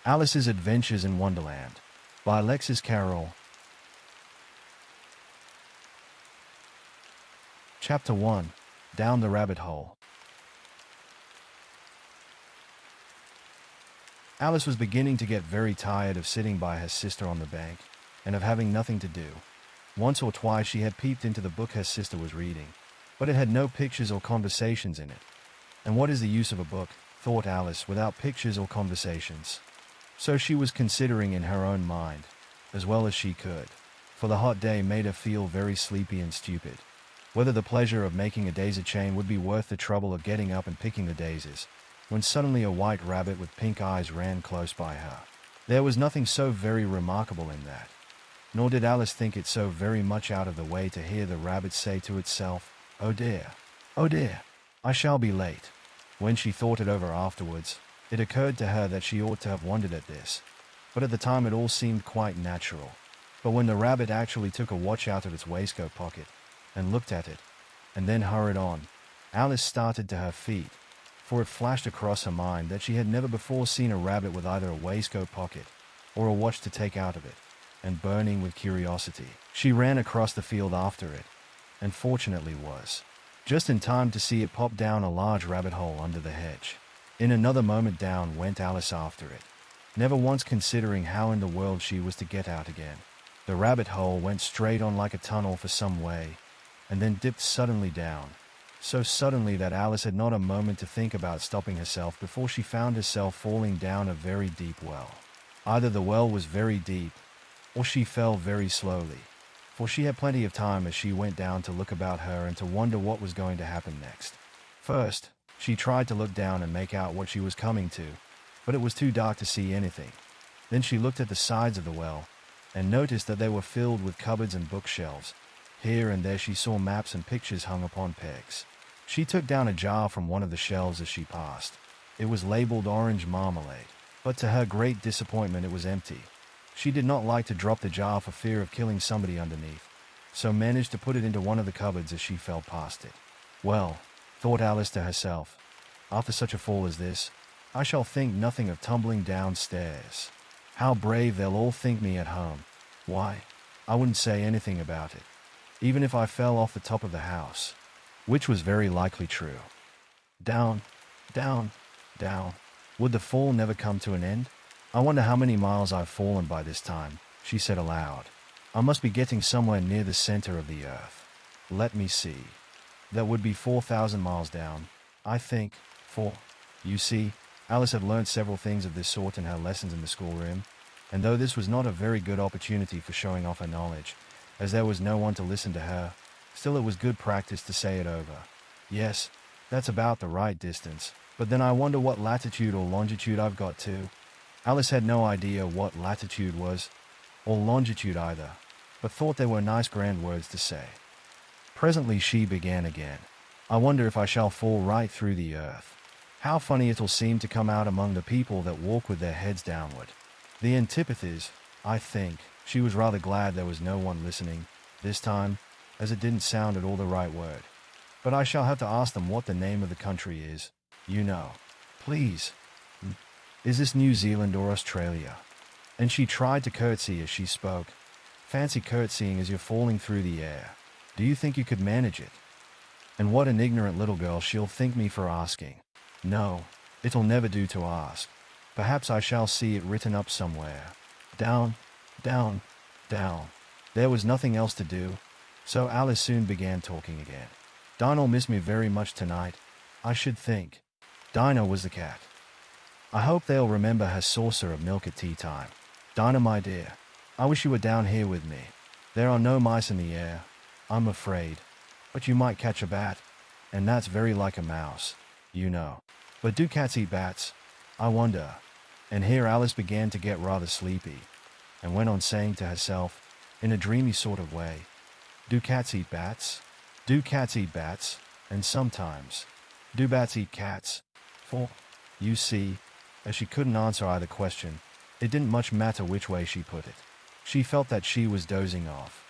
Alice's Adventures in Wonderland by Lewis Carroll. Chapter 1. Down the Rabbit Hole. Alice was beginning to get very tired of sitting by her sister on the bank, and of having nothing to do. Once or twice she had peeped into the book her sister was reading, but it had no pictures or conversations in it. And what is the use of a book, thought Alice, without pictures or conversations? So she was considering in her own mind, as well as she could, for the hot day made her feel very sleepy and stupid, whether the pleasure of making a daisy chain would be worth the trouble of getting up and picking the daisies, when suddenly a white rabbit with pink eyes ran close by her. There was nothing so very remarkable in that, nor did Alice think it so very much out of the way to hear the rabbit say to itself, "Oh dear, I shall be late." When she thought it over afterwards, it occurred to her that she ought to have wondered at this, but at the time it all seemed quite natural. But when the rabbit actually took a watch out of its waistcoat pocket, and looked at it, and then hurried on, Alice started to her feet, for it flashed across her mind that she had never before seen a rabbit with either a waistcoat pocket, or a watch to take out of it, and burning with curiosity, she ran across the field after it, and fortunately was just in time to see it pop down a large rabbit hole under the hedge. In another moment down went Alice after it, never once considering how in the world she was to get out again. The rabbit hole went straight on like a tunnel for some way, and then dipped suddenly down, so suddenly that Alice had not a moment to think about stopping herself before she found herself falling down a very deep well. Either the well was very deep, or she fell very slowly, for she had plenty of time as she went down to look about her and to wonder what was going to happen next. First, she tried to look down and make out what she was coming to, but it was too dark to see anything. Then she looked at the sides of the well, and noticed that they were filled with cupboards and bookshelves. Here and there she saw maps and pictures hung upon pegs. She took down a jar from one of the shelves as she passed. It was labeled orange marmalade, but to her great disappointment it was empty. She did not like to drop the jar for fear of killing somebody underneath, so managed to put it into one of the cupboards as she fell past it. Well, thought Alice to herself, after such a fall as this, I shall think nothing of tumbling downstairs. How brave they'll all think me at home. Why, I wouldn't say anything about it, even if I fell off the top of the house, which was very likely true. Down, down, down. Would the fall never come to an end? I wonder how many miles I've fallen by this time, she said aloud. I must be getting somewhere near the center of the earth. Let me see. That would be 4,000 miles down, I think, for, you see, Alice had learned several things of this sort in her lessons in the schoolroom, and though this was not a very good opportunity for showing off her knowledge, as there was no one to listen to her, still it was good practice to say it over. Yes, that's about the right distance, but then I wonder what latitude or longitude I've got to. Alice had no idea what latitude was, or longitude either, but thought they were nice grand words to say. Presently she began again. I wonder if I shall fall right through the earth. How funny it'll seem to come out among the people that walk with their heads downward. The antipathies, I think. She was rather glad there was no one listening, this time, as it didn't sound at all the right word. But I shall have to ask them what the name of the country is, you know. Please. Is this New Zealand or Australia? And she tried to curtsy as she spoke. Fancy curtsying as you're falling through the air. Do you think you could manage it? And what an ignorant little girl she'll think me for asking. No, it'll never do to ask. Perhaps I shall see it written up somewhere. Down, down, down. There was nothing else to do, so Alice soon began talking again. Dinah'll miss me very much tonight, I should think. Dinah was the cat. I hope they'll remember her saucer of milk at tea time. Dinah, my dear, I wish you were down here with me. There are no mice in the air, I'm afraid, but you might catch a bat, and that's very like a mouse, you know. But do cats eat bats? I wonder. And here Alice began to get rather sleepy, and went on saying to herself, in a dreamy sort of way, do cats eat bats? Do cats eat bats? And sometimes, do bats eat cats? For, you see, as she couldn't answer either question, it didn't much matter which way she put it. She felt that she was dozing off,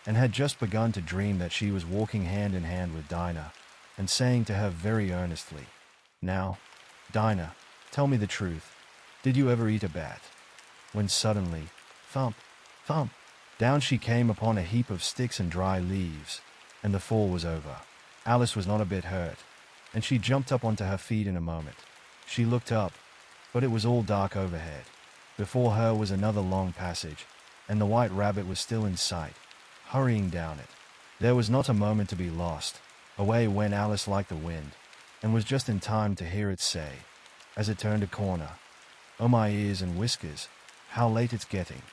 and had just begun to dream that she was walking hand in hand with Dinah, and saying to her very earnestly, Now, Dinah, tell me the truth. Did you ever eat a bat? When suddenly, thump, thump, down she came upon a heap of sticks and dry leaves, and the fall was over. Alice was not a bit hurt, and she jumped up onto her feet in a moment. She looked up, but it was all dark overhead. Before her was another long passage, and the white rabbit was still in sight, hurrying down it. There was not a moment to be lost. Away went Alice like the wind, and was just in time to hear it say, as it turned a corner, "Oh my ears and whiskers, how late it's getting."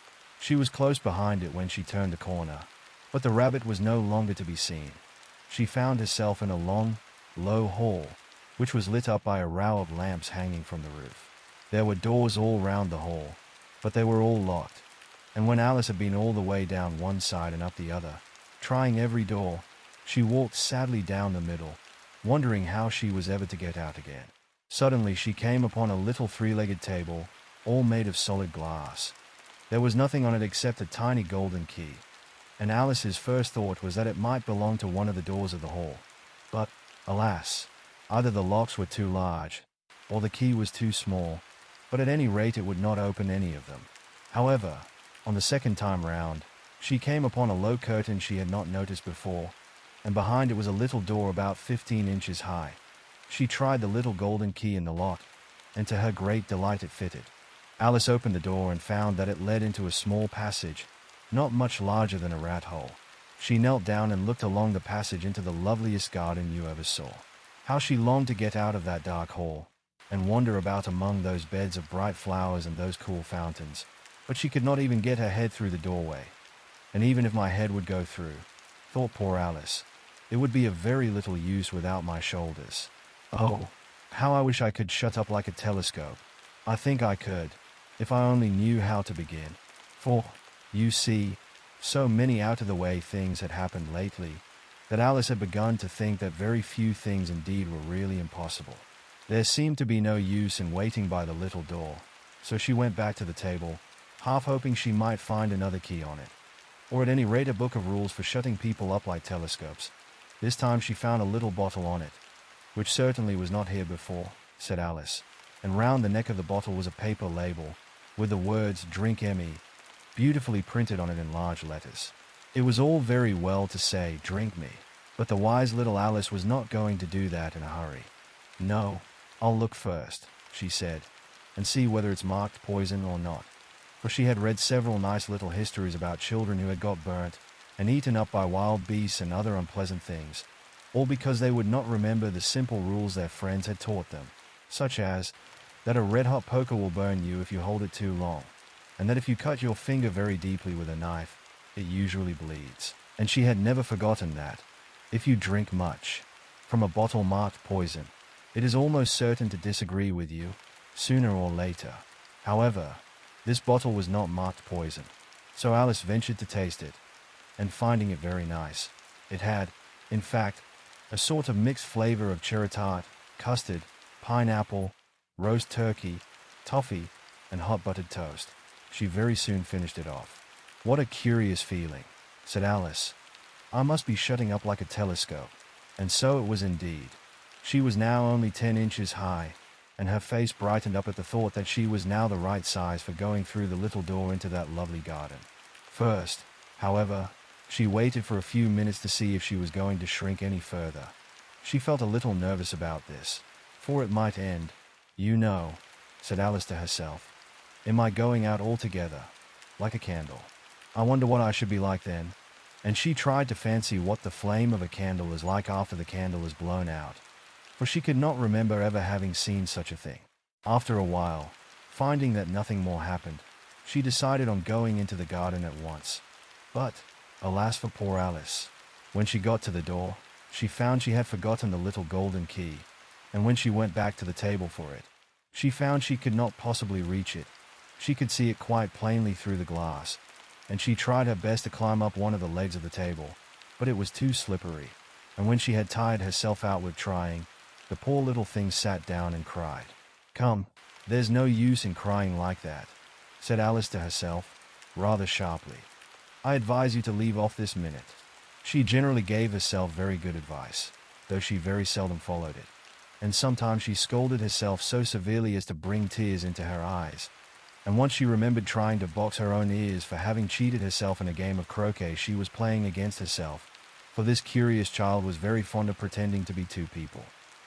She was close behind it when she turned the corner, but the rabbit was no longer to be seen. She found herself in a long, low hall, which was lit up by a row of lamps hanging from the roof. There were doors all round the hall, but they were all locked, and when Alice had been all the way down one side and up the other, trying every door, she walked sadly down the middle, wondering how she was ever to get out again. Suddenly she came upon a little three-legged table, all made of solid glass. There was nothing on it except a tiny golden key, and Alice's first thought was that it might belong to one of the doors of the hall. But, alas, either the locks were too large, or the key was too small, but at any rate it would not open any of them. However, on the second time round, she came upon a low curtain she had not noticed before, and behind it was a little door about 15 inches high. She tried the little golden key in the lock, and to her great delight it fitted. Alice opened the door and found that it led into a small passage, not much larger than a rat hole. She knelt down and looked along the passage into the loveliest garden you ever saw. How she longed to get out of that dark hall, and wander about among those beds of bright flowers and those cool fountains. But she could not even get her head through the doorway. And even if my head would go through, thought poor Alice, it would be of very little use without my shoulders. Oh, how I wish I could shut up like a telescope. I think I could, if I only knew how to begin. For, you see, so many out-of-the-way things had happened lately, that Alice had begun to think that very few things indeed were really impossible. There seemed to be no use in waiting by the little door, so she went back to the table, half hoping she might find another key on it, or at any rate a book of rules for shutting people up like telescopes. This time she found a little bottle on it, which certainly was not here before, said Alice, and round the neck of the bottle was a paper label, with the words "Drink Emmy" beautifully printed on it in large letters. It was all very well to say, "Drink me," but the wise little Alice was not going to do that in a hurry. "No, I'll look first," she said, "and see whether it's marked poison or not." For she had read several nice little histories about children who had got burnt and eaten up by wild beasts and other unpleasant things, all because they would not remember the simple rules their friends had taught them, such as that a red-hot poker will burn you if you hold it too long, and that if you cut your finger very deeply with a knife, it usually bleeds. And she had never forgotten that, if you drink much from a bottle marked poison, it is almost certain to disagree with you, sooner or later. However, this bottle was not marked poison, so Alice ventured to taste it, and finding it very nice, it had, in fact, a sort of mixed flavor of cherry tart, custard, pineapple, roast turkey, toffee, and hot buttered toast. She very soon finished it off. "What a curious feeling," said Alice. "I must be shutting up like a telescope." And so it was indeed. She was now only 10 inches high, and her face brightened up at the thought that she was now the right size for going through the little door into that lovely garden. First, however, she waited for a few minutes to see if she was going to shrink any further. She felt a little nervous about this, for it might end, "You know," said Alice to herself, "in my going out altogether, like a candle. I wonder what I should be like then." And she tried to fancy what the flame of a candle is like after the candle is blown out, for she could not remember ever having seen such a thing. After a while, finding that nothing more happened, she decided on going into the garden at once. But, alas for poor Alice, when she got to the door, she found she had forgotten the little golden key, and when she went back to the table for it, she found she could not possibly reach it. She could see it quite plainly through the glass, and she tried her best to climb up one of the legs of the table, but it was too slippery, and when she had tired herself out with trying, the poor little thing sat down and cried. "Come, there's no use in crying like that," said Alice to herself, rather sharply. "I advise you to leave off this minute." She generally gave herself very good advice, though she very seldom followed it. and sometimes she scolded herself so severely as to bring tears into her eyes. And once she remembered trying to box her own ears for having cheated herself in a game of croquet she was playing against herself, for this curious child was very fond of pretending to be two people.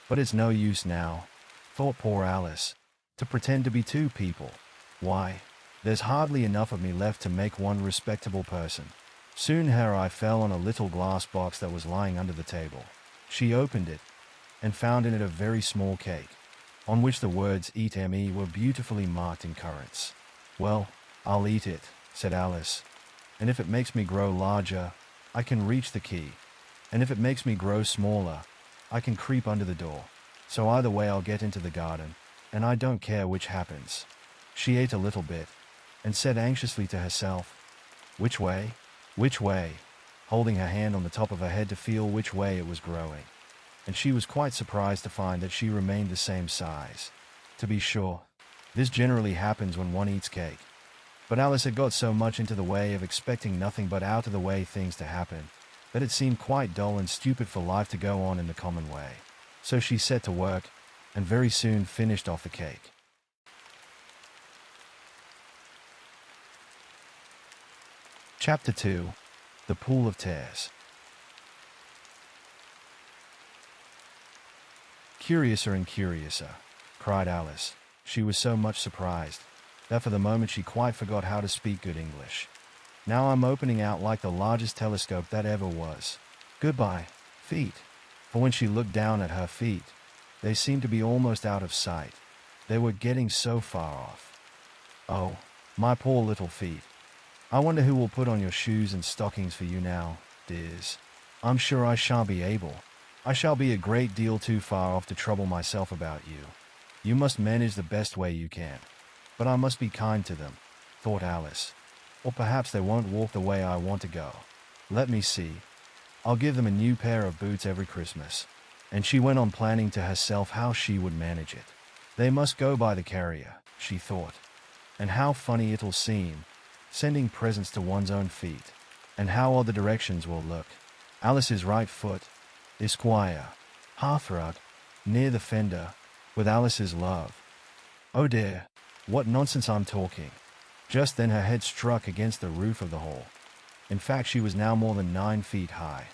But it's no use now, thought poor Alice, to pretend to be two people. Why, there's hardly enough of me left to make one respectable person. Soon her eye fell on a little glass box that was lying under the table. She opened it, and found in it a very small cake, on which the words "Eat me" were beautifully marked in currants. "Well, I'll eat it," said Alice, "and if it makes me grow larger, I can reach the key, and if it makes me grow smaller, I can creep under the door. So either way I'll get into the garden, and I don't care which happens." She ate a little bit, and said anxiously to herself, "Which way? Which way?" holding her hand on the top of her head to feel which way it was growing. And she was quite surprised to find that she remained the same size. To be sure, this generally happens when one eats cake. But Alice had got so much into the way of expecting nothing but out-of-the-way things to happen, that it seemed quite dull and stupid for life to go on in the common way. So she set to work, and very soon finished off the cake. Chapter 2. The Pool of Tears. "Curiouser and curiouser," cried Alice. She was so much surprised that for the moment she quite forgot how to speak good English. "Now I'm opening out like the largest telescope that ever was. Goodbye, feet." For when she looked down at her feet, they seemed to be almost out of sight. They were getting so far off. "Oh, my poor little feet. I wonder who will put on your shoes and stockings for you now, dears. I'm sure I shan't be able. I shall be a great deal too far off to trouble myself about you. You must manage the best way you can. But I must be kind to them," thought Alice. "Or perhaps they won't walk the way I want to go. Let me see. I'll give them a new pair of boots every Christmas." And she went on planning to herself how she would manage it. "They must go by the carrier," she thought. "And how funny it'll seem, sending presents to one's own feet. And how odd the directions will look. Alice's right foot, Esquire, Hearthrug, near the fender, with Alice's love. Oh dear, what nonsense I'm talking." Just then her head struck against the roof of the hall. In fact, she was now more than 9 feet high,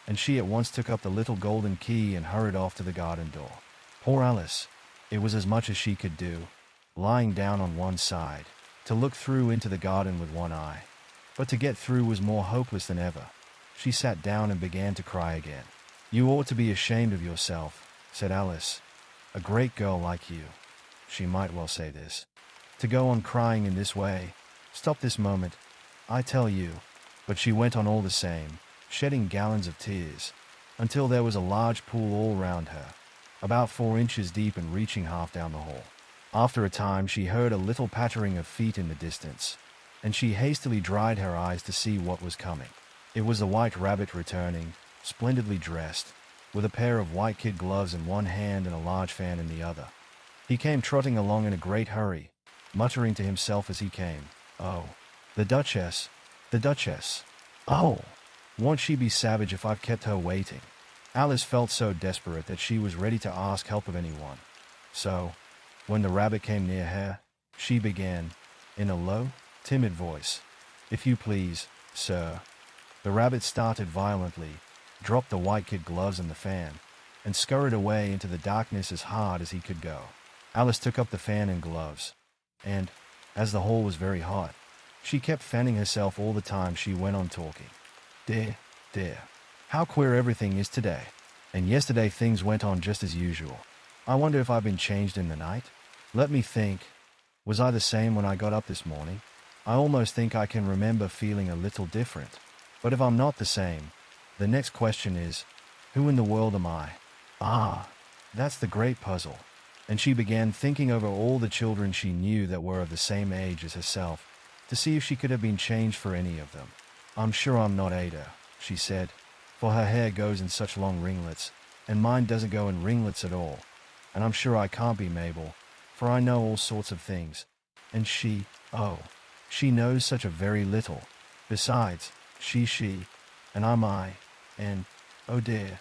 and she at once took up the little golden key and hurried off to the garden door. Poor Alice! It was as much as she could do, lying down on one side, to look through into the garden with one eye. But to get through was more hopeless than ever. She sat down and began to cry again. "You ought to be ashamed of yourself," said Alice. "A great girl like you," she might well say this, "to go on crying in this way. Stop this moment, I tell you." But she went on all the same, shedding gallons of tears, until there was a large pool all round her, about 4 inches deep and reaching half down the hall. After a time she heard a little pattering of feet in the distance, and she hastily dried her eyes to see what was coming. It was the White Rabbit returning, splendidly dressed, with a pair of white kid gloves in one hand and a large fan in the other. He came trotting along in a great hurry, muttering to himself as he came, "Oh, the Duchess, the Duchess. Oh, won't she be savage if I've kept her waiting?" Alice felt so desperate that she was ready to ask help of anyone. So, when the rabbit came near her, she began, in a low, timid voice, "If you please, sir." The rabbit started violently, dropped the white kid gloves and the fan, and scurried away into the darkness as hard as he could go. Alice took up the fan and gloves, and, as the hall was very hot, she kept fanning herself all the time she went on talking. "Dear, dear, how queer everything is today. And yesterday things went on just as usual. I wonder if I've been changed in the night? Let me think. Was I the same when I got up this morning? I almost think I can remember feeling a little different. But if I'm not the same, the next question is, who in the world am I? Ah, that's the great puzzle." And she began thinking over all the children she knew that were of the same age as herself, to see if she could have been changed for any of them. "I'm sure I'm not Ada," she said, "for her hair goes in such long ringlets, and mine doesn't go in ringlets at all. And I'm sure I can't be Mabel, for I know all sorts of things. And she, oh, she knows such a very little. Besides, she, and I'm I, and, oh dear,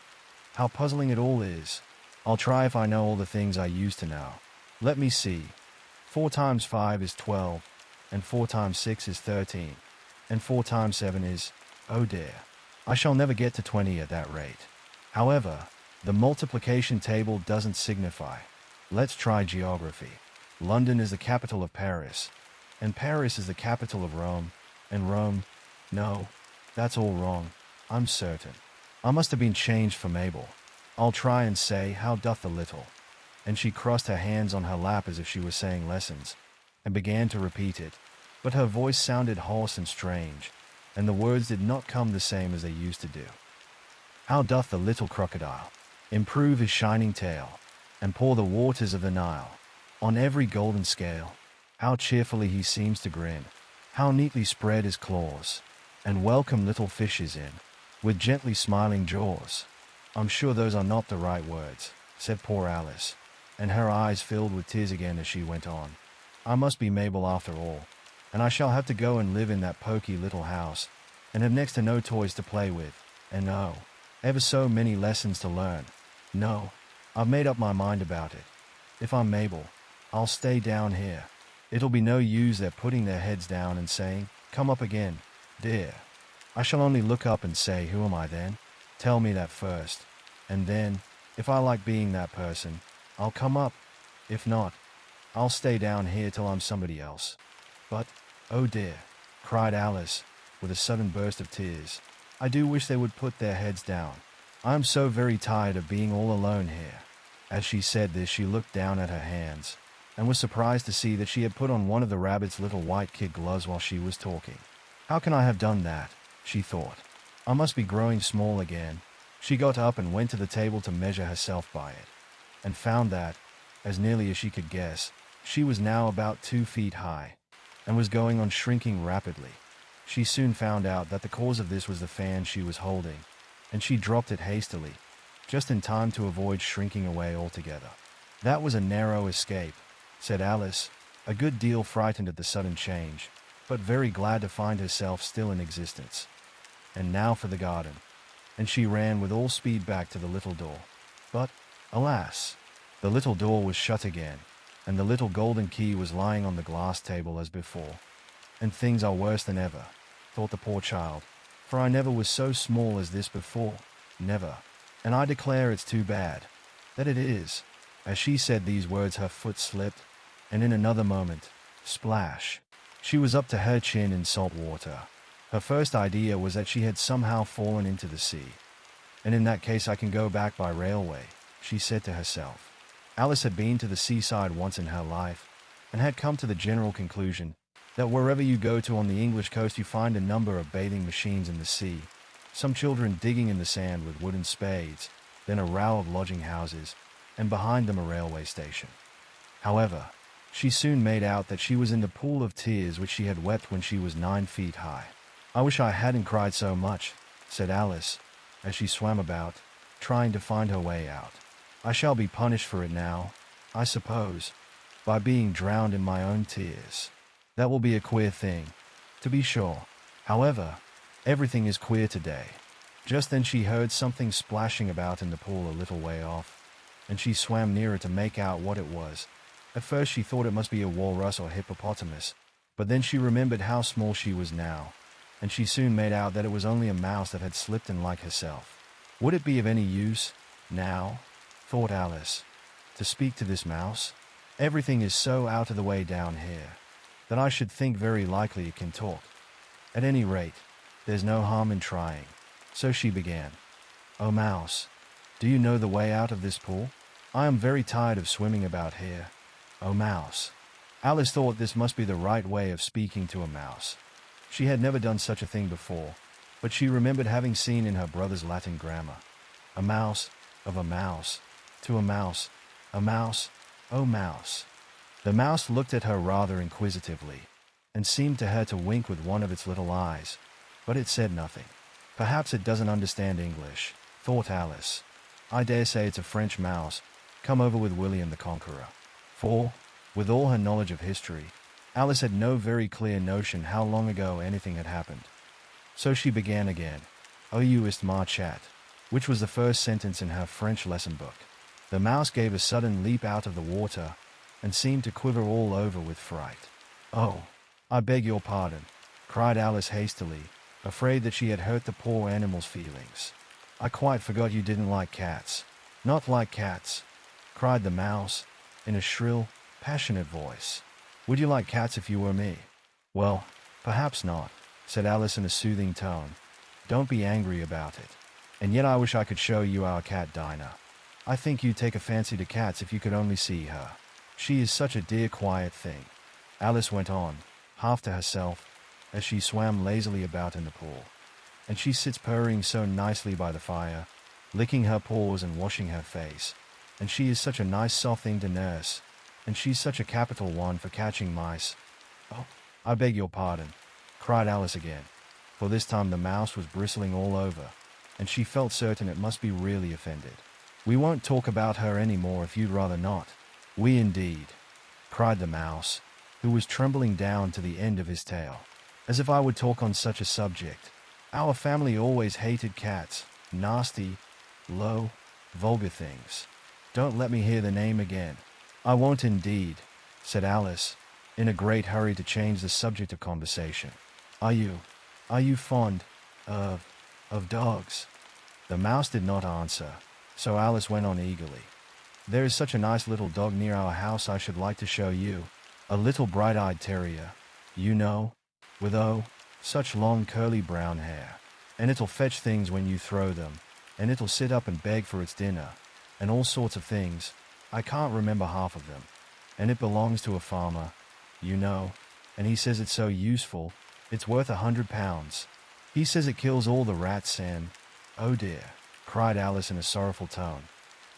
how puzzling it all is. I'll try if I know all the things I used to know. Let me see. 4 times 5 is 12, and 4 times 6 is 13, and 4 times 7 is, oh dear. I shall never get to 20 at that rate. However, the multiplication table doesn't signify. Let's try geography. London is the capital of Paris, and Paris is the capital of Rome, and Rome, no, that's all wrong, I'm certain. I must have been changed for Mabel. I'll try and say, how doth the little? And she crossed her hands on her lap as if she was saying lessons, and began to repeat it, but her voice sounded hoarse and strange, and the words did not come the same as they used to do. How doth the little crocodile improve his shining tail, and pour the waters of the Nile on every golden scale? How cheerfully he seems to grin, how neatly spread his claws, and welcome little fishes in, with gently smiling jaws. I'm sure those are not the right words, said poor Alice, and her eyes filled with tears again as she went on. I must be Mabel after all, and I shall have to go and live in that poky little house, and have next to no toys to play with, and oh, ever so many lessons to learn. No, I've made up my mind about it. If I'm Mabel, I'll stay down here. It'll be no use their putting their heads down and saying, come up again, dear. I shall only look up and say, who am I then? Tell me that first, and then, if I like being that person, I'll come up. If not, I'll stay down here till I'm somebody else. But, oh dear, cried Alice, with a sudden burst of tears, I do wish they would put their heads down. I'm so very tired of being all alone here. As she said this, she looked down at her hands, and was surprised to see that she had put on one of the rabbit's little white kid gloves while she was talking. How can I have done that? She thought. I must be growing small again. She got up and went to the table to measure herself by it, and found that, as nearly as she could guess, she was now about 2 feet high, and was going on shrinking rapidly. She soon found out that the cause of this was the fan she was holding, and she dropped it hastily, just in time to avoid shrinking away altogether. That was a narrow escape, said Alice, a good deal frightened at the sudden change, but very glad to find herself still in existence. And now for the garden. And she ran with all speed back to the little door. But, alas, the little door was shut again, and the little golden key was lying on the glass table as before. And things are worse than ever, thought the poor child, for I never was so small as this before, never, and I declare it's too bad, that it is. As she said these words her foot slipped, and in another moment, splash, she was up to her chin in salt water. Her first idea was that she had somehow fallen into the sea. And in that case I can go back by railway, she said to herself. Alice had been to the seaside once in her life, and had come to the general conclusion that wherever you go to on the English coast you find a number of bathing machines in the sea, some children digging in the sand with wooden spades, then a row of lodging houses, and behind them a railway station. However, she soon made out that she was in the pool of tears which she had wept when she was 9 feet high. I wish I hadn't cried so much, said Alice, as she swam about, trying to find her way out. I shall be punished for it now, I suppose, by being drowned in my own tears. That will be a queer thing, to be sure. However, everything is queer today. Just then she heard something splashing about in the pool a little way off, and she swam nearer to make out what it was. At first she thought it must be a walrus or hippopotamus, but then she remembered how small she was now, and she soon made out that it was only a mouse that had slipped in like herself. Would it be of any use, now, thought Alice, to speak to this mouse? Everything is so out of the way down here, that I should think very likely it can talk. At any rate, there's no harm in trying. So she began. Oh mouse, do you know the way out of this pool? I am very tired of swimming about here. Oh mouse. Alice thought this must be the right way of speaking to a mouse. She had never done such a thing before, but she remembered having seen in her brother's Latin grammar. A mouse, of a mouse, to a mouse, oh mouse. The mouse looked at her rather inquisitively, and seemed to her to wink with one of its little eyes, but it said nothing. Perhaps it doesn't understand English, thought Alice. I dare say it's a French mouse, come over with William the Conqueror. For, with all her knowledge of history, Alice had no very clear notion how long ago anything had happened. So she began again, "Oh, you ist ma chat," which was the first sentence in her French lesson book. The mouse gave a sudden leap out of the water and seemed to quiver all over with fright. "Oh, I beg your pardon," cried Alice hastily, afraid that she had hurt the poor animal's feelings. "I quite forgot you didn't like cats." "Not like cats," cried the mouse, in a shrill, passionate voice. "Would you like cats if you were me?" "Well, perhaps not," said Alice in a soothing tone. "Don't be angry about it. And yet I wish I could show you our cat Dinah. I think you'd take a fancy to cats if you could only see her. She is such a dear quiet thing," Alice went on, half to herself, as she swam lazily about in the pool. "And she sits purring so nicely by the fire, licking her paws and washing her face. And she is such a nice soft thing to nurse, and she's such a capital one for catching mice." "Oh, I beg your pardon," cried Alice again, for this time the mouse was bristling all over, and she felt certain it must be really offended. "We won't talk about her any more if you'd rather not." "We indeed," cried the mouse, who was trembling down to the end of his tail. "As if I would talk on such a subject. Our family always hated cats, nasty, low, vulgar things. Don't let me hear the name again." "I won't indeed," said Alice, in a great hurry to change the subject of conversation. Are you fond of dogs?" The mouse did not answer, so Alice went on eagerly. "There is such a nice little dog near our house I should like to show you. A little bright-eyed terrier, you know, with such long curly brown hair. And it'll fetch things when you throw them, and it'll sit up and beg for its dinner, and all sorts of things. I can't remember half of them. And it belongs to a farmer, you know, and he says it's so useful, it's worth £100. He says it kills all the rats and—" "Oh dear," cried Alice in a sorrowful tone.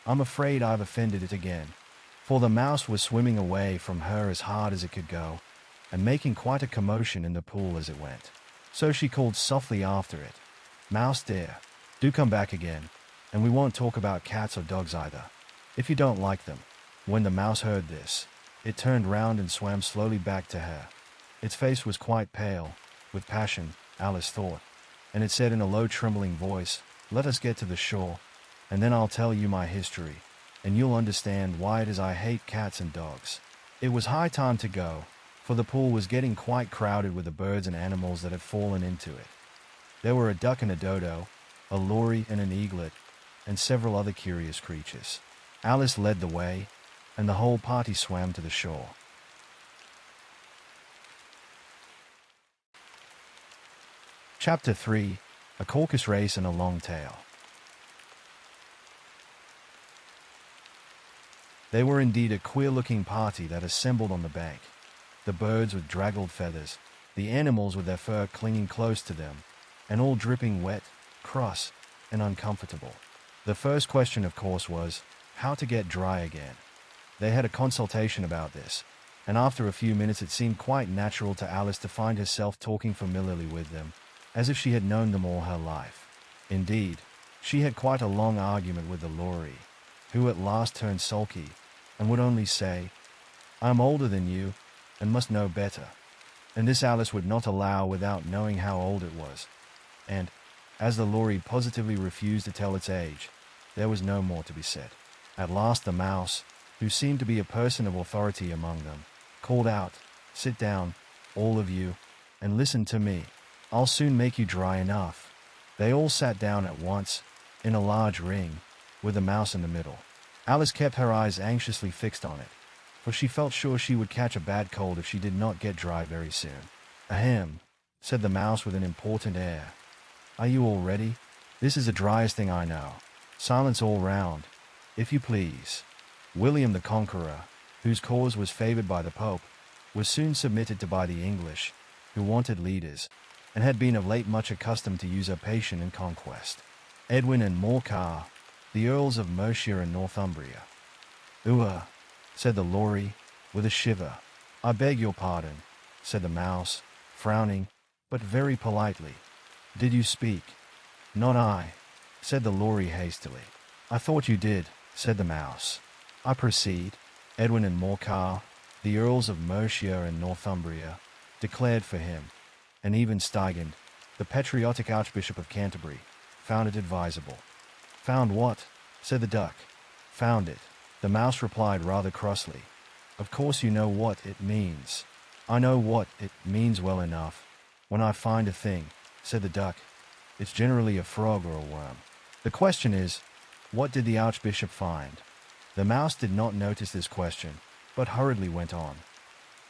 "I'm afraid I've offended it again." For the mouse was swimming away from her as hard as it could go, and making quite a commotion in the pool as it went. So she called softly after it, "Mouse dear, do come back again, and we won't talk about cats or dogs either, if you don't like them." When the mouse heard this, it turned round and swam slowly back to her. Its face was quite pale, with passion, Alice thought, and it said in a low trembling voice, "Let us get to the shore, and then I'll tell you my history, and you'll understand why it is I hate cats and dogs." It was high time to go, for the pool was getting quite crowded with the birds and animals that had fallen into it. There were a duck and a dodo, a lory and an eaglet, and several other curious creatures. Alice led the way, and the whole party swam to the shore. Chapter 3: A Caucus Race and a Long Tail. They were indeed a queer-looking party that assembled on the bank. The birds with draggled feathers, the animals with their fur clinging close to them, and all dripping wet, cross, and uncomfortable. The first question, of course, was how to get dry again. They had a consultation about this, and after a few minutes it seemed quite natural to Alice to find herself talking familiarly with them, as if she had known them all her life. Indeed, she had quite a long argument with the lory, who at last turned sulky, and would only say, "I'm older than you, and must know better." And this Alice would not allow without knowing how old it was. And, as the lory positively refused to tell its age, there was no more to be said. At last the mouse, who seemed to be a person of authority among them, called out, "Sit down, all of you, and listen to me. I'll soon make you dry enough." They all sat down at once, in a large ring, with the mouse in the middle. Alice kept her eyes anxiously fixed on it, for she felt sure she would catch a bad cold if she did not get dry very soon. "Ahem," said the mouse with an important air. "Are you all ready? This is the driest thing I know. Silence all round, if you please." William the Conqueror, whose cause was favored by the Pope, was soon submitted to by the English, who wanted leaders, and had been of late much accustomed to usurpation and conquest. Edwin and Morcar, the Earls of Mercia and Northumbria. Said the lory, with a shiver. "I beg your pardon," said the mouse, frowning, but very politely. "Did you speak?" "Not I," said the lory hastily. "I thought you did," said the mouse. "I proceed." Edwin and Morcar, the Earls of Mercia and Northumbria, declared for him, and even Stigand, the patriotic Archbishop of Canterbury, found it advisable. "Found what?" said the duck. Found it. The mouse replied rather crossly. Of course you know what it means. I know what it means well enough. When I find a thing, said the duck, it's generally a frog or a worm. The question is, what did the Archbishop find? The mouse did not notice this question, but hurriedly went on.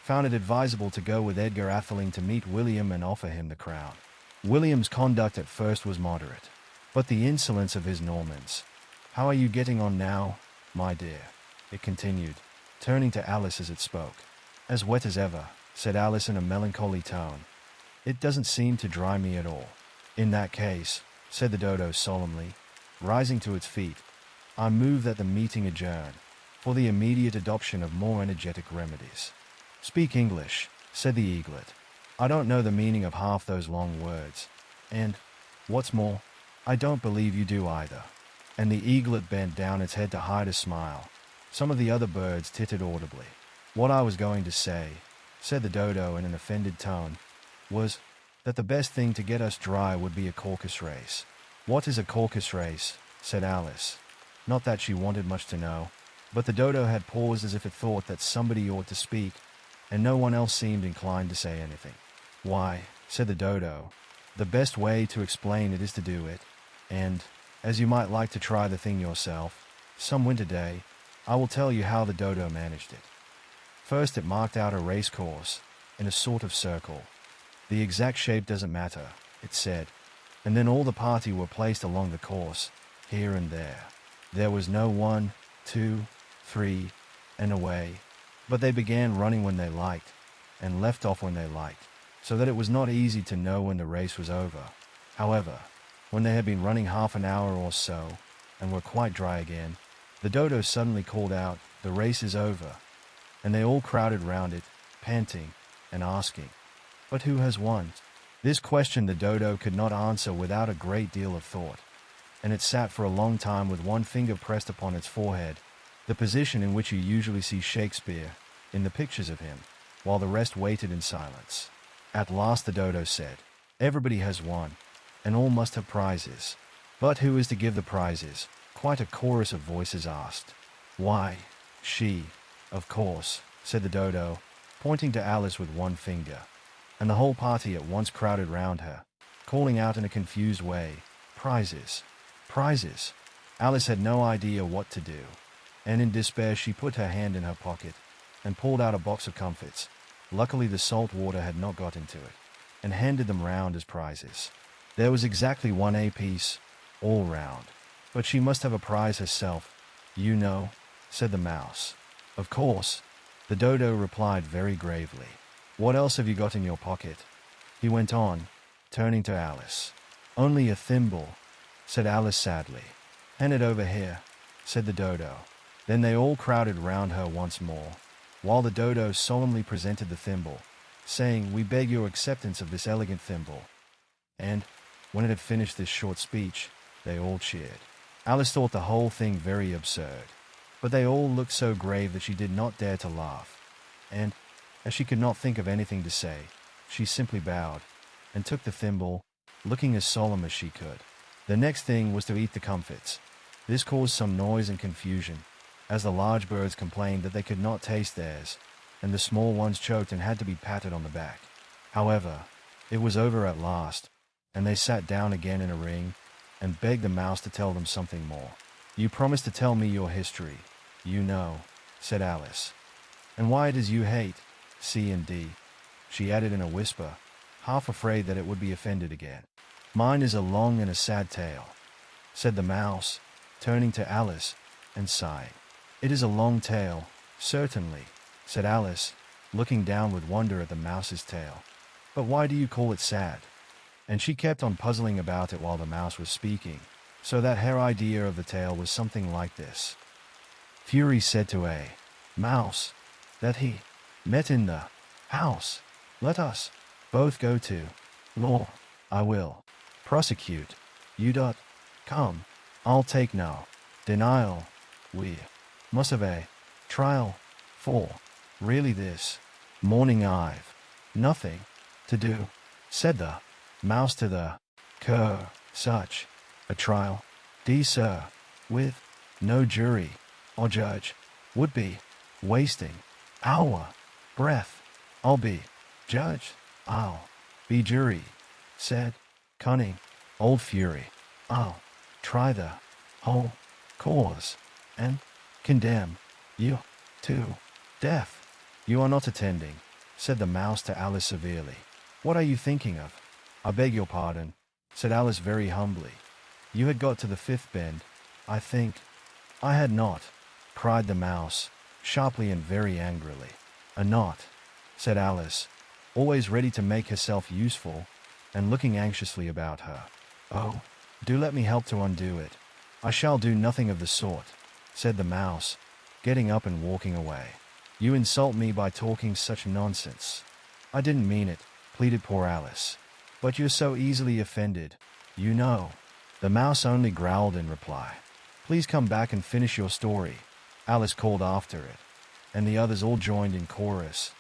Found it advisable to go with Edgar Atheling to meet William and offer him the crown. William's conduct at first was moderate, but the insolence of his Normans. How are you getting on now, my dear? It continued, turning to Alice as it spoke. As wet as ever, said Alice in a melancholy tone. It doesn't seem to dry me at all. In that case, said the dodo solemnly, rising to its feet, I move that the meeting adjourn, for the immediate adoption of more energetic remedies. Speak English, said the eaglet. I don't know the meaning of half those long words. And, what's more, I don't believe you do either. And the eaglet bent down its head to hide a smile. Some of the other birds tittered audibly. What I was going to say, said the dodo in an offended tone, was that the best thing to get us dry would be a caucus race. What is a caucus race? Said Alice. Not that she wanted much to know, but the dodo had paused as if it thought that somebody ought to speak, and no one else seemed inclined to say anything. Why, said the dodo, the best way to explain it is to do it, and, as you might like to try the thing yourself, some winter day, I will tell you how the dodo managed it. First it marked out a race course, in a sort of circle. The exact shape doesn't matter, it said, and then all the party were placed along the course, here and there. There was no 1, 2, 3, and away, but they began running when they liked, and left off when they liked, so that it was not easy to know when the race was over. However, when they had been running half an hour or so, and were quite dry again, the dodo suddenly called out, the race is over, and they all crowded round it, panting, and asking, but who has won? This question the dodo could not answer without a great deal of thought, and it sat for a long time with one finger pressed upon its forehead, the position in which you usually see Shakespeare in the pictures of him, while the rest waited in silence. At last the dodo said, everybody has won, and all must have prizes. But who is to give the prizes? Quite a chorus of voices asked. Why, she, of course, said the dodo, pointing to Alice with one finger, and the whole party at once crowded round her, calling out in a confused way, prizes, prizes. Alice had no idea what to do, and in despair she put her hand in her pocket and pulled out a box of comfits. Luckily the salt water had not got into it, and handed them round as prizes. There was exactly 1 apiece, all round. But she must have a prize herself, you know, said the mouse. Of course, the dodo replied very gravely. What else have you got in your pocket? He went on, turning to Alice. Only a thimble, said Alice sadly. Hand it over here, said the dodo. Then they all crowded round her once more, while the dodo solemnly presented the thimble, saying, we beg your acceptance of this elegant thimble. And, when it had finished this short speech, they all cheered. Alice thought the whole thing very absurd, but they all looked so grave that she did not dare to laugh, and, as she could not think of anything to say, she simply bowed, and took the thimble, looking as solemn as she could. The next thing was to eat the comfits. This caused some noise and confusion, as the large birds complained that they could not taste theirs, and the small ones choked and had to be patted on the back. However, it was over at last, and they sat down again in a ring, and begged the mouse to tell them something more. You promised to tell me your history, you know, said Alice. And why it is you hate C and D, she added in a whisper, half afraid that it would be offended again. Mine is a long and a sad tale, said the mouse, turning to Alice, and sighing. It is a long tale, certainly, said Alice, looking down with wonder at the mouse's tail. But why do you call it sad? And she kept on puzzling about it while the mouse was speaking, so that her idea of the tale was something like this. Fury said to a mouse that he met in the house. Let us both go to law. I will prosecute you. Come, I'll take no denial. We must have a trial, for really this morning I've nothing to do, said the mouse to the cur. Such a trial, sir, with no jury, or judge, would be wasting our breath. I'll be judge, I'll be jury, said cunning old fury. I'll try the whole cause and condemn you to death. You are not attending, said the mouse to Alice severely. What are you thinking of? I beg your pardon, said Alice very humbly. You had got to the fifth bend, I think. I had not, cried the mouse, sharply and very angrily. A knot, said Alice, always ready to make herself useful, and looking anxiously about her. Oh, do let me help to undo it. I shall do nothing of the sort, said the mouse, getting up and walking away. You insult me by talking such nonsense. I didn't mean it, pleaded poor Alice. But you're so easily offended, you know. The mouse only growled in reply. Please come back and finish your story, Alice called after it, and the others all joined in chorus.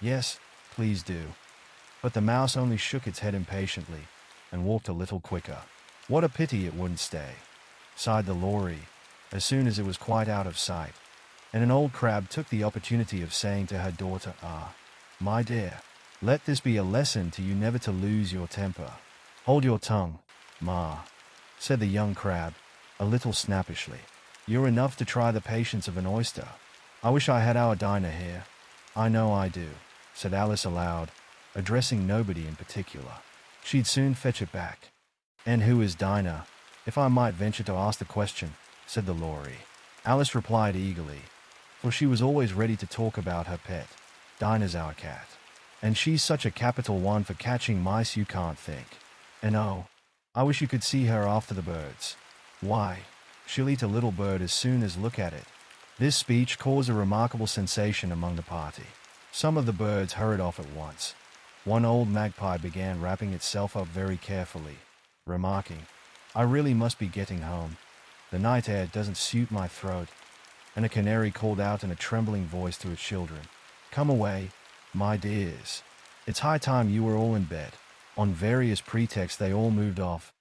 Yes, please do. But the mouse only shook its head impatiently and walked a little quicker. What a pity it wouldn't stay, sighed the Lory, as soon as it was quite out of sight, and an old crab took the opportunity of saying to her daughter, my dear, let this be a lesson to you never to lose your temper. Hold your tongue, ma, said the young crab, a little snappishly. You're enough to try the patience of an oyster. I wish I had our Dinah here. I know I do, said Alice aloud, addressing nobody in particular. She'd soon fetch it back. And who is Dinah, if I might venture to ask the question, said the Lory. Alice replied eagerly, for she was always ready to talk about her pet. Dinah's our cat. And she's such a capital one for catching mice you can't think. And oh, I wish you could see her after the birds. Why, she'll eat a little bird as soon as look at it. This speech caused a remarkable sensation among the party. Some of the birds hurried off at once. One old magpie began wrapping itself up very carefully, remarking, I really must be getting home. The night air doesn't suit my throat. And a canary called out in a trembling voice to its children, Come away, my dears. It's high time you were all in bed. On various pretexts they all moved off,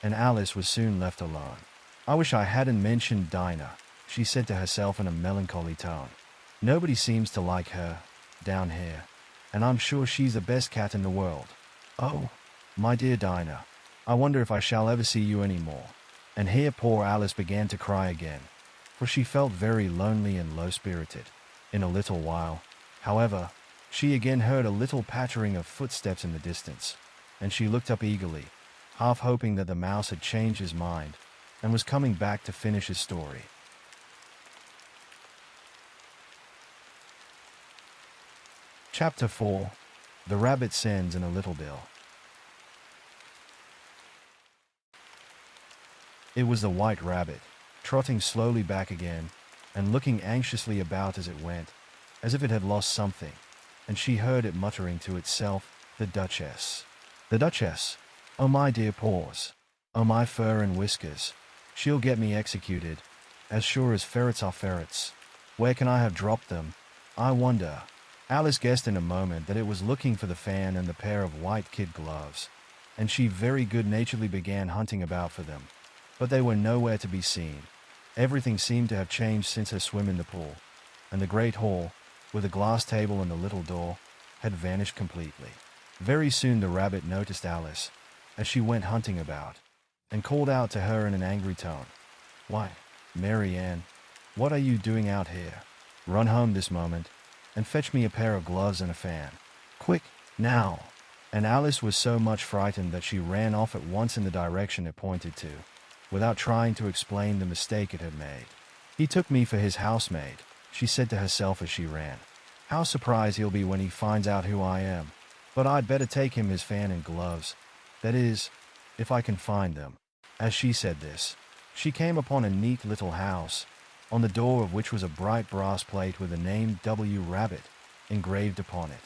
and Alice was soon left alone. I wish I hadn't mentioned Dinah, she said to herself in a melancholy tone. Nobody seems to like her, down here, and I'm sure she's the best cat in the world. Oh, my dear Dinah, I wonder if I shall ever see you any more. And here poor Alice began to cry again, for she felt very lonely and low-spirited. In a little while, however, she again heard a little pattering of footsteps in the distance, and she looked up eagerly, half hoping that the mouse had changed his mind and was coming back to finish his story. Chapter 4. The Rabbit Sends in a Little Bill. It was the White Rabbit, trotting slowly back again, and looking anxiously about as it went, as if it had lost something, and she heard it muttering to itself, The Duchess. The Duchess! Oh my dear paws! Oh my fur and whiskers! She'll get me executed, as sure as ferrets are ferrets. Where can I have dropped them, I wonder? Alice guessed in a moment that it was looking for the fan and the pair of white kid gloves, and she very good-naturedly began hunting about for them. But they were nowhere to be seen. Everything seemed to have changed since her swim in the pool, and the great hall, with the glass table and the little door, had vanished completely. Very soon the rabbit noticed Alice, as she went hunting about, and called out to her in an angry tone, Why, Mary Ann, what are you doing out here? Run home this moment, and fetch me a pair of gloves and a fan. Quick, now! And Alice was so much frightened that she ran off at once in the direction it pointed to, without trying to explain the mistake it had made. He took me for his housemaid, she said to herself as she ran. How surprised he'll be when he finds out who I am. But I'd better take him his fan and gloves. That is, if I can find them. As she said this, she came upon a neat little house, on the door of which was a bright brass plate with the name W. Rabbit engraved upon it.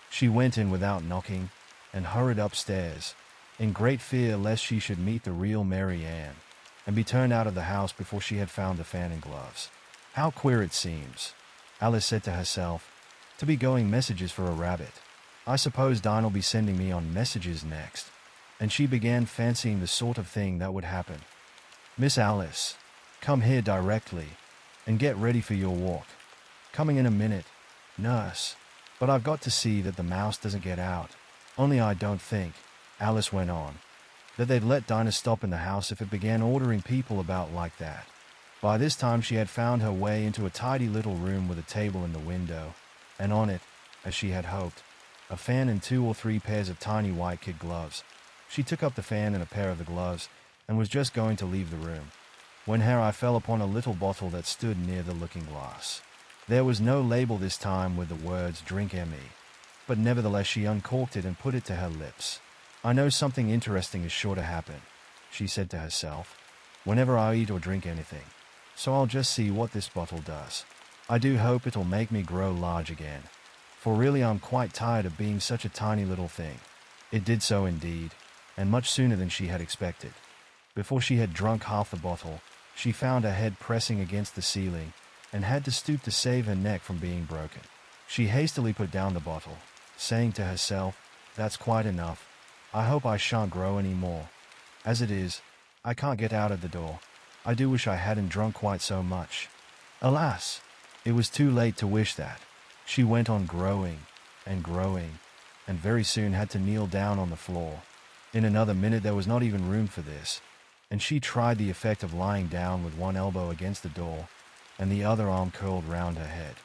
She went in without knocking, and hurried upstairs, in great fear lest she should meet the real Mary Ann, and be turned out of the house before she had found the fan and gloves. How queer it seems, Alice said to herself, to be going messages for a rabbit. I suppose Dinah'll be sending me on messages next. And she began fancying the sort of thing that would happen. Miss Alice, come here directly, and get ready for your walk. Coming in a minute, nurse. But I've got to see that the mouse doesn't get out. Only I don't think," Alice went on, "that they'd let Dinah stop in the house if it began ordering people about like that." By this time she had found her way into a tidy little room with a table in the window, and on it, as she had hoped, a fan and 2 or 3 pairs of tiny white kid gloves. She took up the fan and a pair of the gloves, and was just going to leave the room, when her eye fell upon a little bottle that stood near the looking-glass. There was no label this time with the words "Drink Me," but nevertheless she uncorked it and put it to her lips. "I know something interesting is sure to happen," she said to herself, "whenever I eat or drink anything. So I'll just see what this bottle does. I do hope it'll make me grow large again, for really I'm quite tired of being such a tiny little thing." It did so indeed, and much sooner than she had expected. Before she had drunk half the bottle, she found her head pressing against the ceiling and had to stoop to save her neck from being broken. She hastily put down the bottle, saying to herself, "That's quite enough. I hope I shan't grow any more. As it is, I can't get out of the door. I do wish I hadn't drunk quite so much." Alas! It was too late to wish that. She went on growing, and growing, and very soon had to kneel down on the floor. In another minute there was not even room for this, and she tried the effect of lying down with one elbow against the door, and the other arm curled round her head.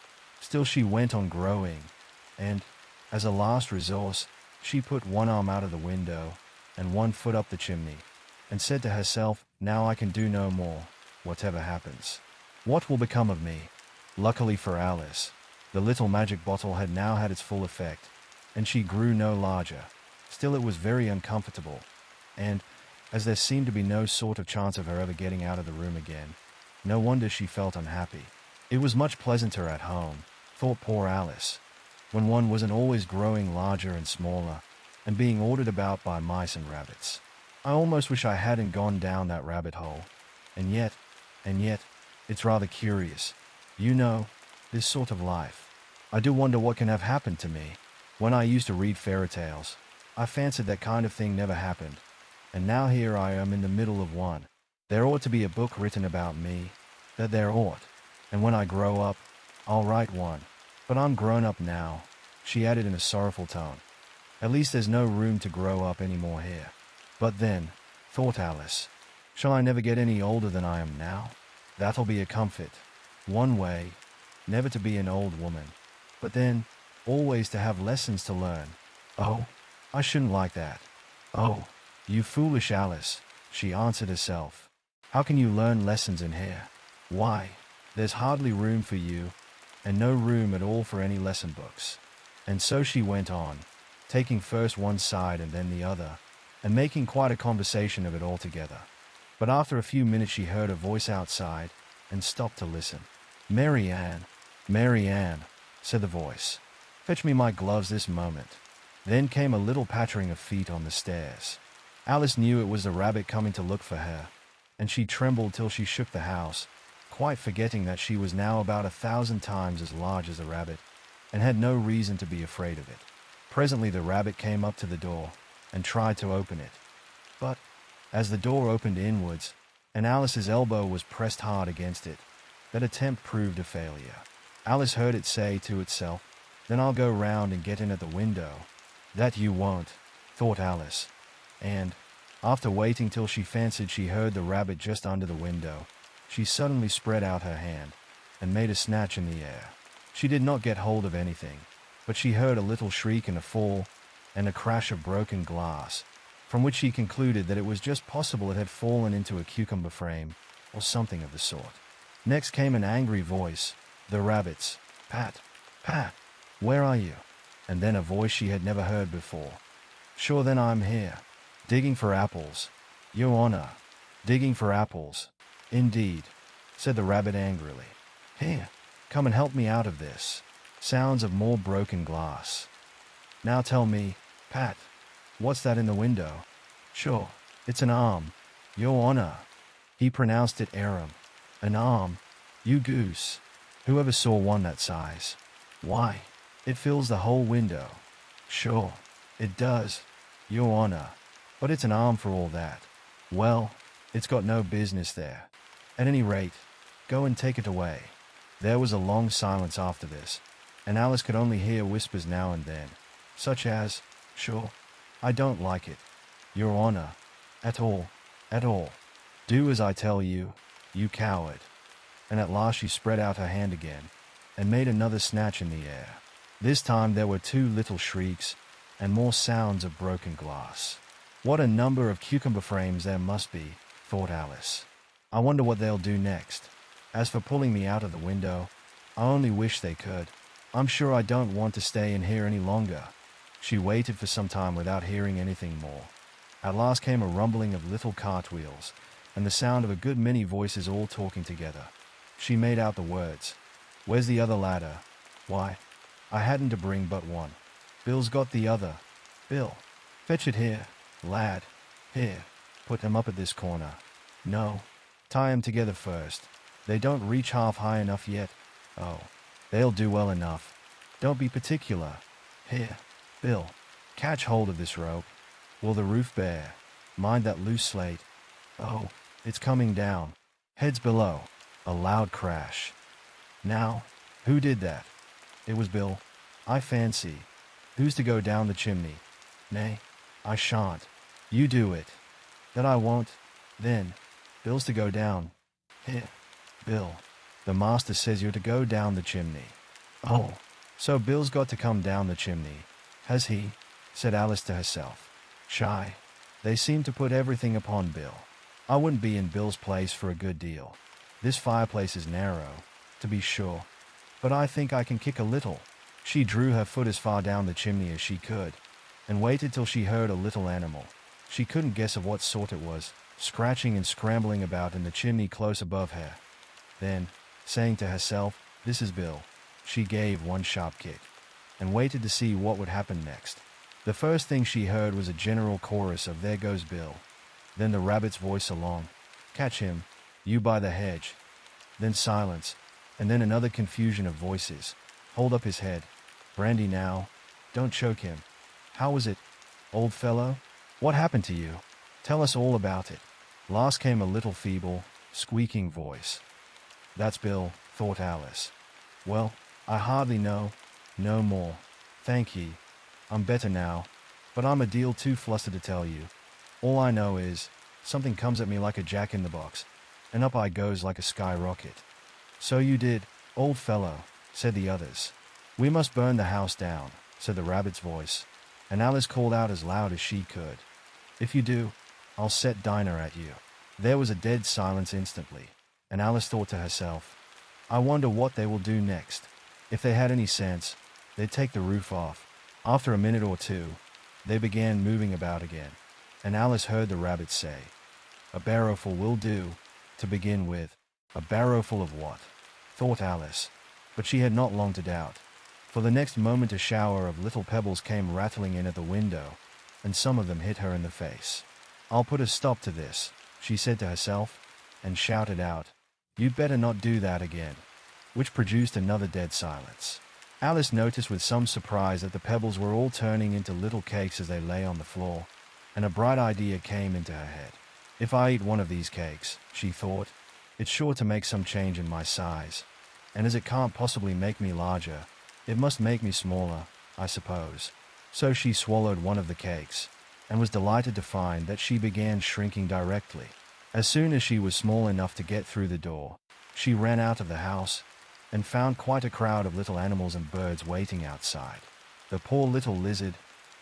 Still she went on growing, and, as a last resource, she put one arm out of the window, and one foot up the chimney, and said to herself, "Now I can do no more, whatever happens. What will become of me?" Luckily for Alice, the little magic bottle had now had its full effect, and she grew no larger. Still it was very uncomfortable, and, as there seemed to be no sort of chance of her ever getting out of the room again, no wonder she felt unhappy. It was much pleasanter at home, thought poor Alice, when one wasn't always growing larger and smaller, and being ordered about by mice and rabbits. "I almost wish I hadn't gone down that rabbit hole. And yet, it's rather curious. You know, this sort of life. I do wonder what can have happened to me. When I used to read fairy tales, I fancied that kind of thing never happened. And now here I am in the middle of one. There ought to be a book written about me. That there ought. And when I grow up, I'll write one. But I'm grown up now," she added in a sorrowful tone. "At least there's no room to grow up any more here. But then," thought Alice, "shall I never get any older than I am now? That'll be a comfort. One way, never to be an old woman. But then, always to have lessons to learn. Oh, I shouldn't like that. Oh, you foolish Alice," she answered herself. "How can you learn lessons in here? Why, there's hardly room for you, and no room at all for any lesson books." And so she went on, taking first one side and then the other, and making quite a conversation of it altogether. But after a few minutes she heard a voice outside, and stopped to listen. "Mary Ann, Mary Ann," said the voice. "Fetch me my gloves this moment." Then came a little pattering of feet on the stairs. Alice knew it was the rabbit coming to look for her, and she trembled till she shook the house, quite forgetting that she was now about 1,000 times as large as the rabbit, and had no reason to be afraid of it. Presently the rabbit came up to the door, and tried to open it. But, as the door opened inwards, and Alice's elbow was pressed hard against it, that attempt proved a failure. Alice heard it say to itself, "Then I'll go round and get in at the window." "That you won't," thought Alice, and, after waiting till she fancied she heard the rabbit just under the window, she suddenly spread out her hand, and made a snatch in the air. She did not get hold of anything, but she heard a little shriek and a fall, and a crash of broken glass, from which she concluded that it was just possible it had fallen into a cucumber frame, or something of the sort. Next came an angry voice, the rabbit's, "Pat, Pat, where are you?" And then a voice she had never heard before. "Sure then I'm here, digging for apples, your honor, digging for apples, indeed," said the rabbit angrily. "Here, come and help me out of this." Sounds of more broken glass. "Now tell me, Pat, what's that in the window?" "Sure, it's an arm, your honor." He pronounced it arum. "An arm, you goose. Whoever saw one that size? Why, it fills the whole window." "Sure, it does, your honor, but it's an arm for all that." "Well, it's got no business there. At any rate, Go and take it away." There was a long silence after this, and Alice could only hear whispers now and then, such as, "Sure, I don't like it, Your Honor, at all, at all. Do as I tell you, you coward." And at last she spread out her hand again, and made another snatch in the air. This time there were 2 little shrieks, and more sounds of broken glass. "What a number of cucumber frames there must be," thought Alice. "I wonder what they'll do next. As for pulling me out of the window, I only wish they could. I'm sure I don't want to stay in here any longer." She waited for some time without hearing anything more. At last came a rumbling of little cartwheels, and the sound of a good many voices all talking together. She made out the words, "Where's the other ladder? Why, I hadn't to bring but one. Bill's got the other. Bill, fetch it here, lad. Here, put him up at this corner. No, tie 'em together first. They don't reach half high enough yet. Oh, they'll do well enough. Don't be particular. Here, Bill, catch hold of this rope. Will the roof bear? Mind that loose slate. Oh, it's coming down. Heads below." A loud crash. "Now, who did that?" "It was Bill, I fancy. Who's to go down the chimney?" "Nay, I shan't. You do it." "That I won't. Then, Bill's to go down. Here, Bill, the master says you're to go down the chimney." "Oh, so Bill's got to come down the chimney, has he?" said Alice to herself. "Shy. They seem to put everything upon Bill. I wouldn't be in Bill's place for a good deal. This fireplace is narrow, to be sure, but I think I can kick a little." She drew her foot as far down the chimney as she could, and waited till she heard a little animal. She couldn't guess of what sort it was, scratching and scrambling about in the chimney close above her. Then, saying to herself, "This is Bill," she gave one sharp kick, and waited to see what would happen next. The first thing she heard was a general chorus of "There goes Bill." Then the rabbit's voice along, "Catch him, you by the hedge." Then silence, and then another confusion of voices. "Hold up his head. Brandy now. Don't choke him. How was it, old fellow? What happened to you? Tell us all about it." Last came a little feeble, squeaking voice. "That's Bill," thought Alice. "Well, I hardly know. No more. Thank ye. I'm better now, but I'm a deal too flustered to tell you. All I know is, something comes at me like a jack-in-the-box, and up I goes like a skyrocket." "So you did, old fellow," said the others. "We must burn the house down," said the rabbit's voice, and Alice called out as loud as she could, "If you do, I'll set Dinah at you." There was a dead silence instantly, and Alice thought to herself, "I wonder what they will do next. If they had any sense, they'd take the roof off." After a minute or two, they began moving about again, and Alice heard the rabbit say, "A barrowful will do, to begin with." A barrowful of what? Thought Alice, but she had not long to doubt, for the next moment a shower of little pebbles came rattling in at the window, and some of them hit her in the face. "I'll put a stop to this," she said to herself, and shouted out, "You'd better not do that again," which produced another dead silence. Alice noticed with some surprise that the pebbles were all turning into little cakes as they lay on the floor, and a bright idea came into her head. "If I eat one of these cakes," she thought, "it's sure to make some change in my size, and as it can't possibly make me larger, it must make me smaller, I suppose." So she swallowed one of the cakes, and was delighted to find that she began shrinking directly. As soon as she was small enough to get through the door, she ran out of the house, and found quite a crowd of little animals and birds waiting outside. The poor little lizard,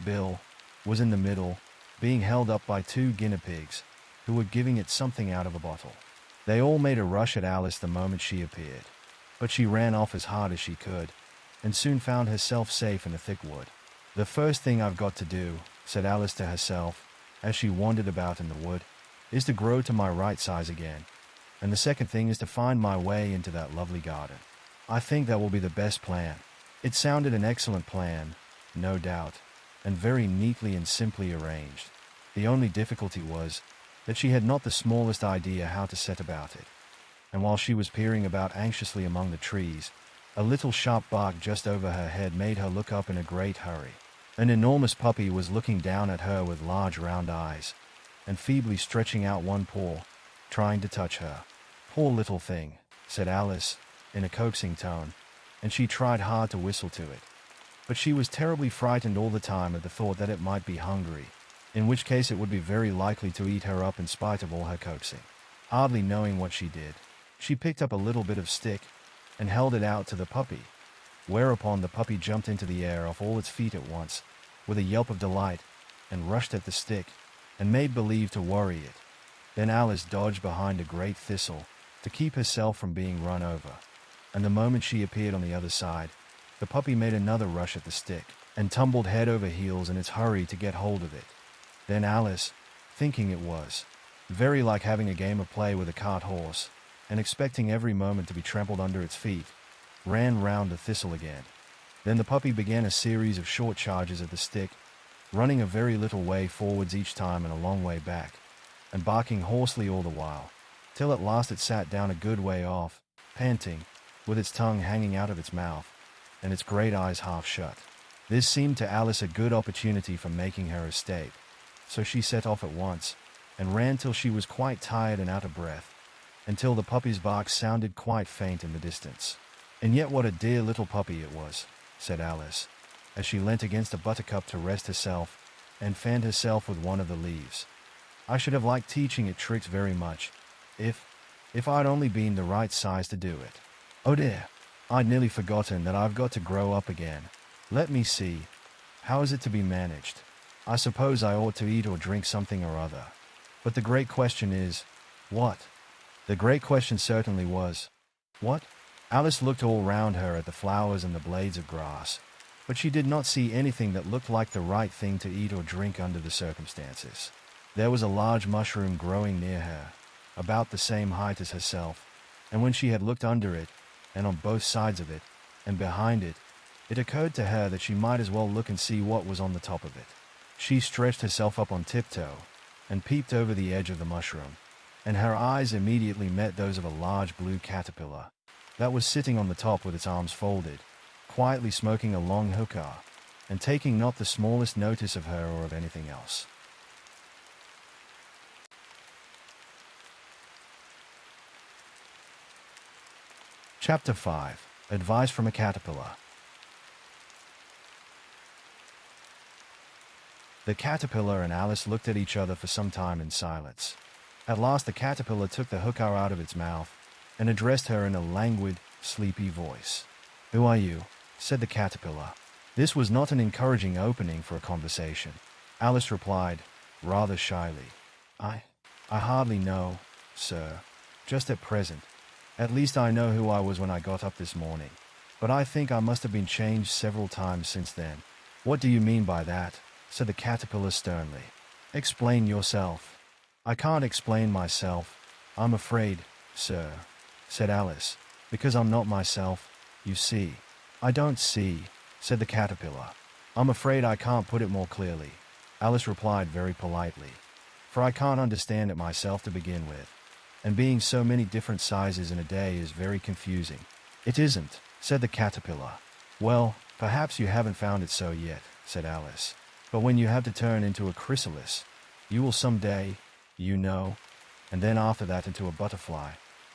Bill, was in the middle, being held up by 2 guinea pigs, who were giving it something out of a bottle. They all made a rush at Alice the moment she appeared, but she ran off as hard as she could, and soon found herself safe in a thick wood. "The first thing I've got to do," said Alice to herself, as she wandered about in the wood, "is to grow to my right size again, and the second thing is to find my way into that lovely garden. I think that will be the best plan." It sounded an excellent plan, no doubt, and very neatly and simply arranged. The only difficulty was that she had not the smallest idea how to set about it. And while she was peering about anxiously among the trees, a little sharp bark just over her head made her look up in a great hurry. An enormous puppy was looking down at her with large round eyes, and feebly stretching out one paw, trying to touch her. "Poor little thing," said Alice, in a coaxing tone, and she tried hard to whistle to it. But she was terribly frightened all the time at the thought that it might be hungry, in which case it would be very likely to eat her up in spite of all her coaxing. Hardly knowing what she did, she picked up a little bit of stick and held it out to the puppy, whereupon the puppy jumped into the air off all its feet at once, with a yelp of delight, and rushed at the stick, and made believe to worry it. Then Alice dodged behind a great thistle to keep herself from being run over, and the moment she appeared on the other side, the puppy made another rush at the stick, and tumbled head over heels in its hurry to get hold of it. Then Alice, thinking it was very like having a game of play with a cart horse, and expecting every moment to be trampled under its feet, ran round the thistle again. Then the puppy began a series of short charges at the stick, running a very little way forwards each time and a long way back, and barking hoarsely all the while, till at last it sat down a good way off, panting, with its tongue hanging out of its mouth, and its great eyes half shut. This seemed to Alice a good opportunity for making her escape, so she set off at once, and ran till she was quite tired and out of breath, until the puppy's bark sounded quite faint in the distance. "And yet what a dear little puppy it was," said Alice, as she leant against a buttercup to rest herself, and fanned herself with one of the leaves. "I should have liked teaching it tricks very much, if I'd only been the right size to do it. Oh dear, I'd nearly forgotten that I've got to grow up again. Let me see, how is it to be managed? I suppose I ought to eat or drink something or other. But the great question is, what?" The great question certainly was, what? Alice looked all round her at the flowers and the blades of grass, but she did not see anything that looked like the right thing to eat or drink under the circumstances. There was a large mushroom growing near her, about the same height as herself, and when she had looked under it, and on both sides of it, and behind it, it occurred to her that she might as well look and see what was on the top of it. She stretched herself up on tiptoe, and peeped over the edge of the mushroom, and her eyes immediately met those of a large blue caterpillar, that was sitting on the top with its arms folded, quietly smoking a long hookah, and taking not the smallest notice of her or of anything else. Chapter 5. Advice from a Caterpillar. The caterpillar and Alice looked at each other for some time in silence. At last the caterpillar took the hookah out of its mouth, and addressed her in a languid, sleepy voice. "Who are you?" said the caterpillar. This was not an encouraging opening for a conversation. Alice replied, rather shyly, I hardly know, sir, just at present. At least I know who I was when I got up this morning, but I think I must have been changed several times since then." "What do you mean by that?" said the caterpillar sternly. "Explain yourself." "I can't explain myself, I'm afraid, sir," said Alice, "because I'm not myself, you see." "I don't see," said the caterpillar. "I'm afraid I can't put it more clearly," Alice replied very politely, "for I can't understand it myself to begin with, and being so many different sizes in a day is very confusing." "It isn't," said the caterpillar. "Well, perhaps you haven't found it so yet," said Alice. "But when you have to turn into a chrysalis, you will some day, you know, and then after that into a butterfly.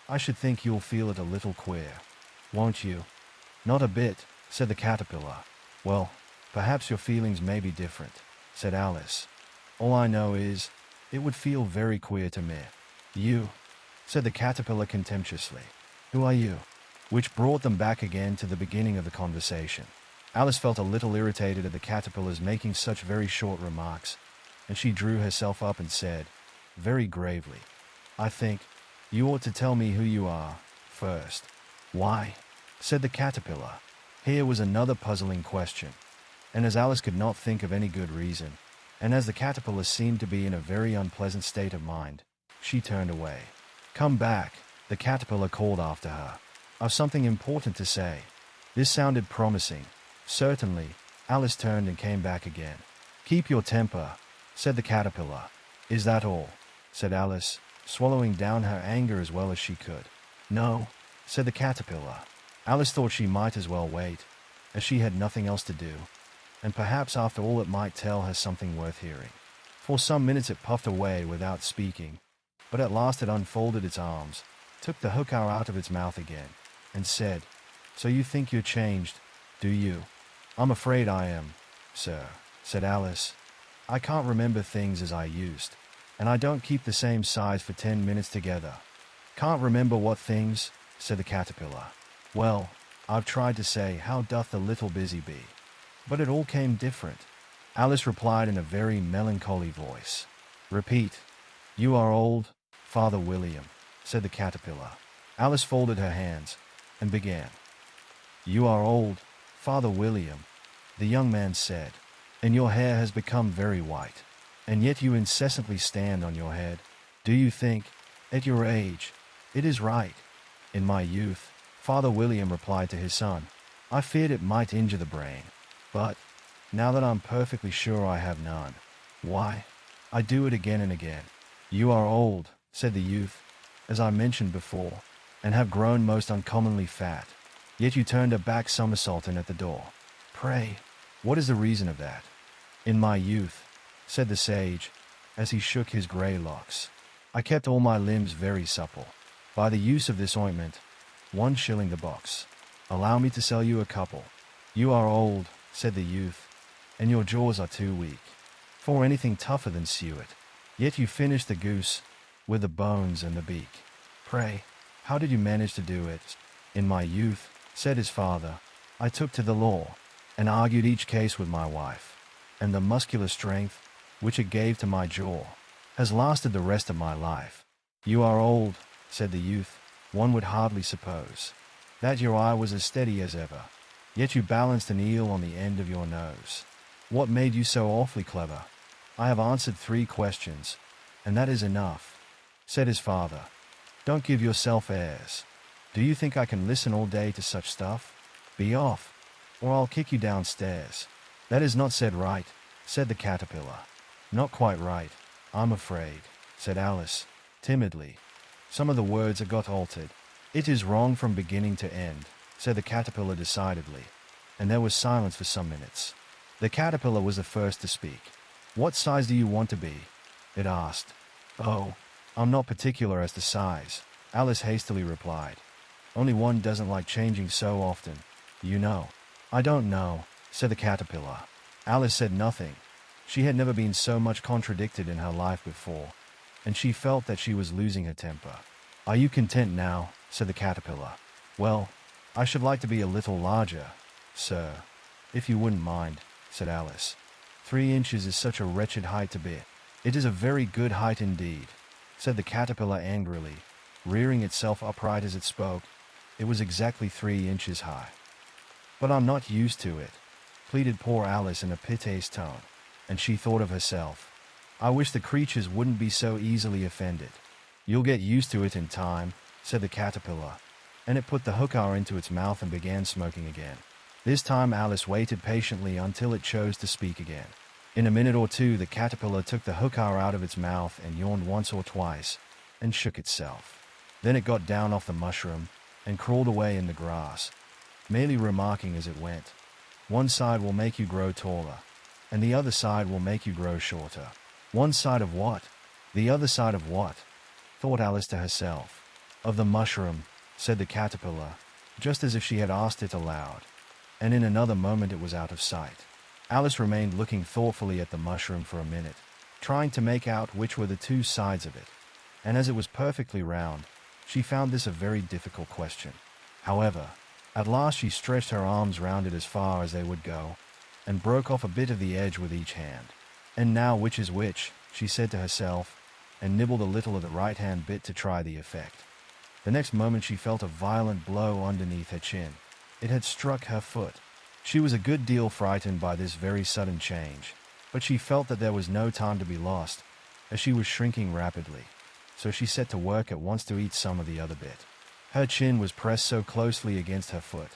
I should think you'll feel it a little queer. Won't you?" "Not a bit," said the caterpillar. "Well, perhaps your feelings may be different," said Alice. "All I know is, it would feel very queer to me." "You?" said the caterpillar contemptuously. "Who are you?" Which brought them back again to the beginning of the conversation. Alice felt a little irritated at the caterpillar's making such very short remarks, and she drew herself up and said, very gravely, "I think you ought to tell me who you are, first." "Why?" said the caterpillar. Here was another puzzling question, and as Alice could not think of any good reason, and as the caterpillar seemed to be in a very unpleasant state of mind, she turned away. "Come back," the caterpillar called after her. "I've something important to say." This sounded promising. Certainly, Alice turned and came back again. "Keep your temper," said the caterpillar. "Is that all?" said Alice, swallowing down her anger as well as she could. "No," said the caterpillar. Alice thought she might as well wait, as she had nothing else to do, and perhaps after all it might tell her something worth hearing. For some minutes it puffed away without speaking, but at last it unfolded its arms, took the hookah out of its mouth again, and said, "So you think you're changed, do you?" "I'm afraid I am, sir," said Alice. "I can't remember things as I used, and I don't keep the same size for 10 minutes together." "Can't remember what things?" said the caterpillar. "Well, I've tried to say, how doth the little busy bee? But it all came different." Alice replied in a very melancholy voice. "Repeat." "You are old, Father William," said the caterpillar. Alice folded her hands and began. "You are old, Father William," the young man said, "and your hair has become very white, and yet you incessantly stand on your head. Do you think, at your age, it is right?" "In my youth," Father William replied to his son, "I feared it might injure the brain, but now that I'm perfectly sure I have none, why, I do it again and again." "You are old," said the youth, "as I mentioned before, and have grown most uncommonly fat, yet you turned a back somersault in at the door. Pray, what is the reason of that?" "In my youth," said the sage, as he shook his grey locks, "I kept all my limbs very supple. By the use of this ointment, 1 shilling the box. Allow me to sell you a couple." "You are old," said the youth, "and your jaws are too weak for anything tougher than suet. Yet you finished the goose with the bones and the beak. Pray, how did you manage to do it?" "In my youth," said his father, "I took to the law, and argued each case with my wife, and the muscular strength, which it gave to my jaw, has lasted the rest of my life." "You are old," said the youth. "One would hardly suppose that your eye was as steady as ever, yet you balanced an eel on the end of your nose. What made you so awfully clever?" "I have answered 3 questions, and that is enough," said his father. "Don't give yourself airs. Do you think I can listen all day to such stuff? Be off, or I'll kick you downstairs." "That is not said right," said the caterpillar. "Not quite right, I'm afraid," said Alice, timidly. "Some of the words are got altered." "It is wrong from beginning to end," said the caterpillar decidedly, and there was silence for some minutes. The caterpillar was the first to speak. "What size do you want to be?" it asked. "Oh, I'm not particular as to size," Alice hastily replied. "Only one doesn't like changing so often, you know." "I don't know," said the caterpillar. Alice said nothing. She had never been so much contradicted in her life before, and she felt that she was losing her temper. "Are you content now?" said the caterpillar. "Well, I should like to be a little larger, sir, if you wouldn't mind," said Alice. 3 inches is such a wretched height to be." "It is a very good height indeed," said the caterpillar angrily, rearing itself upright as it spoke. It was exactly 3 inches high. "But I'm not used to it," pleaded poor Alice in a piteous tone, and she thought of herself. "I wish the creatures wouldn't be so easily offended." "You'll get used to it in time," said the caterpillar, and it put the hookah into its mouth and began smoking again. This time Alice waited patiently until it chose to speak again. In a minute or two the caterpillar took the hookah out of its mouth and yawned once or twice, and shook itself. Then it got down off the mushroom, and crawled away in the grass, merely remarking as it went, "One side will make you grow taller, and the other side will make you grow shorter." "One side of what? The other side of what?" thought Alice to herself. "Of the mushroom," said the caterpillar, just as if she had asked it aloud, and in another moment it was out of sight. Alice remained looking thoughtfully at the mushroom for a minute, trying to make out which were the 2 sides of it, and as it was perfectly round, she found this a very difficult question. However, at last she stretched her arms round it as far as they would go, and broke off a bit of the edge with each hand. "And now which is which?" she said to herself, and nibbled a little of the right-hand bit to try the effect. The next moment she felt a violent blow underneath her chin. It had struck her foot. She was a good deal frightened by this very sudden change, but she felt that there was no time to be lost, as she was shrinking rapidly, so she set to work at once to eat some of the other bit. Her chin was pressed so closely against her foot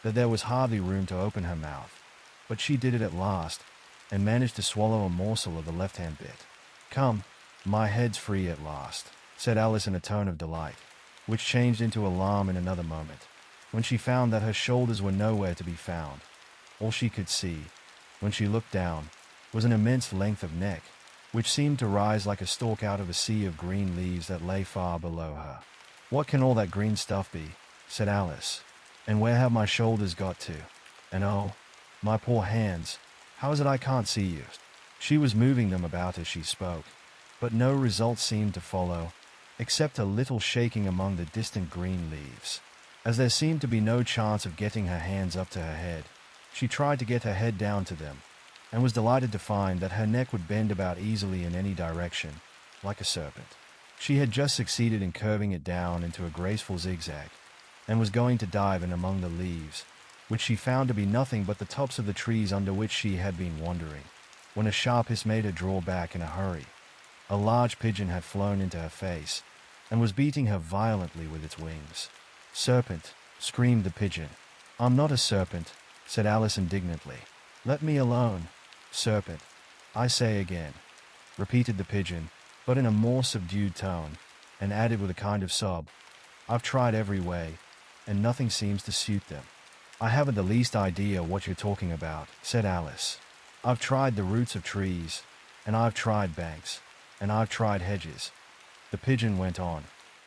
that there was hardly room to open her mouth, but she did it at last, and managed to swallow a morsel of the left-hand bit. "Come, my head's free at last," said Alice in a tone of delight, which changed into alarm in another moment, when she found that her shoulders were nowhere to be found. All she could see, when she looked down, was an immense length of neck, which seemed to rise like a stalk out of a sea of green leaves that lay far below her. "What can all that green stuff be?" said Alice. "And where have my shoulders got to? And oh, my poor hands, how is it I can't see you?" She was moving them about as she spoke, but no result seemed to follow, except a little shaking among the distant green leaves. As there seemed to be no chance of getting her hands up to her head, she tried to get her head down to them, and was delighted to find that her neck would bend about easily in any direction, like a serpent. She had just succeeded in curving it down into a graceful zigzag, and was going to dive in among the leaves, which she found to be nothing but the tops of the trees under which she had been wandering, when a sharp hiss made her draw back in a hurry. A large pigeon had flown into her face, and was beating her violently with its wings. "Serpent!" screamed the pigeon. "I'm not a serpent," said Alice indignantly. "Let me alone." "Serpent, I say again," repeated the pigeon, but in a more subdued tone, and added with a kind of sob, "I've tried every way, and nothing seems to suit them." "I haven't the least idea what you're talking about," said Alice. "I've tried the roots of trees, and I've tried banks, and I've tried hedges." The pigeon went on,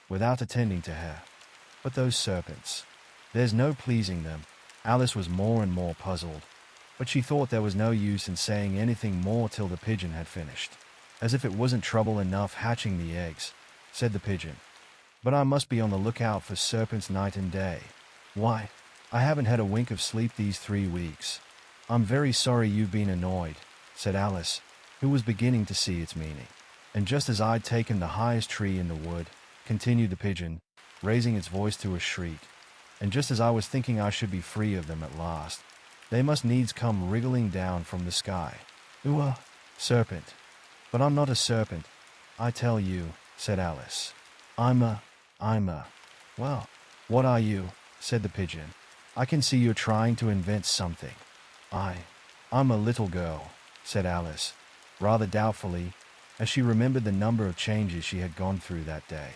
without attending to her. "But those serpents, there's no pleasing them." Alice was more and more puzzled, but she thought there was no use in saying anything more till the pigeon had finished. "As if it wasn't trouble enough hatching the eggs," said the pigeon. "But I must be on the lookout for serpents night and day. Why, I haven't had a wink of sleep these 3 weeks." "I'm very sorry you've been annoyed," said Alice, who was beginning to see its meaning. "And just as I'd taken the highest tree in the wood," continued the pigeon, raising its voice to a shriek, "and just as I was thinking I should be free of them at last, they must needs come wriggling down from the sky. Ooh, serpent! But I'm not a serpent, I tell you," said Alice. I'm a, well, what are you?" said the pigeon. "I can see you're trying to invent something." I'm a little girl," said Alice, rather doubtfully, as she remembered the number of changes she had gone through that day.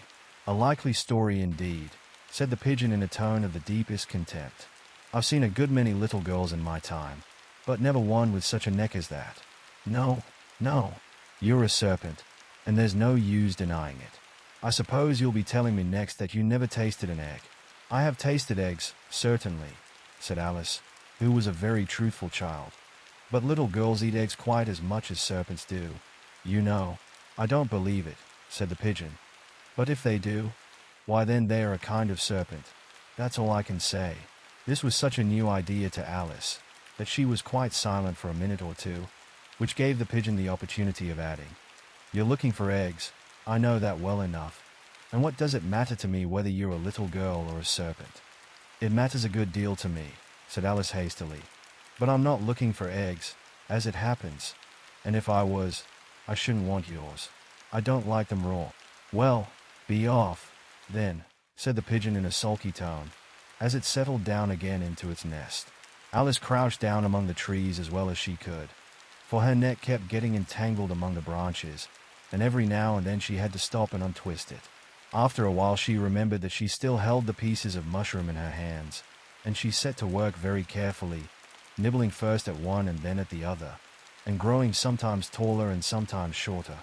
"A likely story indeed," said the pigeon in a tone of the deepest contempt. "I've seen a good many little girls in my time, but never one with such a neck as that. No, you're a serpent, and there's no use denying it. I suppose you'll be telling me next that you never tasted an egg." "I have tasted eggs, certainly," said Alice, who was a very truthful child. "But little girls eat eggs quite as much as serpents do, you know." "I don't believe it," said the pigeon. "But if they do, why then they are a kind of serpent. That's all I can say." This was such a new idea to Alice that she was quite silent for a minute or two, which gave the pigeon the opportunity of adding, "You're looking for eggs, I know that well enough, and what does it matter to me whether you're a little girl or a serpent?" "It matters a good deal to me," said Alice hastily. "But I'm not looking for eggs, as it happens, and if I was, I shouldn't want yours. I don't like them raw." "Well, be off, then," said the pigeon in a sulky tone, as it settled down again into its nest. Alice crouched down among the trees as well as she could, for her neck kept getting entangled among the branches, and every now and then she had to stop and untwist it. After a while she remembered that she still held the pieces of mushroom in her hands, and she set to work very carefully, nibbling first at one and then at the other, and growing sometimes taller and sometimes shorter,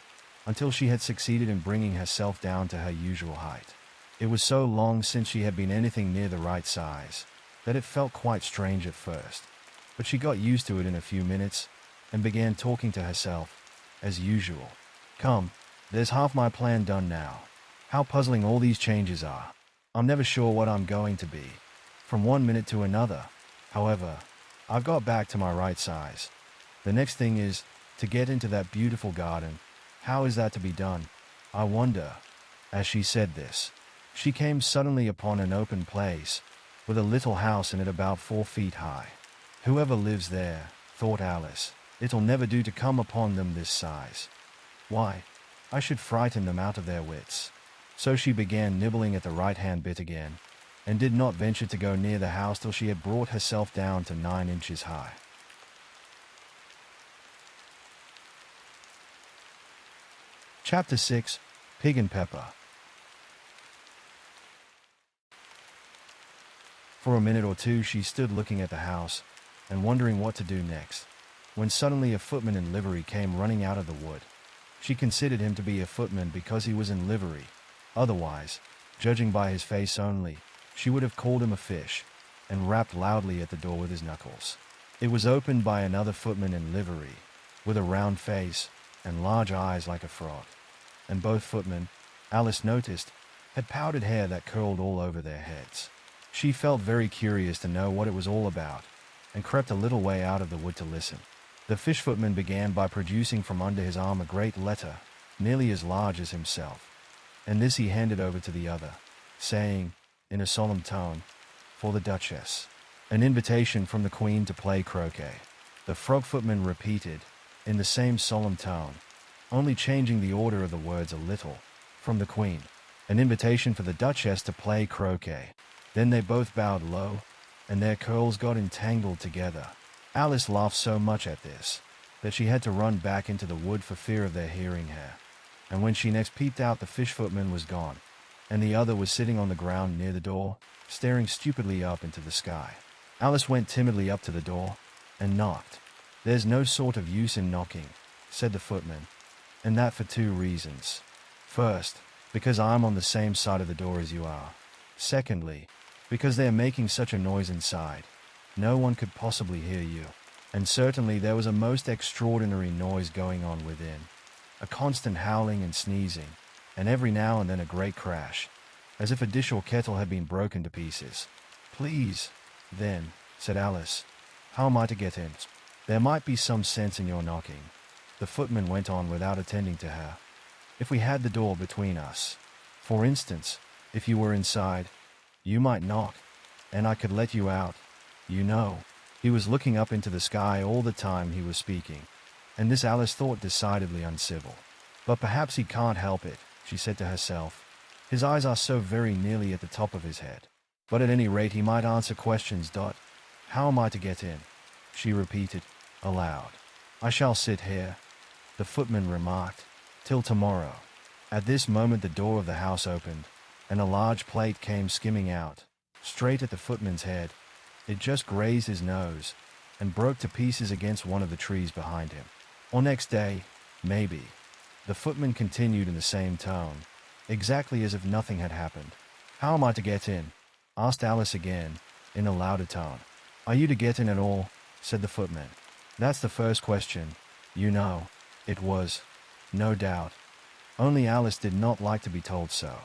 until she had succeeded in bringing herself down to her usual height. It was so long since she had been anything near the right size, that it felt quite strange at first, but she got used to it in a few minutes, and began talking to herself, as usual. "Come, there's half my plan done now. How puzzling all these changes are. I'm never sure what I'm going to be, from one minute to another. However, I've got back to my right size. The next thing is to get into that beautiful garden. How is that to be done, I wonder?" As she said this, she came suddenly upon an open place, with a little house in it about 4 feet high. "Whoever lives there," thought Alice, "it'll never do to come upon them this size. Why, I should frighten them out of their wits." So she began nibbling at the right-hand bit again, and did not venture to go near the house till she had brought herself down to 9 inches high. Chapter 6. Pig and Pepper. For a minute or two she stood looking at the house, and wondering what to do next, when suddenly a footman in livery came running out of the wood. She considered him to be a footman because he was in livery. Otherwise, Judging by his face only, she would have called him a fish, and rapped loudly at the door with his knuckles. It was opened by another footman in livery, with a round face and large eyes like a frog. And both footmen, Alice noticed, had powdered hair that curled all over their heads. She felt very curious to know what it was all about, and crept a little way out of the wood to listen. The fish footman began by producing from under his arm a great letter, nearly as large as himself, and this he handed over to the other, saying, in a solemn tone, "For the Duchess. An invitation from the Queen to play croquet." The frog footman repeated, in the same solemn tone, only changing the order of the words a little, "From the Queen. An invitation for the Duchess to play croquet." Then they both bowed low, and their curls got entangled together. Alice laughed so much at this, that she had to run back into the wood for fear of their hearing her. And when she next peeped out, the fish footman was gone, and the other was sitting on the ground near the door, staring stupidly up into the sky. Alice went timidly up to the door, and knocked. "There's no sort of use in knocking," said the footman, "and that for 2 reasons. First, because I'm on the same side of the door as you are. Secondly, because they're making such a noise inside. No one could possibly hear you." And certainly there was a most extraordinary noise going on within. A constant howling and sneezing, and every now and then a great crash, as if a dish or kettle had been broken to pieces. "Please, then," said Alice, "how am I to get in?" "There might be some sense in your knocking," the footman went on without attending to her, "if we had the door between us. For instance, if you were inside, you might knock, and I could let you out, you know." He was looking up into the sky all the time he was speaking, and this Alice thought decidedly uncivil. "But perhaps he can't help it," she said to herself. "His eyes are so very nearly at the top of his head. But at any rate he might answer questions. How am I to get in?" she repeated, aloud. "I shall sit here," the footman remarked, "till tomorrow." At this moment the door of the house opened, and a large plate came skimming out, straight at the footman's head. It just grazed his nose, and broke to pieces against one of the trees behind him. "Or next day, maybe," the footman continued in the same tone, exactly as if nothing had happened. "How am I to get in?" asked Alice again, in a louder tone. "Are you to get in at all?" said the footman. "That's the first question, you know." It was, no doubt. Only Alice did not like to be told so.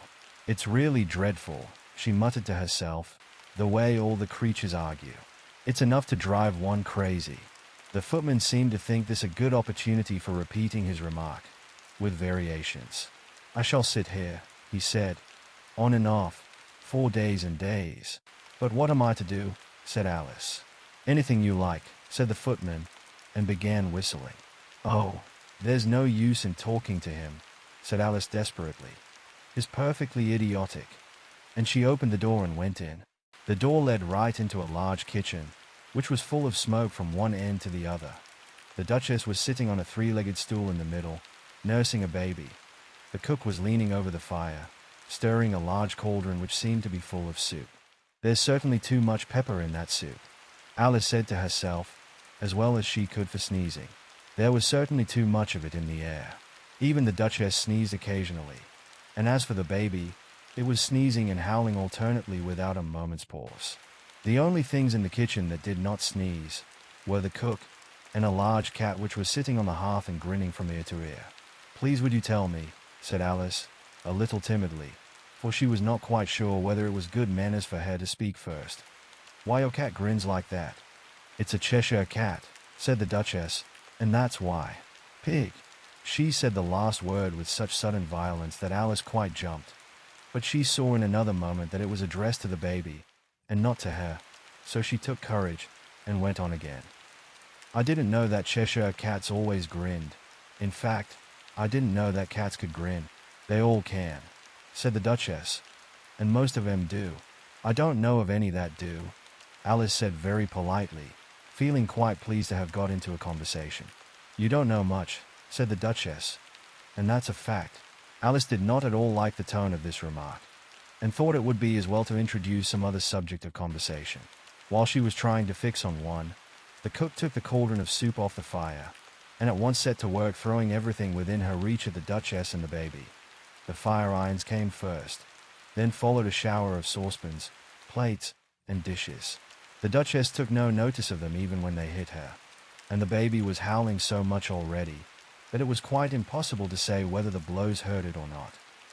"It's really dreadful," she muttered to herself, "the way all the creatures argue. It's enough to drive one crazy." The footman seemed to think this a good opportunity for repeating his remark, with variations. "I shall sit here," he said, "on and off, 4 days and days." "But what am I to do?" said Alice. "Anything you like," said the footman, and began whistling. "Oh, there's no use in talking to him," said Alice desperately. "He's perfectly idiotic." And she opened the door and went in. The door led right into a large kitchen, which was full of smoke from one end to the other. The Duchess was sitting on a 3-legged stool in the middle, nursing a baby. The cook was leaning over the fire, stirring a large cauldron which seemed to be full of soup. "There's certainly too much pepper in that soup," Alice said to herself, as well as she could for sneezing. There was certainly too much of it in the air. Even the Duchess sneezed occasionally, and as for the baby, it was sneezing and howling alternately without a moment's pause. The only things in the kitchen that did not sneeze were the cook and a large cat which was sitting on the hearth and grinning from ear to ear. "Please would you tell me," said Alice, a little timidly, for she was not quite sure whether it was good manners for her to speak first, "why your cat grins like that?" "It's a Cheshire cat," said the Duchess, "and that's why." "Pig." She said the last word with such sudden violence that Alice quite jumped. But she saw in another moment that it was addressed to the baby, and not to her, so she took courage, and went on again. "I didn't know that Cheshire cats always grinned. In fact, I didn't know that cats could grin." "They all can," said the Duchess, "and most of 'em do." "I don't know of any that do," Alice said very politely, feeling quite pleased to have got into a conversation. "You don't know much," said the Duchess, "and that's a fact." Alice did not at all like the tone of this remark, and thought it would be as well to introduce some other subject of conversation. While she was trying to fix on one, the cook took the cauldron of soup off the fire, and at once set to work throwing everything within her reach at the Duchess and the baby. The fire irons came first, Then followed a shower of saucepans, plates, and dishes. The Duchess took no notice of them even when they hit her, and the baby was howling so much already that it was quite impossible to say whether the blows hurt it or not.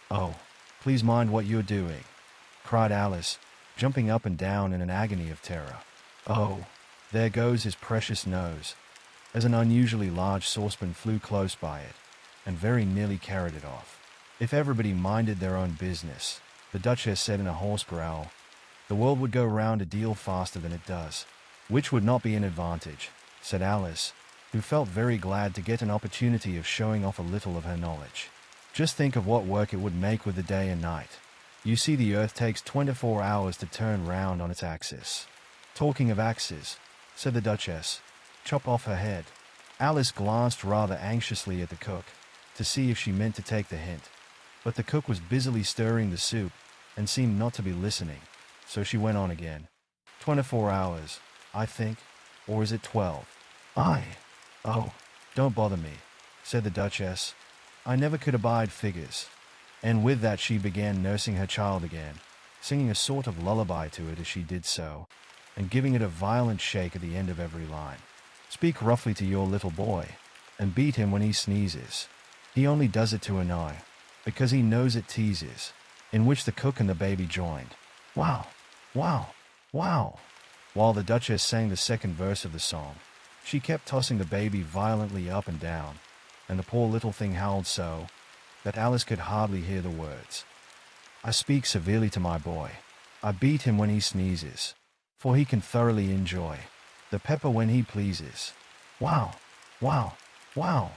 "Oh, please mind what you're doing," cried Alice, jumping up and down in an agony of terror. "Oh, there goes his precious nose," as an unusually large saucepan flew close by it, and very nearly carried it off. "If everybody minded their own business," the Duchess said in a hoarse growl, "the world would go round a deal faster than it does." "Which would not be an advantage," said Alice, who felt very glad to get an opportunity of showing off a little of her knowledge. "Just think of what work it would make with the day and night. You see, the Earth takes 24 hours to turn round on its axis." "Talking of axes," said the Duchess, "chop off her head." Alice glanced rather anxiously at the cook, to see if she meant to take the hint, but the cook was busily stirring the soup, and seemed not to be listening, so she went on again. 24 hours, I think, or is it 12? Oh, don't bother me," said the Duchess. "I never could abide figures." And with that she began nursing her child again, singing a sort of lullaby to it as she did so, and giving it a violent shake at the end of every line. "Speak roughly to your little boy, and beat him when he sneezes. He only does it to annoy, because he knows it teases." In which the cook and the baby joined. "Wow, wow, wow," while the Duchess sang the second verse of the song. She kept tossing the baby violently up and down, and the poor little thing howled so that Alice could hardly hear the words. "I speak severely to my boy. I beat him when he sneezes, for he can thoroughly enjoy the pepper when he pleases. Wow, wow, wow.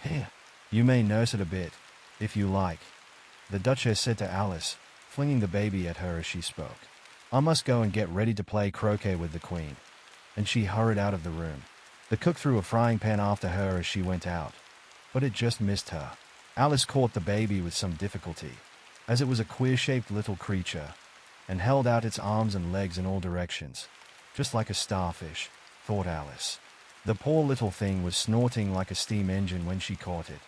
Here, you may nurse it a bit, if you like," the Duchess said to Alice, flinging the baby at her as she spoke. "I must go and get ready to play croquet with the Queen." And she hurried out of the room. The cook threw a frying pan after her as she went out, but it just missed her. Alice caught the baby with some difficulty, as it was a queer-shaped little creature, and held out its arms and legs in all directions, just like a starfish, thought Alice. The poor little thing was snorting like a steam engine when she caught it,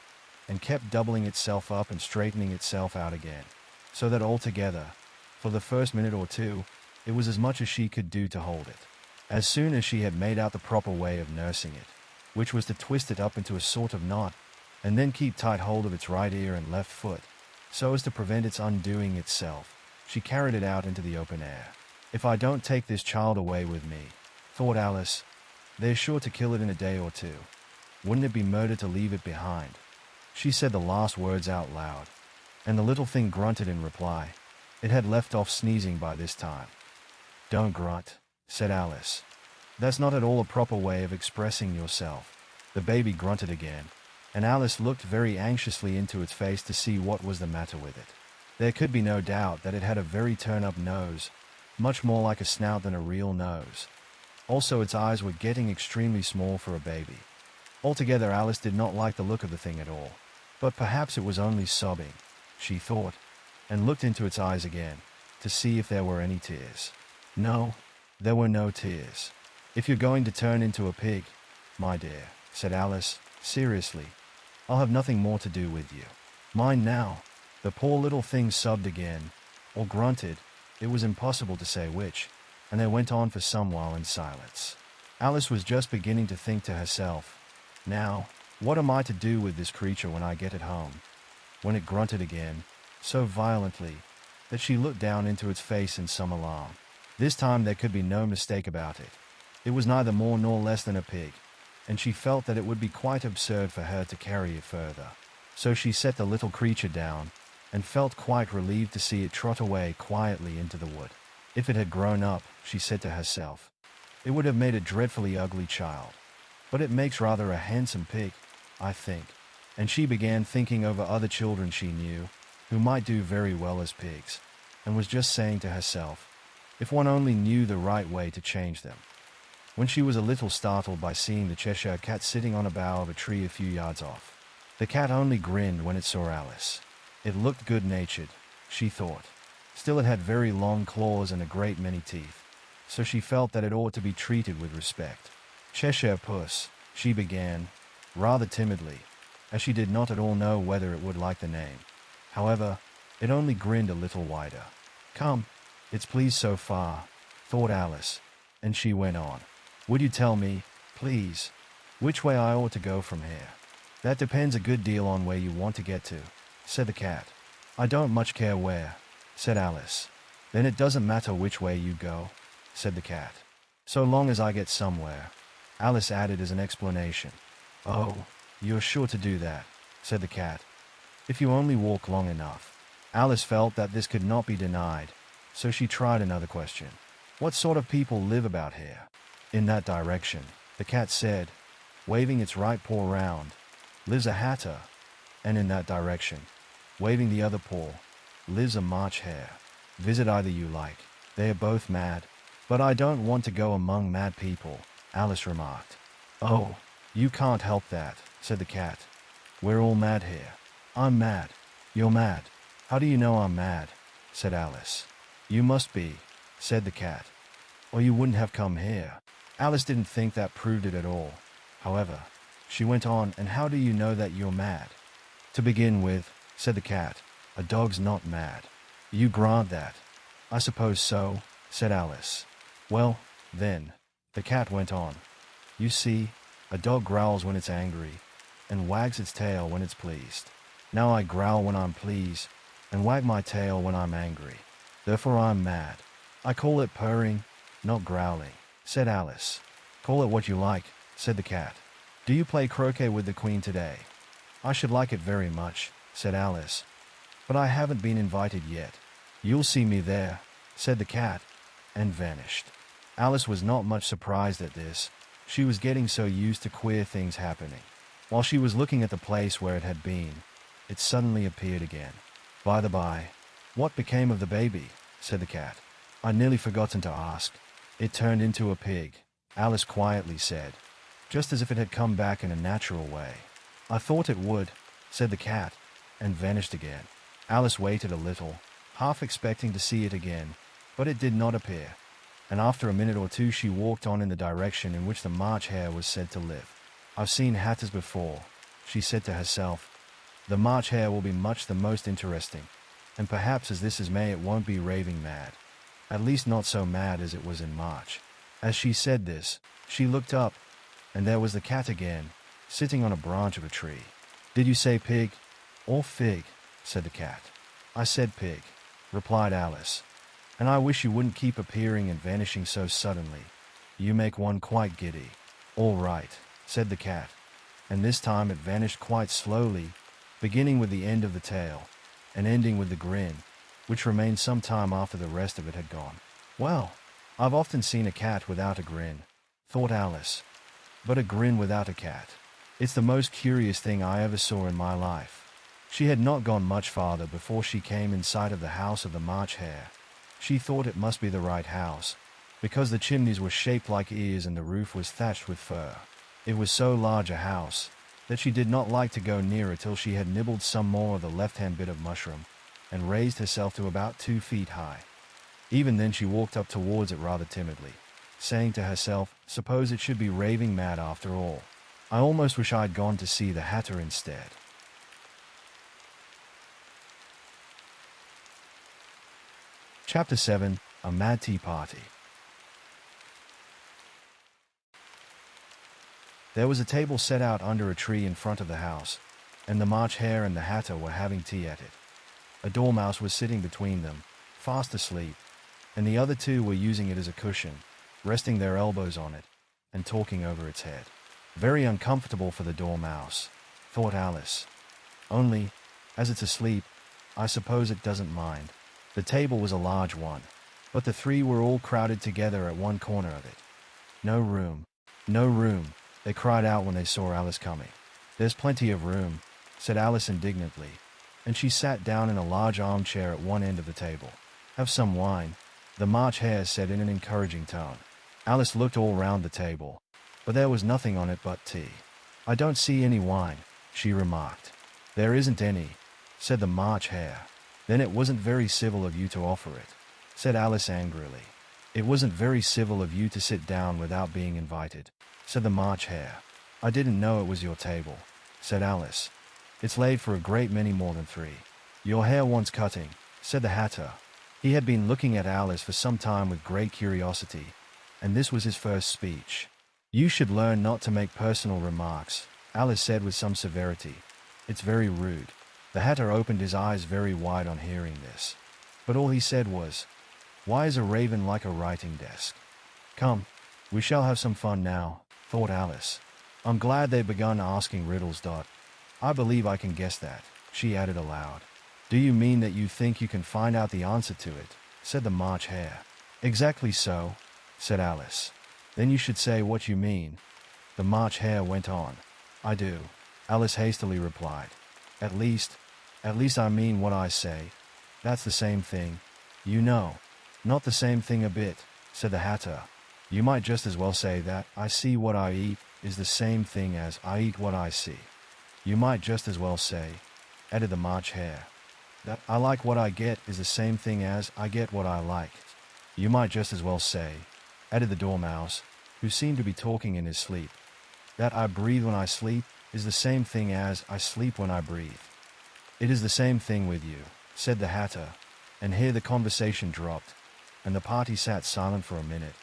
and kept doubling itself up and straightening itself out again, so that altogether, for the first minute or two, it was as much as she could do to hold it. As soon as she had made out the proper way of nursing it, which was to twist it up into a sort of knot, and then keep tight hold of its right ear and left foot, so as to prevent its undoing itself, she carried it out into the open air. "If I don't take this child away with me," thought Alice, "they're sure to kill it in a day or two. Wouldn't it be murder to leave it behind?" She said the last words out loud, and the little thing grunted in reply. It had left off sneezing by this time. "Don't grunt," said Alice. "That's not at all a proper way of expressing yourself." The baby grunted again, and Alice looked very anxiously into its face to see what was the matter with it. There could be no doubt that it had a very turn-up nose, much more like a snout than a real nose. Also, its eyes were getting extremely small for a baby. Altogether, Alice did not like the look of the thing at all. But perhaps it was only sobbing, she thought, and looked into its eyes again, to see if there were any tears. No, there were no tears. "If you're going to turn into a pig, my dear," said Alice, seriously, "I'll have nothing more to do with you. Mind now." The poor little thing sobbed again, or grunted, it was impossible to say which, and they went on for some while in silence. Alice was just beginning to think to herself, "Now, what am I to do with this creature when I get it home?" when it grunted again, so violently that she looked down into its face in some alarm. This time there could be no mistake about it. It was neither more nor less than a pig, and she felt that it would be quite absurd for her to carry it further. So she set the little creature down, and felt quite relieved to see it trot away quietly into the wood. If it had grown up, she said to herself, it would have made a dreadfully ugly child. But it makes rather a handsome pig, I think. And she began thinking over other children she knew, who might do very well as pigs, and was just saying to herself, if one only knew the right way to change them, when she was a little startled by seeing the Cheshire Cat sitting on a bough of a tree a few yards off. The cat only grinned when it saw Alice. It looked good-natured, she thought. Still, it had very long claws and a great many teeth, so she felt that it ought to be treated with respect. "Cheshire Puss," she began, rather timidly, as she did not at all know whether it would like the name. However, It only grinned a little wider. Come, it's pleased so far, thought Alice, and she went on. Would you tell me, please, which way I ought to go from here? That depends a good deal on where you want to get to, said the cat. I don't much care where, said Alice. Then it doesn't matter which way you go, said the cat. So long as I get somewhere, Alice added as an explanation. Oh, you're sure to do that, said the cat. If you only walk long enough. Alice felt that this could not be denied, so she tried another question. What sort of people live about here? In that direction, the cat said, waving its right paw round, lives a hatter, and in that direction, waving the other paw, lives a March hare. Visit either you like. They are both mad. But I don't want to go among mad people, Alice remarked. Oh, you can't help that, said the cat. We're all mad here. I'm mad. You're mad. How do you know I'm mad? Said Alice. You must be, said the cat, or you wouldn't have come here. Alice didn't think that proved it at all. However, she went on, and how do you know that you're mad? To begin with, said the cat, a dog's not mad. You grant that? I suppose so, said Alice. Well, then, the cat went on. You see, a dog growls when it's angry, and wags its tail when it's pleased. Now I growl when I'm pleased, and wag my tail when I'm angry. Therefore I'm mad. I call it purring, not growling, said Alice. Call it what you like, said the cat. Do you play croquet with the Queen today? I should like it very much, said Alice. But I haven't been invited yet. You'll see me there, said the cat, and vanished. Alice was not much surprised at this. She was getting so used to queer things happening. While she was looking at the place where it had been, it suddenly appeared again. By the by, what became of the baby? Said the cat. I'd nearly forgotten to ask. It turned into a pig, Alice quietly said, just as if it had come back in a natural way. I thought it would, said the cat, and vanished again. Alice waited a little, half expecting to see it again, but it did not appear, and after a minute or two she walked on in the direction in which the March hare was said to live. I've seen hatters before, she said to herself. The March hare will be much the most interesting, and perhaps as this is May it won't be raving mad. At least not so mad as it was in March. As she said this, she looked up, and there was the cat again, sitting on a branch of a tree. Did you say pig or fig? Said the cat. I said pig, replied Alice, and I wish you wouldn't keep appearing and vanishing so suddenly. You make one quite giddy. All right, said the cat, and this time it vanished quite slowly, beginning with the end of the tail, and ending with the grin, which remained some time after the rest of it had gone. Well, I've often seen a cat without a grin, thought Alice, but a grin without a cat. It's the most curious thing I ever saw in my life. She had not gone much farther before she came in sight of the house of the March hare. She thought it must be the right house, because the chimneys were shaped like ears and the roof was thatched with fur. It was so large a house that she did not like to go nearer till she had nibbled some more of the left-hand bit of mushroom, and raised herself to about 2 feet high. Even then she walked up towards it rather timidly, saying to herself, suppose it should be raving mad after all. I almost wish I'd gone to see the hatter instead. Chapter 7. A Mad Tea Party. There was a table set out under a tree in front of the house, and the March hare and the hatter were having tea at it. A dormouse was sitting between them, fast asleep, and the other two were using it as a cushion, resting their elbows on it, and talking over its head. Very uncomfortable for the dormouse, thought Alice. Only, as it's asleep, I suppose it doesn't mind. The table was a large one, but the three were all crowded together at one corner of it. No room, no room, they cried out when they saw Alice coming. There's plenty of room, said Alice indignantly, and she sat down in a large armchair at one end of the table. Have some wine, the March hare said in an encouraging tone. Alice looked all round the table, but there was nothing on it but tea. I don't see any wine, she remarked. There isn't any, said the March hare. Then it wasn't very civil of you to offer it, said Alice angrily. It wasn't very civil of you to sit down without being invited, said the March hare. I didn't know it was your table, said Alice. It's laid for a great many more than 3. Your hair wants cutting, said the Hatter. He had been looking at Alice for some time with great curiosity, and this was his first speech. You should learn not to make personal remarks, Alice said with some severity. It's very rude. The Hatter opened his eyes very wide on hearing this. But all he said was, why is a raven like a writing desk? Come, we shall have some fun now, thought Alice. I'm glad they've begun asking riddles. I believe I can guess that, she added aloud. Do you mean that you think you can find out the answer to it? Said the March Hare. Exactly so, said Alice. Then you should say what you mean. The March Hare went on. I do, Alice hastily replied. At least I mean what I say. That's the same thing. You know. Not the same thing a bit, said the Hatter. You might just as well say that I see what I eat is the same thing as I eat what I see. You might just as well say, added the March Hare, that I like what I get is the same thing as I get what I like. You might just as well say, added the Dormouse, who seemed to be talking in his sleep, that I breathe when I sleep is the same thing as I sleep when I breathe. It is the same thing with you, said the Hatter, and here the conversation dropped, and the party sat silent for a minute,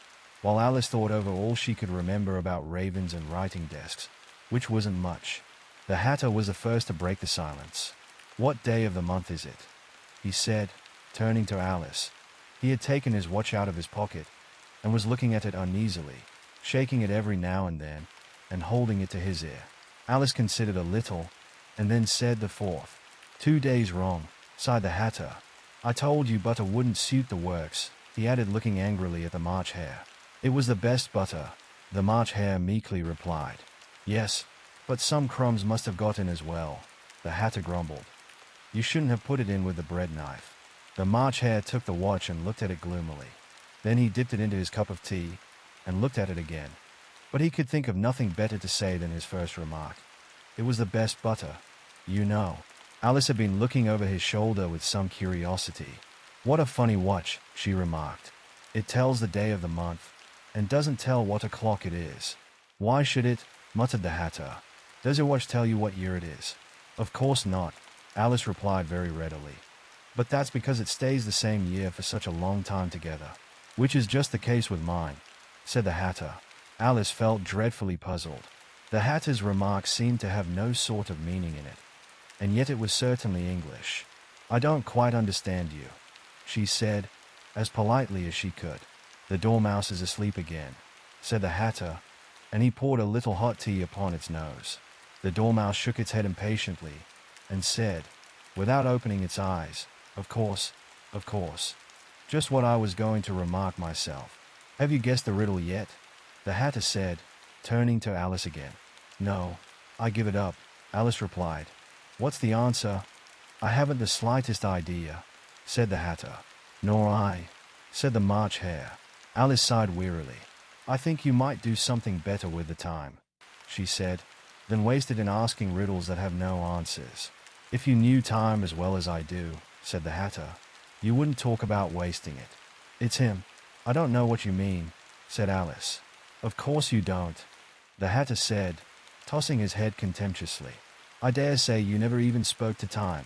while Alice thought over all she could remember about ravens and writing desks, which wasn't much. The Hatter was the first to break the silence. What day of the month is it? He said, turning to Alice. He had taken his watch out of his pocket and was looking at it uneasily, shaking it every now and then, and holding it to his ear. Alice considered a little, and then said the 4th. 2 days wrong, sighed the Hatter. I told you butter wouldn't suit the works, he added, looking angrily at the March Hare. It was the best butter, the March Hare meekly replied. Yes, but some crumbs must have got in as well, the Hatter grumbled. You shouldn't have put it in with the bread knife. The March Hare took the watch and looked at it gloomily. Then he dipped it into his cup of tea and looked at it again. But he could think of nothing better to say than his first remark. It was the best butter, you know. Alice had been looking over his shoulder with some curiosity. What a funny watch, she remarked. It tells the day of the month, and doesn't tell what o'clock it is. Why should it? Muttered the Hatter. Does your watch tell you what year it is? Of course not, Alice replied very readily. But that's because it stays the same year for such a long time together. Which is just the case with mine, said the Hatter. Alice felt dreadfully puzzled. The Hatter's remark seemed to have no sort of meaning in it, and yet it was certainly English. I don't quite understand you, she said, as politely as she could. The Dormouse is asleep again, said the Hatter, and he poured a little hot tea upon its nose. The Dormouse shook its head impatiently, and said, without opening its eyes, of course. Just what I was going to remark myself. Have you guessed the riddle yet? The Hatter said, turning to Alice again. No, I give it up, Alice replied. What's the answer? I haven't the slightest idea, said the Hatter. Nor I, said the March Hare. Alice sighed wearily. I think you might do something better with the time, she said, than waste it in asking riddles that have no answers. If you knew time as well as I do, said the Hatter, you wouldn't talk about wasting it. It's him. I don't know what you mean, said Alice. Of course you don't, the Hatter said, tossing his head contemptuously. I dare say you never even spoke to time.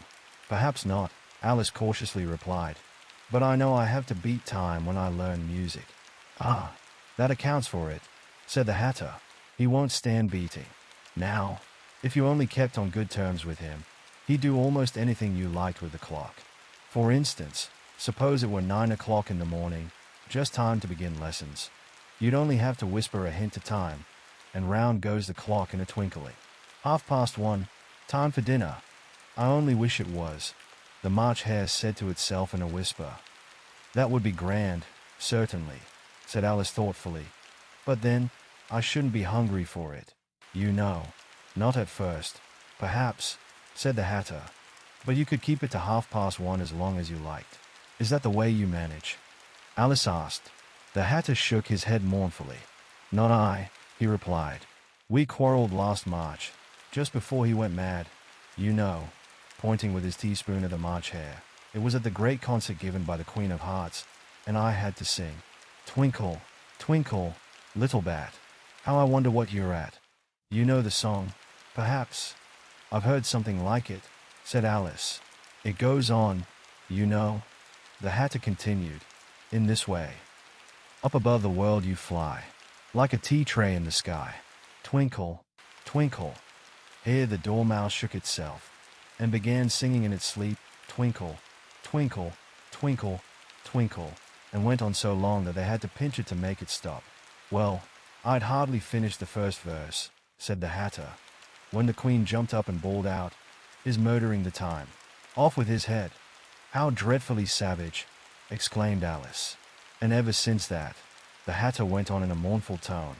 Perhaps not, Alice cautiously replied. But I know I have to beat time when I learn music. Ah, that accounts for it, said the Hatter. He won't stand beating. Now, if you only kept on good terms with him, he'd do almost anything you liked with the clock. For instance, suppose it were 9 o'clock in the morning, just time to begin lessons. You'd only have to whisper a hint to time, and round goes the clock in a twinkling. 1:30, time for dinner. I only wish it was, the March Hare said to itself in a whisper. That would be grand, certainly, said Alice thoughtfully. But then, I shouldn't be hungry for it. You know. Not at first. Perhaps, said the Hatter. But you could keep it to 1:30 as long as you liked. Is that the way you manage? Alice asked. The Hatter shook his head mournfully. Not I, he replied. We quarreled last March, just before he went mad. You know, pointing with his teaspoon at the March Hare. It was at the great concert given by the Queen of Hearts, and I had to sing. Twinkle, twinkle, little bat. How I wonder what you're at. You know the song, perhaps. I've heard something like it, said Alice. It goes on, you know, the Hatter continued, in this way. Up above the world you fly, like a tea tray in the sky. Twinkle, twinkle. Here the dormouse shook itself, and began singing in its sleep, twinkle, twinkle, twinkle, twinkle, and went on so long that they had to pinch it to make it stop. Well, I'd hardly finished the first verse, said the Hatter, when the Queen jumped up and bawled out, "Is murdering the time. Off with his head." "How dreadfully savage," exclaimed Alice. "And ever since that," the Hatter went on in a mournful tone,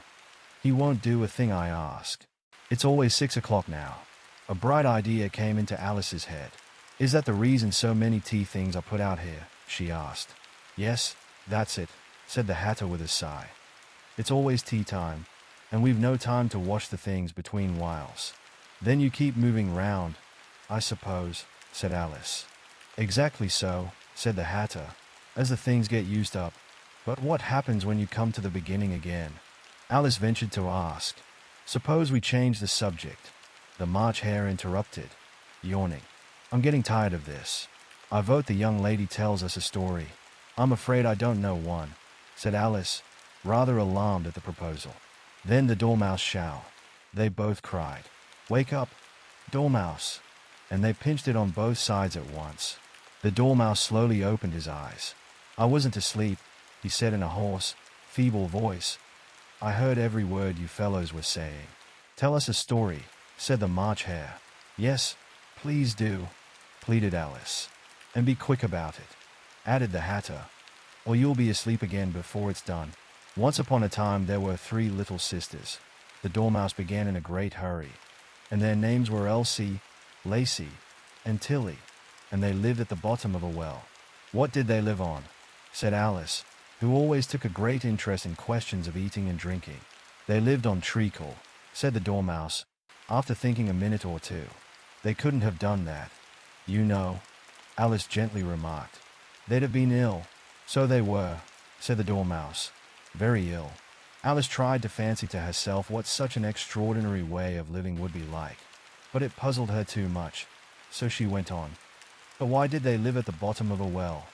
"he won't do a thing I ask. It's always 6 o'clock now." A bright idea came into Alice's head. "Is that the reason so many tea things are put out here?" she asked. "Yes, that's it," said the Hatter with a sigh. "It's always tea time, and we've no time to wash the things between whiles. Then you keep moving round, I suppose," said Alice. "Exactly so," said the Hatter, "as the things get used up. But what happens when you come to the beginning again?" Alice ventured to ask. "Suppose we change the subject," the March Hare interrupted, yawning. "I'm getting tired of this. I vote the young lady tells us a story." "I'm afraid I don't know one," said Alice, rather alarmed at the proposal. Then the Dormouse shall. They both cried, "Wake up, Dormouse!" and they pinched it on both sides at once. The Dormouse slowly opened his eyes. "I wasn't asleep," he said in a hoarse, feeble voice. "I heard every word you fellows were saying." "Tell us a story," said the March Hare. "Yes, please do," pleaded Alice. "And be quick about it," added the Hatter, "or you'll be asleep again before it's done." "Once upon a time there were 3 little sisters," the Dormouse began in a great hurry, "and their names were Elsie, Lacey, and Tilly, and they lived at the bottom of a well." "What did they live on?" said Alice, who always took a great interest in questions of eating and drinking. "They lived on treacle," said the Dormouse, after thinking a minute or two. "They couldn't have done that, you know," Alice gently remarked. "They'd have been ill." "So they were," said the Dormouse. "Very ill." Alice tried to fancy to herself what such an extraordinary way of living would be like, but it puzzled her too much, so she went on. "But why did they live at the bottom of a well?"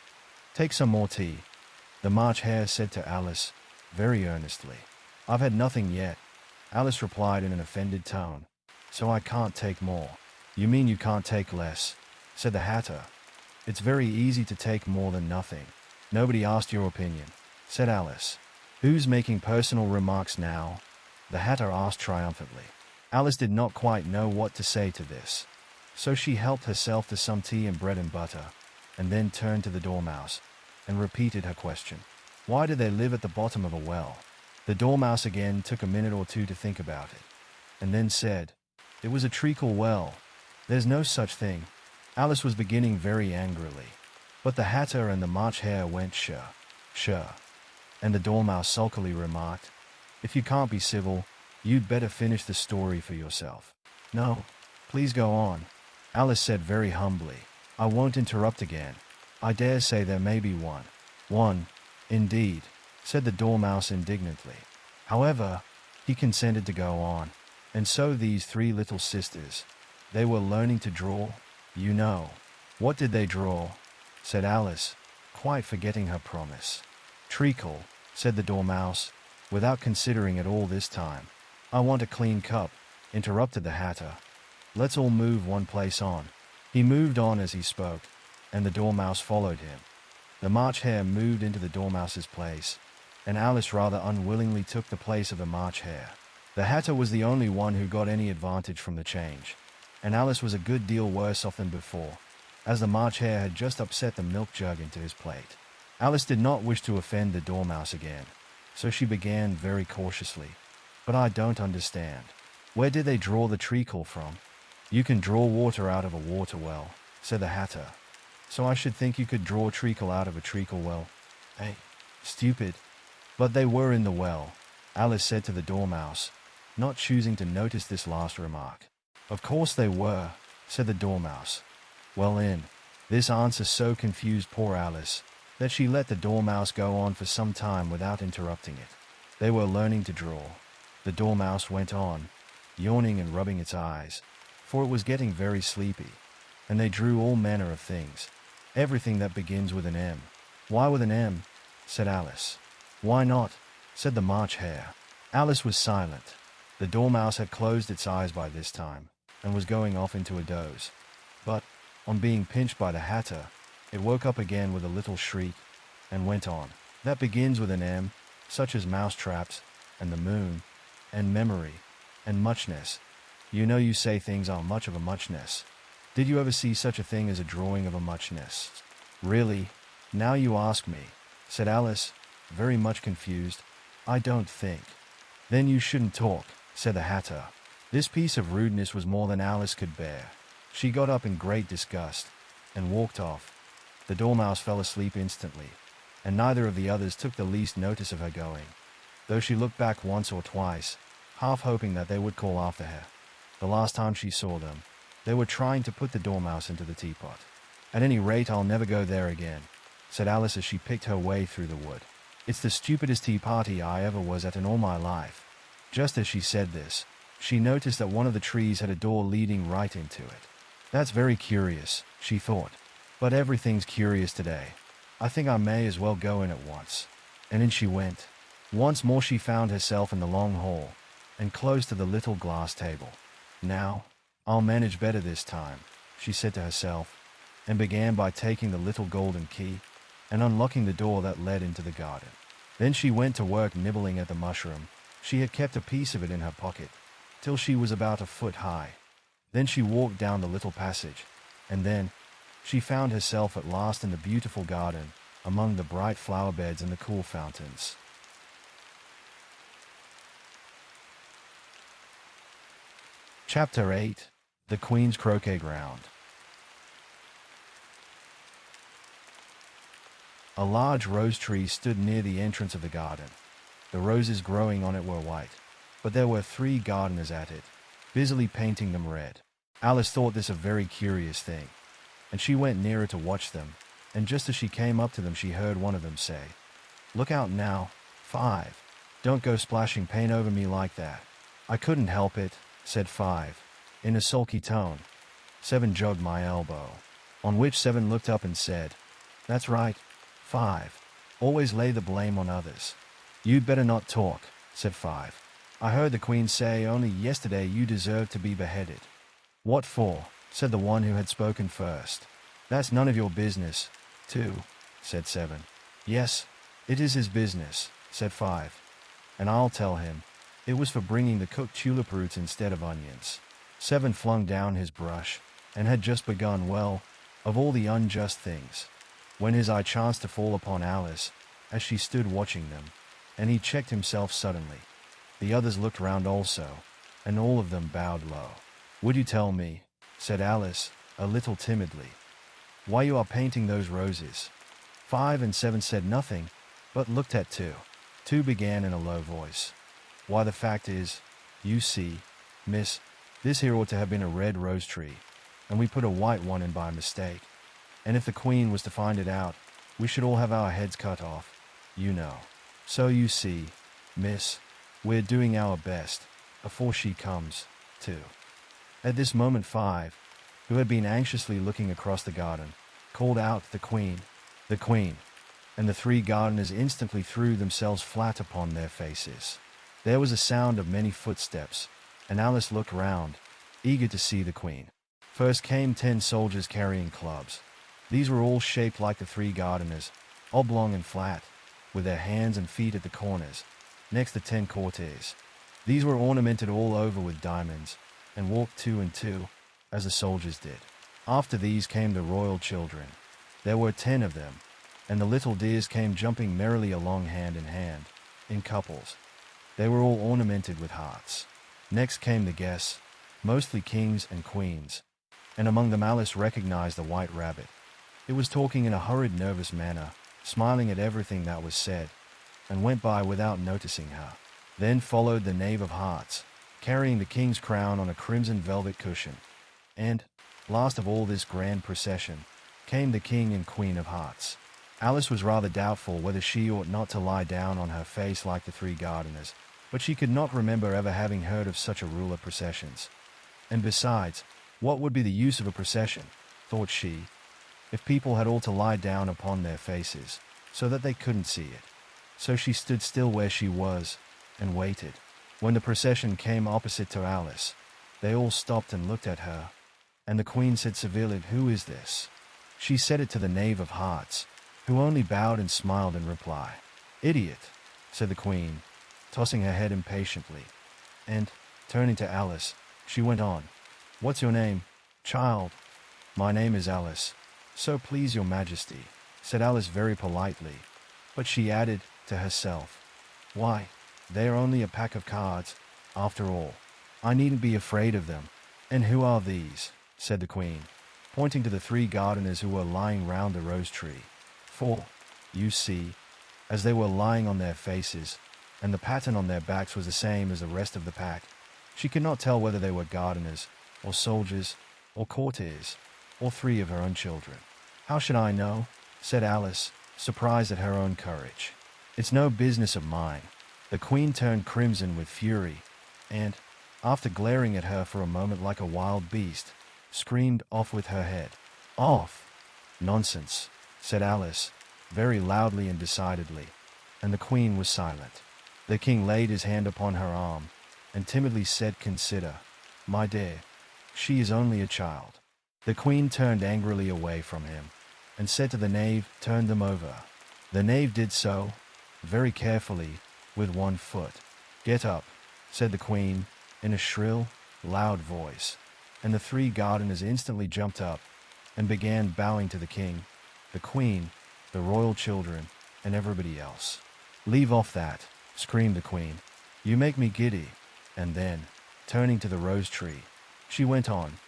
"Take some more tea," the March Hare said to Alice, very earnestly. "I've had nothing yet," Alice replied in an offended tone. "So I can't take more." "You mean you can't take less," said the Hatter. "It's very easy to take more than nothing." "Nobody asked your opinion," said Alice. "Who's making personal remarks now?" the Hatter asked triumphantly. Alice did not quite know what to say to this, so she helped herself to some tea and bread and butter, and then turned to the Dormouse and repeated her question. "Why do they live at the bottom of a well?" The Dormouse again took a minute or two to think about it, and then said, "It was a treacle well. There's no such thing." Alice was beginning very angrily, but the Hatter and the March Hare went sure, and the Dormouse sulkily remarked, "If you can't be civil, you'd better finish the story for yourself." "No, please go on," Alice said very humbly. "I won't interrupt again. I dare say there may be one." "One, indeed," said the Dormouse indignantly. However, he consented to go on. "And so these 3 little sisters, they were learning to draw, you know." "What did they draw?" said Alice, quite forgetting her promise. "Treacle," said the Dormouse, without considering it all this time. "I want a clean cup," interrupted the Hatter. "Let's all move one place on." He moved on as he spoke, and the Dormouse followed him. The March Hare moved into the Dormouse's place, and Alice rather unwillingly took the place of the March Hare. The Hatter was the only one who got any advantage from the change, and Alice was a good deal worse off than before, as the March Hare had just upset the milk jug into his plate. Alice did not wish to offend the Dormouse again, so she began very cautiously. "But I don't understand. Where did they draw the treacle from?" "You can draw water out of a water well," said the Hatter. "So I should think you could draw treacle out of a treacle well. Eh? Stupid." "But they were in the well," Alice said to the Dormouse, not choosing to notice this last remark. "Of course they were," said the Dormouse. Well in. This answer so confused poor Alice that she let the Dormouse go on for some time without interrupting it. "They were learning to draw," the Dormouse went on, yawning and rubbing its eyes, for it was getting very sleepy. and they drew all manner of things. Everything that begins with an M. Why with an M? Said Alice. Why not? Said the March Hare. Alice was silent. The Dormouse had closed its eyes by this time, and was going off into a doze. But, on being pinched by the Hatter, it woke up again with a little shriek, and went on. That begins with an M, such as mousetraps, and the moon, and memory, and muchness. You know you say things are much of a muchness. Did you ever see such a thing as a drawing of a muchness? Really? Now you ask me, said Alice, very much confused. I don't think. Then you shouldn't talk, said the Hatter. This piece of rudeness was more than Alice could bear. She got up in great disgust, and walked off. The Dormouse fell asleep instantly, and neither of the others took the least notice of her going, though she looked back once or twice, half hoping that they would call after her. The last time she saw them, they were trying to put the Dormouse into the teapot. At any rate, I'll never go there again, said Alice as she picked her way through the wood. It's the stupidest tea party I ever was at in all my life. Just as she said this, she noticed that one of the trees had a door leading right into it. That's very curious, she thought. But everything's curious today. I think I may as well go in at once. And in she went. Once more she found herself in the long hall, and close to the little glass table. Now, I'll manage better this time, she said to herself, and began by taking the little golden key and unlocking the door that led into the garden. Then she went to work nibbling at the mushroom. She had kept a piece of it in her pocket, till she was about a foot high. Then she walked down the little passage, and then she found herself at last in the beautiful garden, among the bright flower beds and the cool fountains. Chapter 8. The Queen's Croquet Ground. A large rose tree stood near the entrance of the garden. The roses growing on it were white, but there were 3 gardeners at it, busily painting them red. Alice thought this a very curious thing, and she went nearer to watch them, and just as she came up to them she heard one of them say, "Look out now, 5. Don't go splashing paint over me like that." "I couldn't help it," said 5, in a sulky tone. 7 jogged my elbow. On which 7 looked up and said, "That's right, 5. Always lay the blame on others." "You'd better not talk," said 5. "I heard the Queen say only yesterday you deserved to be beheaded." "What for?" said the one who had spoken first. "That's none of your business." 2, said 7. "Yes, it is his business," said 5. "And I'll tell him. It was for bringing the cooked tulip roots instead of onions." 7 flung down his brush, and had just begun, well, of all the unjust things, when his eye chanced to fall upon Alice, as she stood watching them, and he checked himself suddenly. The others looked round also, and all of them bowed low. "Would you tell me," said Alice, a little timidly, "why you are painting those roses?" 5 and 7 said nothing, but looked at 2. 2 began in a low voice. "Why, the fact is, you see, miss, this here ought to have been a red rose tree, and we put a white one in by mistake. And if the Queen was to find it out, we should all have our heads cut off, you know. So you see, miss, we're doing our best, afore she comes, too." At this moment 5, who had been anxiously looking across the garden, called out, "The Queen! The Queen!" and the 3 gardeners instantly threw themselves flat upon their faces. There was a sound of many footsteps, and Alice looked round, eager to see the Queen. First came 10 soldiers carrying clubs. These were all shaped like the 3 gardeners, oblong and flat, with their hands and feet at the corners. Next the 10 courtiers. These were ornamented all over with diamonds, and walked 2 and 2, as the soldiers did. After these came the royal children. There were 10 of them, and the little dears came jumping merrily along hand in hand, in couples. They were all ornamented with hearts. Next came the guests, mostly kings and queens, and among them Alice recognized the white rabbit. It was talking in a hurried, nervous manner, smiling at everything that was said, and went by without noticing her. Then followed the knave of hearts, carrying the king's crown on a crimson velvet cushion. And, last of all this grand procession, came the king and queen of hearts. Alice was rather doubtful whether she ought not to lie down on her face like the 3 gardeners, but she could not remember ever having heard of such a rule of processions. And besides, what would be the use of a procession? thought she, if people had all to lie down upon their faces, so that they couldn't see it. So she stood still where she was, and waited. When the procession came opposite to Alice, they all stopped and looked at her, and the queen said severely, "Who is this?" She said it to the Knave of Hearts, who only bowed and smiled in reply. "Idiot," said the queen, tossing her head impatiently. And, turning to Alice, she went on. "What's your name, child?" "My name is Alice, so please your majesty," said Alice very politely, but she added, to herself, "Why, they are only a pack of cards, after all. I needn't be afraid of them." "And who are these?" said the queen, pointing to the 3 gardeners who were lying round the rose tree. For, you see, as they were lying on their faces, and the pattern on their backs was the same as the rest of the pack, she could not tell whether they were gardeners, or soldiers, or courtiers, or 3 of her own children. "How should I know?" said Alice, surprised at her own courage. "It's no business of mine." The queen turned crimson with fury, and, after glaring at her for a moment like a wild beast, screamed off with her head. "Off!" "Nonsense," said Alice, very loudly and decidedly, and the queen was silent. The king laid his hand upon her arm, and timidly said, "Consider, my dear, she is only a child." The queen turned angrily away from him, and said to the knave, "Turn them over." The knave did so, very carefully, with 1 foot. "Get up," said the queen, in a shrill, loud voice, and the 3 gardeners instantly jumped up, and began bowing to the king, the queen, the royal children, and everybody else. "Leave off that," screamed the queen. "You make me giddy." And then, turning to the rose tree, she went on,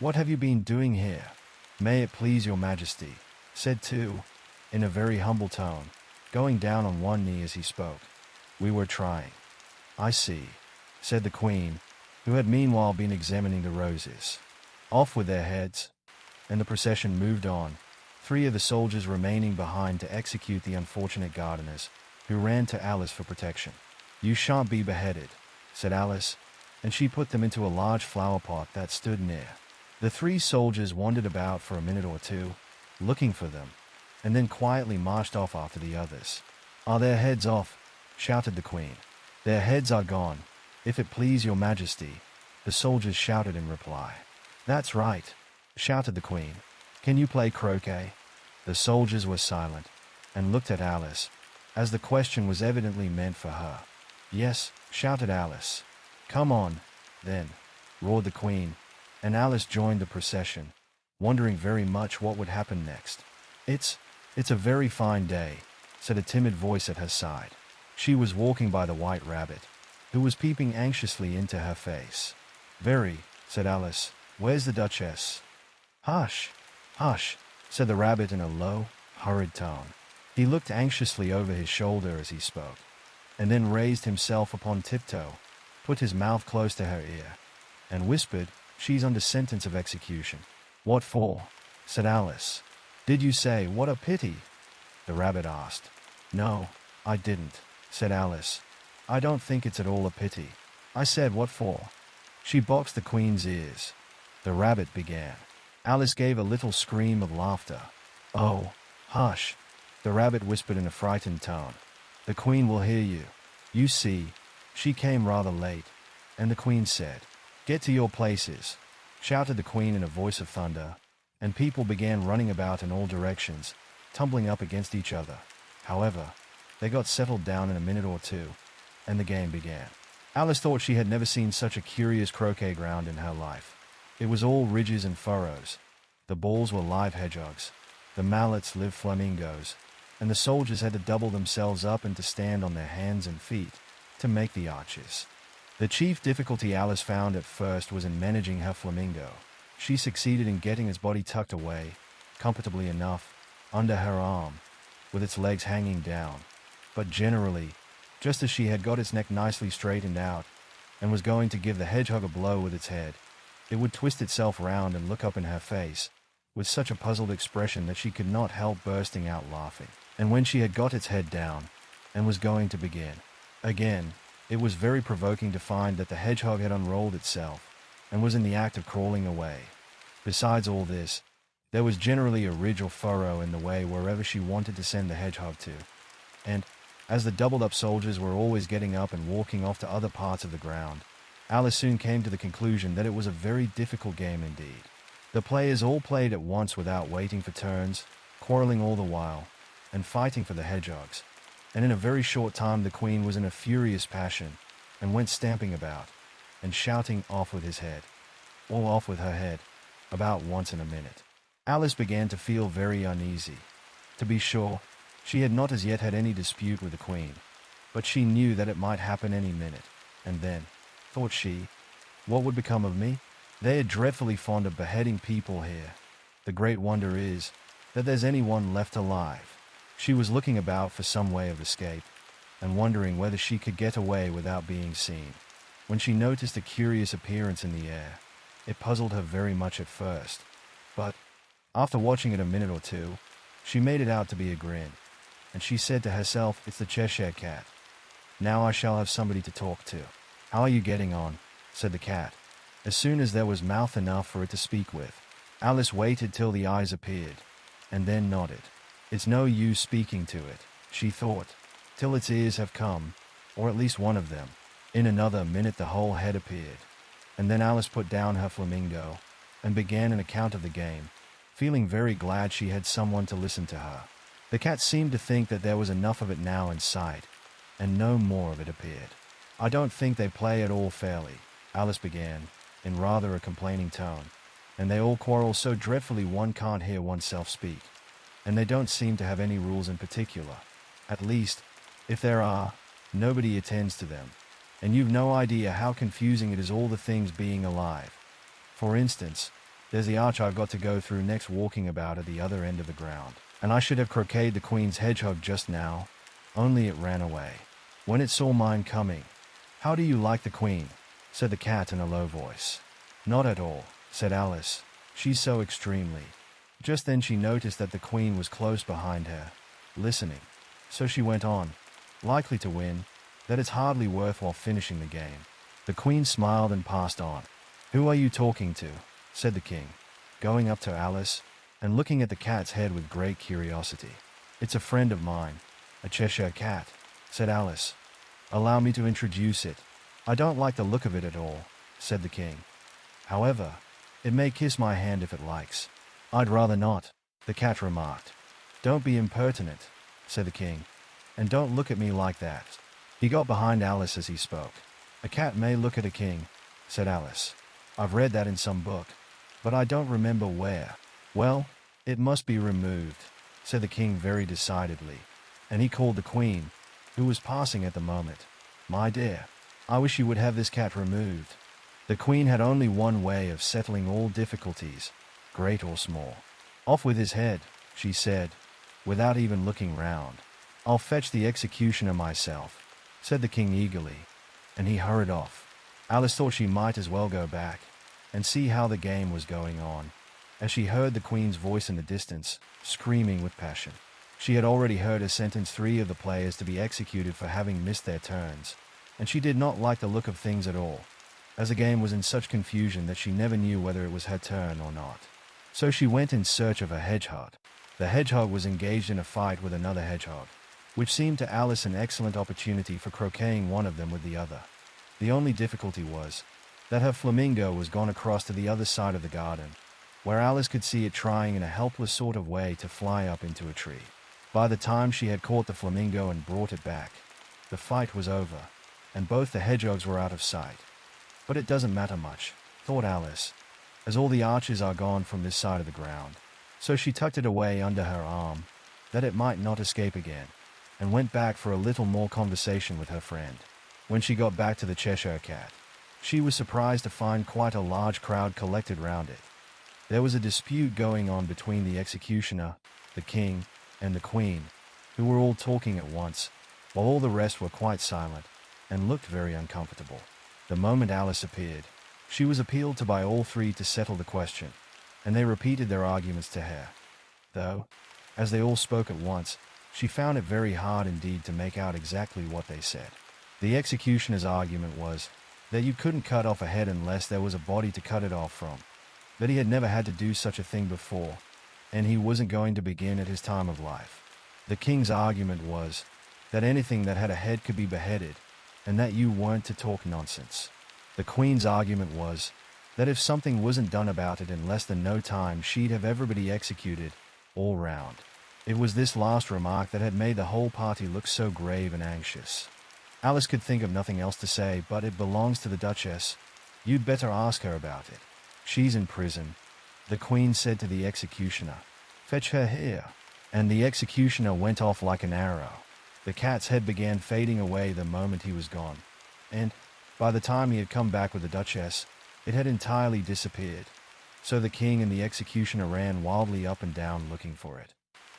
"What have you been doing here?" "May it please your majesty," said 2, in a very humble tone, going down on 1 knee as he spoke. "We were trying." "I see," said the queen, who had meanwhile been examining the roses. "Off with their heads." And the procession moved on, 3 of the soldiers remaining behind to execute the unfortunate gardeners, who ran to Alice for protection. "You shan't be beheaded," said Alice, and she put them into a large flower pot that stood near. The 3 soldiers wandered about for a minute or 2, looking for them, and then quietly marched off after the others. "Are their heads off?" shouted the queen. "Their heads are gone, if it please your majesty," the soldiers shouted in reply. "That's right," shouted the queen. "Can you play croquet?" The soldiers were silent, and looked at Alice, as the question was evidently meant for her. "Yes," shouted Alice. "Come on, then," roared the queen, and Alice joined the procession, wondering very much what would happen next. It's a very fine day," said a timid voice at her side. She was walking by the white rabbit, who was peeping anxiously into her face. "Very," said Alice. "Where's the Duchess?" "Hush, hush," said the rabbit in a low, hurried tone. He looked anxiously over his shoulder as he spoke, and then raised himself upon tiptoe, put his mouth close to her ear, and whispered, "She's under sentence of execution." "What for?" said Alice. "Did you say, 'What a pity'?" the rabbit asked. "No, I didn't," said Alice. "I don't think it's at all a pity. I said, 'What for?'" "She boxed the queen's ears," the rabbit began. Alice gave a little scream of laughter. "Oh, hush," the rabbit whispered in a frightened tone. "The queen will hear you. You see, she came rather late." And the queen said, "Get to your places," shouted the queen in a voice of thunder, and people began running about in all directions, tumbling up against each other. However, they got settled down in a minute or 2, and the game began. Alice thought she had never seen such a curious croquet ground in her life. It was all ridges and furrows. The balls were live hedgehogs, the mallets live flamingos, and the soldiers had to double themselves up and to stand on their hands and feet to make the arches. The chief difficulty Alice found at first was in managing her flamingo. She succeeded in getting its body tucked away, comfortably enough, under her arm, with its legs hanging down, but generally, just as she had got its neck nicely straightened out, and was going to give the hedgehog a blow with its head, it would twist itself round and look up in her face, with such a puzzled expression that she could not help bursting out laughing. And when she had got its head down, and was going to begin again, it was very provoking to find that the hedgehog had unrolled itself, and was in the act of crawling away. Besides all this, There was generally a ridge or furrow in the way wherever she wanted to send the hedgehog to, and, as the doubled-up soldiers were always getting up and walking off to other parts of the ground, Alice soon came to the conclusion that it was a very difficult game indeed. The players all played at once without waiting for turns, quarreling all the while, and fighting for the hedgehogs, and in a very short time the queen was in a furious passion, and went stamping about, and shouting off with his head, or off with her head, about once in a minute. Alice began to feel very uneasy. To be sure, she had not as yet had any dispute with the queen, but she knew that it might happen any minute, and then, thought she, what would become of me? They are dreadfully fond of beheading people here. The great wonder is that there's anyone left alive. She was looking about for some way of escape, and wondering whether she could get away without being seen, when she noticed a curious appearance in the air. It puzzled her very much at first, but, after watching it a minute or two, she made it out to be a grin, and she said to herself, "It's the Cheshire Cat. Now I shall have somebody to talk to." "How are you getting on?" said the cat, as soon as there was mouth enough for it to speak with. Alice waited till the eyes appeared, and then nodded. "It's no use speaking to it," she thought, "till its ears have come, or at least one of them." In another minute the whole head appeared, and then Alice put down her flamingo, and began an account of the game, feeling very glad she had someone to listen to her. The cat seemed to think that there was enough of it now in sight, and no more of it appeared. "I don't think they play at all fairly," Alice began, in rather a complaining tone, "and they all quarrel so dreadfully one can't hear oneself speak, and they don't seem to have any rules in particular. At least, if there are, nobody attends to them, and you've no idea how confusing it is all the things being alive. For instance, there's the arch I've got to go through next walking about at the other end of the ground, and I should have croqueted the queen's hedgehog just now, only it ran away, when it saw mine coming." "How do you like the queen?" said the cat in a low voice. "Not at all," said Alice. "She's so extremely—" Just then she noticed that the queen was close behind her, listening. So she went on, "Likely to win, that it's hardly worthwhile finishing the game." The queen smiled and passed on. "Who are you talking to?" said the king, going up to Alice, and looking at the cat's head with great curiosity. "It's a friend of mine, a Cheshire cat," said Alice. "Allow me to introduce it." "I don't like the look of it at all," said the king. "However, it may kiss my hand if it likes." "I'd rather not," the cat remarked. "Don't be impertinent," said the king, "and don't look at me like that." He got behind Alice as he spoke. "A cat may look at a king," said Alice. "I've read that in some book, but I don't remember where." "Well, it must be removed," said the king very decidedly, and he called the queen, who was passing at the moment. "My dear, I wish you would have this cat removed." The queen had only one way of settling all difficulties, great or small. "Off with his head," she said, without even looking round. "I'll fetch the executioner myself," said the king eagerly, and he hurried off. Alice thought she might as well go back and see how the game was going on, as she heard the queen's voice in the distance, screaming with passion. She had already heard her sentence 3 of the players to be executed for having missed their turns, and she did not like the look of things at all, as the game was in such confusion that she never knew whether it was her turn or not. So she went in search of a hedgehog. The hedgehog was engaged in a fight with another hedgehog, which seemed to Alice an excellent opportunity for croqueting one of them with the other. The only difficulty was that her flamingo was gone across to the other side of the garden, where Alice could see it trying in a helpless sort of way to fly up into a tree. By the time she had caught the flamingo and brought it back, the fight was over, and both the hedgehogs were out of sight. "But it doesn't matter much," thought Alice, "as all the archers are gone from this side of the ground." So she tucked it away under her arm, that it might not escape again, and went back for a little more conversation with her friend. When she got back to the Cheshire Cat, she was surprised to find quite a large crowd collected round it. There was a dispute going on between the executioner, the king, and the queen, who were all talking at once, while all the rest were quite silent, and looked very uncomfortable. The moment Alice appeared, she was appealed to by all three to settle the question, and they repeated their arguments to her. Though, as they all spoke at once, she found it very hard indeed to make out exactly what they said. The executioner's argument was that you couldn't cut off a head unless there was a body to cut it off from, that he had never had to do such a thing before, and he wasn't going to begin at his time of life. The king's argument was that anything that had a head could be beheaded, and that you weren't to talk nonsense. The queen's argument was that if something wasn't done about it in less than no time, she'd have everybody executed, all round. It was this last remark that had made the whole party look so grave and anxious. Alice could think of nothing else to say, but it belongs to the Duchess. You'd better ask her about it. She's in prison, the queen said to the executioner. Fetch her here. And the executioner went off like an arrow. The cat's head began fading away the moment he was gone, and by the time he had come back with the Duchess, it had entirely disappeared. So the king and the executioner ran wildly up and down looking for it,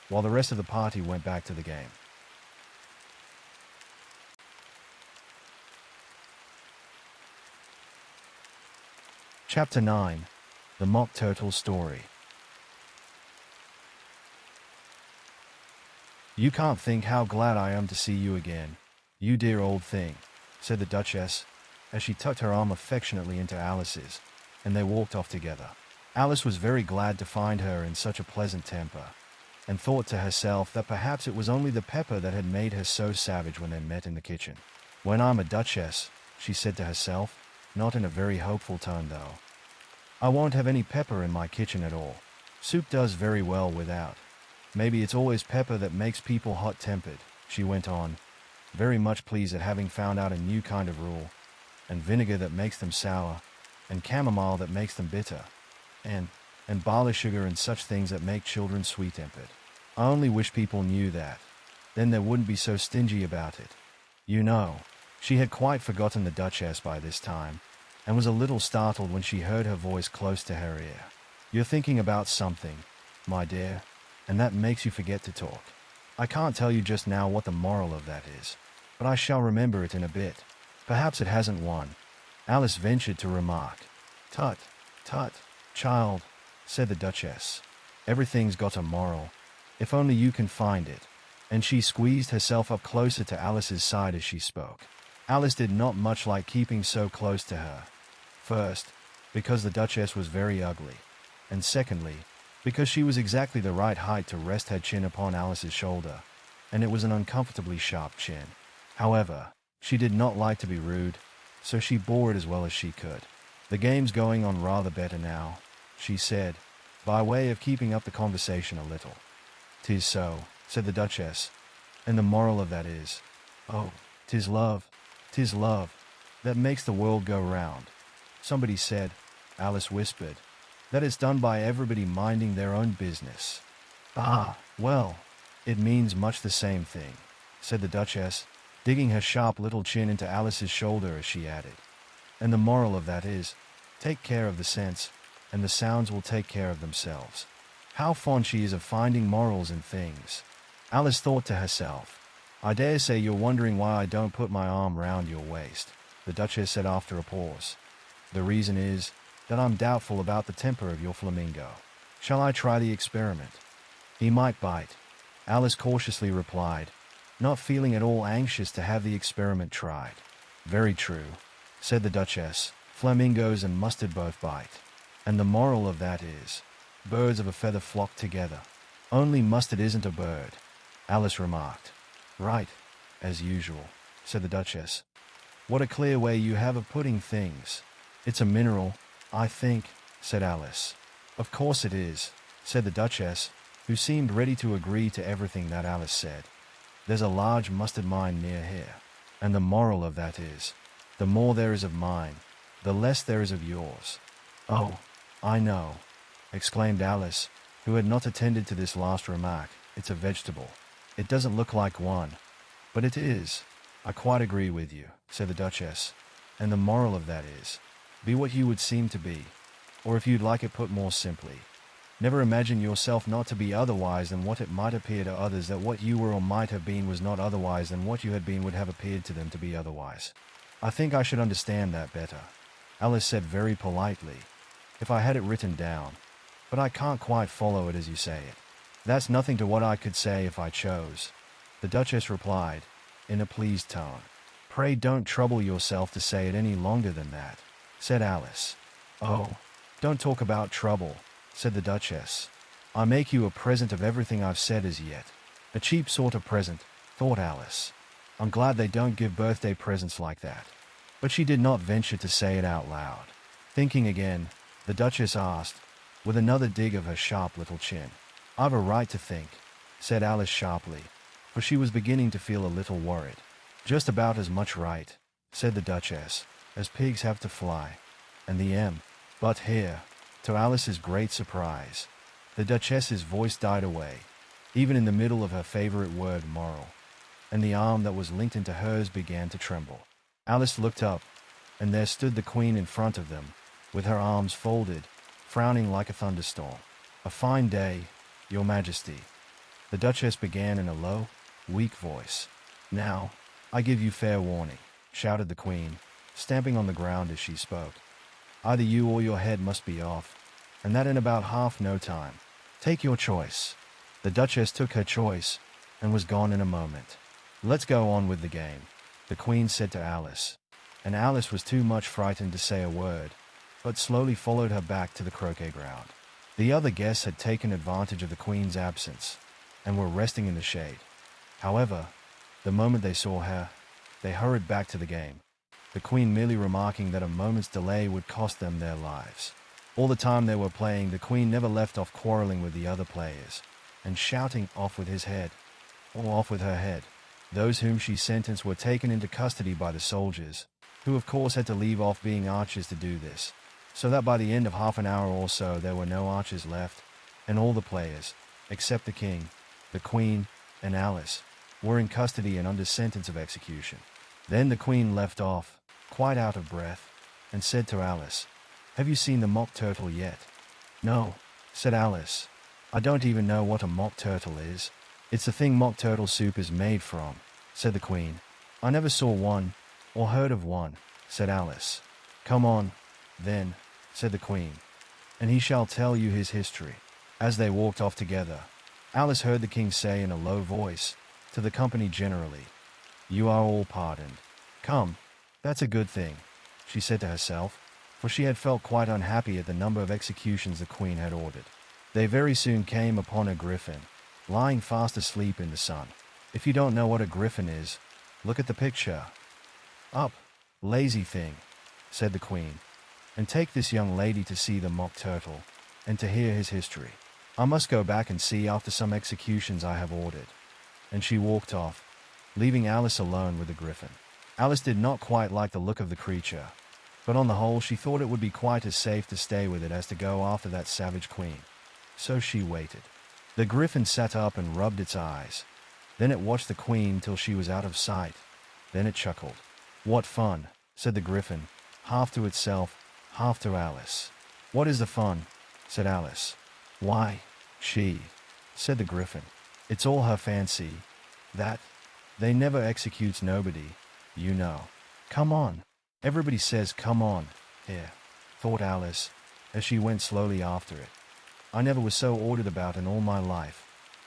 while the rest of the party went back to the game. Chapter 9. The Mock Turtle Story. You can't think how glad I am to see you again, you dear old thing, said the Duchess, as she tucked her arm affectionately into Alice's, and they walked off together. Alice was very glad to find her in such a pleasant temper, and thought to herself that perhaps it was only the pepper that had made her so savage when they met in the kitchen. When I'm a duchess, she said to herself, not in a very hopeful tone though, I won't have any pepper in my kitchen at all. Soup does very well without. Maybe it's always pepper that makes people hot-tempered, she went on, very much pleased at having found out a new kind of rule, and vinegar that makes them sour, and chamomile that makes them bitter, and barley sugar and such things that make children sweet-tempered. I only wish people knew that. Then they wouldn't be so stingy about it. You know, she had quite forgotten the Duchess by this time, and was a little startled when she heard her voice close to her ear. You're thinking about something, my dear, and that makes you forget to talk. I can't tell you just now what the moral of that is, but I shall remember it in a bit. Perhaps it hasn't one, Alice ventured to remark. Tut, tut, child, said the Duchess. Everything's got a moral, if only you can find it. And she squeezed herself up closer to Alice's side as she spoke. Alice did not much like keeping so close to her. First, because the Duchess was very ugly, and secondly, because she was exactly the right height to rest her chin upon Alice's shoulder, and it was an uncomfortably sharp chin. However, she did not like to be rude, so she bore it as well as she could. The game's going on rather better now, she said, by way of keeping up the conversation a little. 'Tis so, said the Duchess, and the moral of that is, oh, 'tis love, that makes the world go round. Somebody said, Alice whispered, that it's done by everybody minding their own business. Ah, well, it means much the same thing, said the Duchess, digging her sharp little chin into Alice's shoulder as she added. And the moral of that is, take care of the sense, and the sounds will take care of themselves. How fond she is of finding morals in things. Alice thought to herself. I dare say you're wondering why I don't put my arm round your waist, the Duchess said after a pause. The reason is that I'm doubtful about the temper of your flamingo. Shall I try the experiment? He might bite, Alice cautiously replied, not feeling at all anxious to have the experiment tried. Very true, said the Duchess. Flamingos and mustard both bite. And the moral of that is, birds of a feather flock together. Only mustard isn't a bird, Alice remarked. Right, as usual, said the Duchess. What a clear way you have of putting things. It's a mineral, I think, said Alice. Of course it is, said the Duchess, who seemed ready to agree to everything that Alice said. There's a large mustard mine near here, and the moral of that is, the more there is of mine, the less there is of yours. Oh, I know, exclaimed Alice, who had not attended to this last remark. It's a vegetable. It doesn't look like one, but it is. I quite agree with you, said the Duchess, and the moral of that is, be what you would seem to be, or if you'd like it put more simply, never imagine yourself not to be otherwise than what it might appear to others, that what you were or might have been was not otherwise than what you had been would have appeared to them to be otherwise. I think I should understand that better, Alice said very politely, if I had it written down, but I can't quite follow it as you say it. That's nothing to what I could say if I chose, the Duchess replied, in a pleased tone. Pray don't trouble yourself to say it any longer than that, said Alice. Oh, don't talk about trouble, said the Duchess. I make you a present of everything I've said as yet. A cheap sort of present, thought Alice. I'm glad they don't give birthday presents like that. But she did not venture to say it out loud. Thinking again, the Duchess asked, with another dig of her sharp little chin. I've a right to think, said Alice sharply, for she was beginning to feel a little worried. Just about as much right, said the Duchess, as pigs have to fly. And the M. But here, to Alice's great surprise, the Duchess's voice died away, even in the middle of her favorite word moral, and the arm that was linked into hers began to tremble. Alice looked up, and there stood the Queen in front of them, with her arms folded, frowning like a thunderstorm. A fine day, Your Majesty, the Duchess began in a low, weak voice. Now, I give you fair warning, shouted the Queen, stamping on the ground as she spoke. Either you or your head must be off, and that in about half no time. Take your choice. The Duchess took her choice, and was gone in a moment. Let's go on with the game, the Queen said to Alice, and Alice was too much frightened to say a word, but slowly followed her back to the croquet ground. The other guests had taken advantage of the Queen's absence, and were resting in the shade. However, the moment they saw her, they hurried back to the game, the Queen merely remarking that a moment's delay would cost them their lives. All the time they were playing, the Queen never left off quarreling with the other players, and shouting off with his head, or off with her head. Those whom she sentenced were taken into custody by the soldiers, who of course had to leave off being archers to do this, so that by the end of half an hour or so there were no archers left, and all the players, except the King, the Queen, and Alice, were in custody and under sentence of execution. Then the Queen left off, quite out of breath, and said to Alice, "Have you seen the mock turtle yet?" "No," said Alice. "I don't even know what a mock turtle is." "It's the thing mock turtle soup is made from," said the Queen. "I never saw one, or heard of one," said Alice. "Come on, then," said the Queen, "and he shall tell you his history." As they walked off together, Alice heard the King say in a low voice, to the company generally, "You are all pardoned. Come, that's a good thing," she said to herself, for she had felt quite unhappy at the number of executions the Queen had ordered. They very soon came upon a griffin, lying fast asleep in the sun. If you don't know what a griffin is, look at the picture. "Up, lazy thing," said the Queen, "and take this young lady to see the mock turtle, and to hear his history. I must go back and see after some executions I have ordered." And she walked off, leaving Alice alone with the griffin. Alice did not quite like the look of the creature, but on the whole she thought it would be quite as safe to stay with it as to go after that savage Queen. So she waited. The griffin sat up and rubbed its eyes. Then it watched the Queen till she was out of sight. Then it chuckled. "What fun," said the griffin, half to itself, half to Alice. "What is the fun?" said Alice. "Why, she," said the griffin. "It's all her fancy. That. They never executes nobody, you know. Come on." Everybody says come on, here, thought Alice, as she went slowly after it. I never was so ordered about in all my life.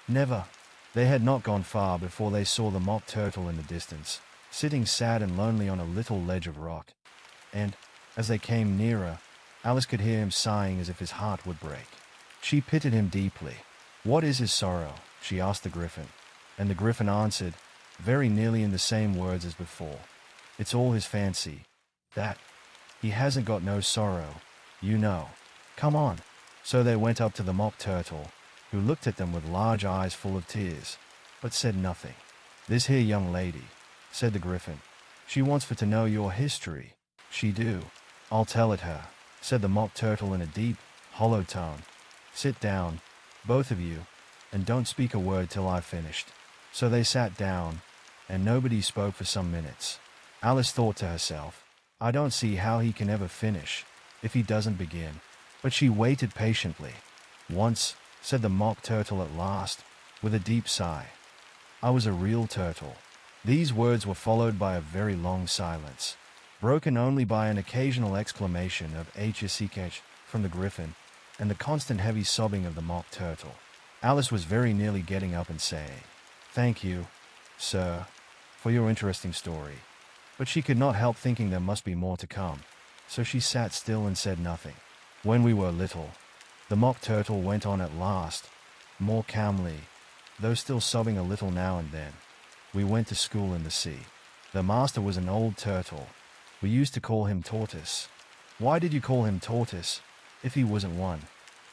Never. They had not gone far before they saw the mock turtle in the distance, sitting sad and lonely on a little ledge of rock. And, as they came nearer, Alice could hear him sighing as if his heart would break. She pitied him deeply. "What is his sorrow?" she asked the griffin. And the griffin answered, very nearly in the same words as before. "It's all his fancy. That. He hasn't got no sorrow, you know. Come on." So they went up to the mock turtle, who looked at them with large eyes full of tears, but said nothing. "This here young lady," said the griffin. "She wants for to know your history. She do." "I'll tell it her," said the mock turtle in a deep, hollow tone. "Sit down, both of you, and don't speak a word till I've finished." So they sat down, and nobody spoke for some minutes. Alice thought to herself, "I don't see how he can ever finish, if he doesn't begin." But she waited patiently. "Once," said the mock turtle at last, with a deep sigh, "I was a real turtle." These words were followed by a very long silence, broken only by an occasional exclamation of "hck" from the griffin, and the constant heavy sobbing of the mock turtle. Alice was very nearly getting up and saying, "Thank you, sir, for your interesting story." But she could not help thinking there must be more to come, so she sat still and said nothing. "When we were little," The Mock Turtle went on at last, more calmly, though still sobbing a little now and then. We went to school in the sea. The master was an old turtle. We used to call him Tortoise. Why did you call him Tortoise, if he wasn't one?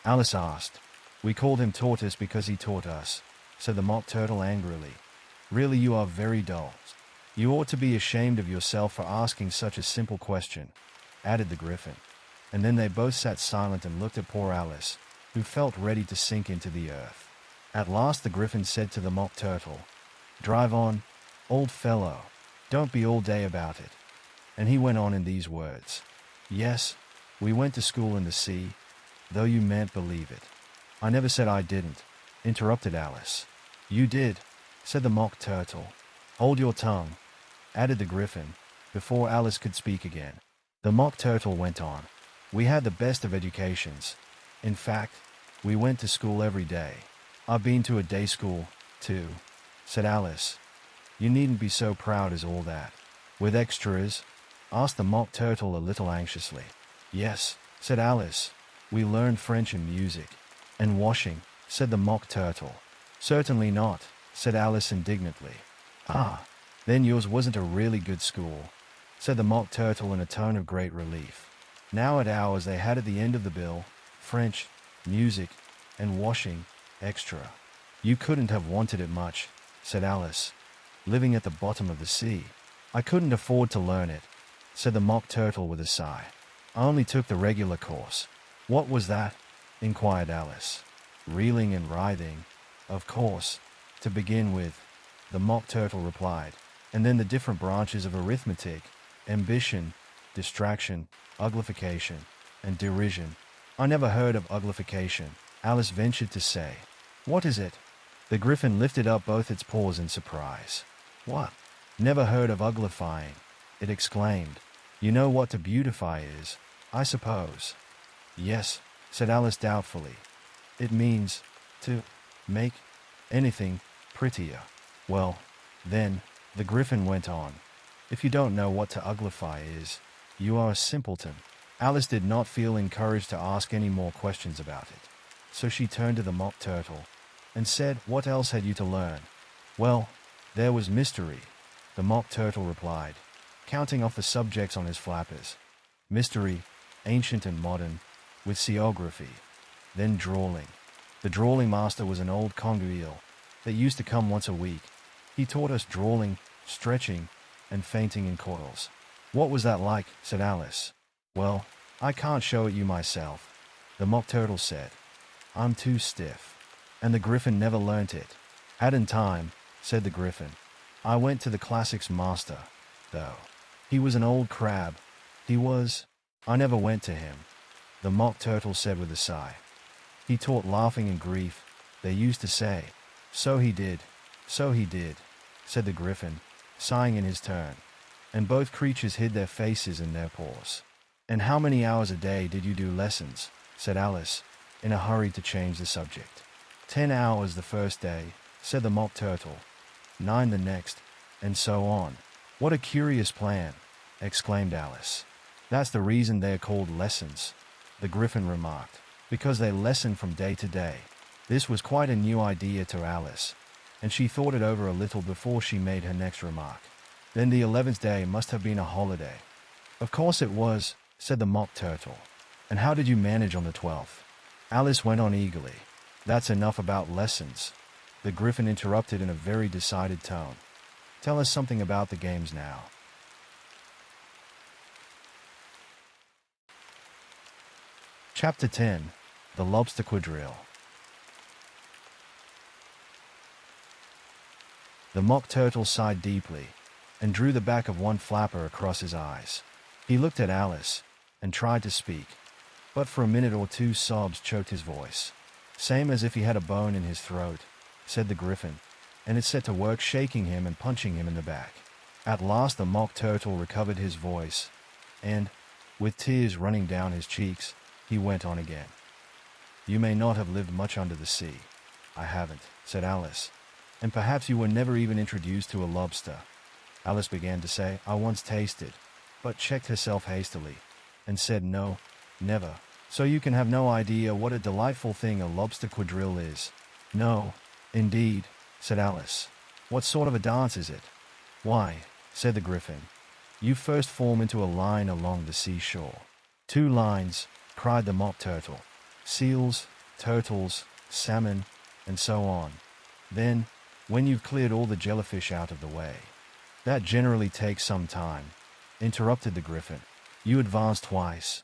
Alice asked. We called him Tortoise because he taught us, said the Mock Turtle angrily. Really, you are very dull. You ought to be ashamed of yourself for asking such a simple question, added the Griffin. And then they both sat silent and looked at poor Alice, who felt ready to sink into the earth. At last the Griffin said to the Mock Turtle, Drive on, old fellow. Don't be all day about it. And he went on in these words. Yes, we went to school in the sea, though you mayn't believe it. I never said I didn't, interrupted Alice. You did, said the Mock Turtle. Hold your tongue, added the Griffin, before Alice could speak again. The Mock Turtle went on. We had the best of educations. In fact, we went to school every day. I've been to a day school, too, said Alice. You needn't be so proud as all that. With extras? Asked the Mock Turtle a little anxiously. Yes, said Alice. We learned French and music. And washing, said the Mock Turtle. Certainly not, said Alice indignantly. Ah, then yours wasn't a really good school, said the Mock Turtle in a tone of great relief. Now at ours they had at the end of the bill, French, music, and washing, extra. You couldn't have wanted it much, said Alice. Living at the bottom of the sea. I couldn't afford to learn it, said the Mock Turtle with a sigh. I only took the regular course. What was that? Inquired Alice. Reeling and writhing, of course, to begin with, the Mock Turtle replied, and then the different branches of arithmetic, ambition, distraction, uglification, and derision. I never heard of uglification, Alice ventured to say. What is it? The Griffin lifted up both its paws in surprise. What? Never heard of uglifying, it exclaimed. You know what to beautify is, I suppose. Yes, said Alice doubtfully. It means to make anything prettier. Well, then, the Griffin went on. If you don't know what to uglify is, you are a simpleton. Alice did not feel encouraged to ask any more questions about it. So she turned to the Mock Turtle and said, What else had you to learn? Well, there was mystery, the Mock Turtle replied, counting off the subjects on his flappers. Mystery, ancient and modern, with seography. Then drawling. The drawling master was an old conger eel that used to come once a week. He taught us drawling, stretching, and fainting in coils. What was that like? Said Alice. Well, I can't show it you myself, the Mock Turtle said. I'm too stiff. And the Griffin never learnt it. Hadn't time, said the Griffin. I went to the classics master, though. He was an old crab. He was. I never went to him, the Mock Turtle said with a sigh. He taught laughing and grief, they used to say. So he did, said the Griffin, sighing in his turn. And both creatures hid their faces in their paws. And how many hours a day did you do lessons? Said Alice, in a hurry to change the subject. 10 hours the first day, said the Mock Turtle. 9 the next, and so on. What a curious plan, exclaimed Alice. That's the reason they're called lessons, the Griffin remarked, because they lesson from day to day. This was quite a new idea to Alice, and she thought it over a little before she made her next remark. Then the 11th day must have been a holiday. Of course it was, said the Mock Turtle. And how did you manage on the 12th? Alice went on eagerly. That's enough about lessons, the Griffin interrupted in a very decided tone. Tell us something about the games now. Chapter 10. The Lobster Quadrille. The Mock Turtle sighed deeply and drew the back of one flapper across his eyes. He looked at Alice and tried to speak, but for a minute or two sobs choked his voice. Same as if he had a bone in his throat, said the Griffin, and it set to work shaking him and punching him in the back. At last the Mock Turtle recovered his voice, and, with tears running down his cheeks, he went on again. You may not have lived much under the sea. I haven't, said Alice, and perhaps you were never even introduced to a lobster. Alice began to say, I once tasted, but checked herself hastily, and said no, never. So you can have no idea what a delightful thing a lobster quadrille is. No, indeed, said Alice. What sort of a dance is it? Why, said the Gryphon, you first form into a line along the seashore. 2 lines, cried the Mock Turtle. Seals, turtles, salmon, and so on. Then, when you've cleared all the jellyfish out of the way. That generally takes some time, interrupted the Gryphon. You advance twice.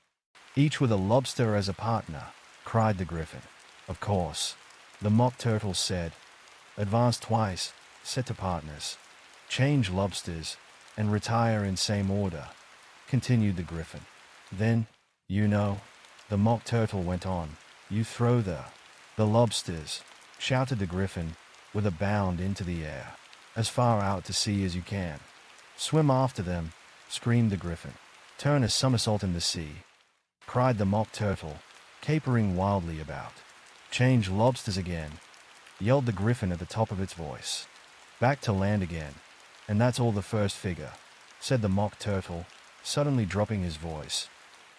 Each with a lobster as a partner, cried the Gryphon. Of course, the Mock Turtle said. Advance twice, set to partners. Change lobsters, and retire in same order, continued the Gryphon. Then, you know, the Mock Turtle went on, you throw the lobsters, shouted the Gryphon, with a bound into the air, as far out to sea as you can. Swim after them, screamed the Gryphon. Turn a somersault in the sea, cried the Mock Turtle, capering wildly about. Change lobsters again, yelled the Gryphon at the top of its voice. Back to land again, and that's all the first figure, said the Mock Turtle, suddenly dropping his voice.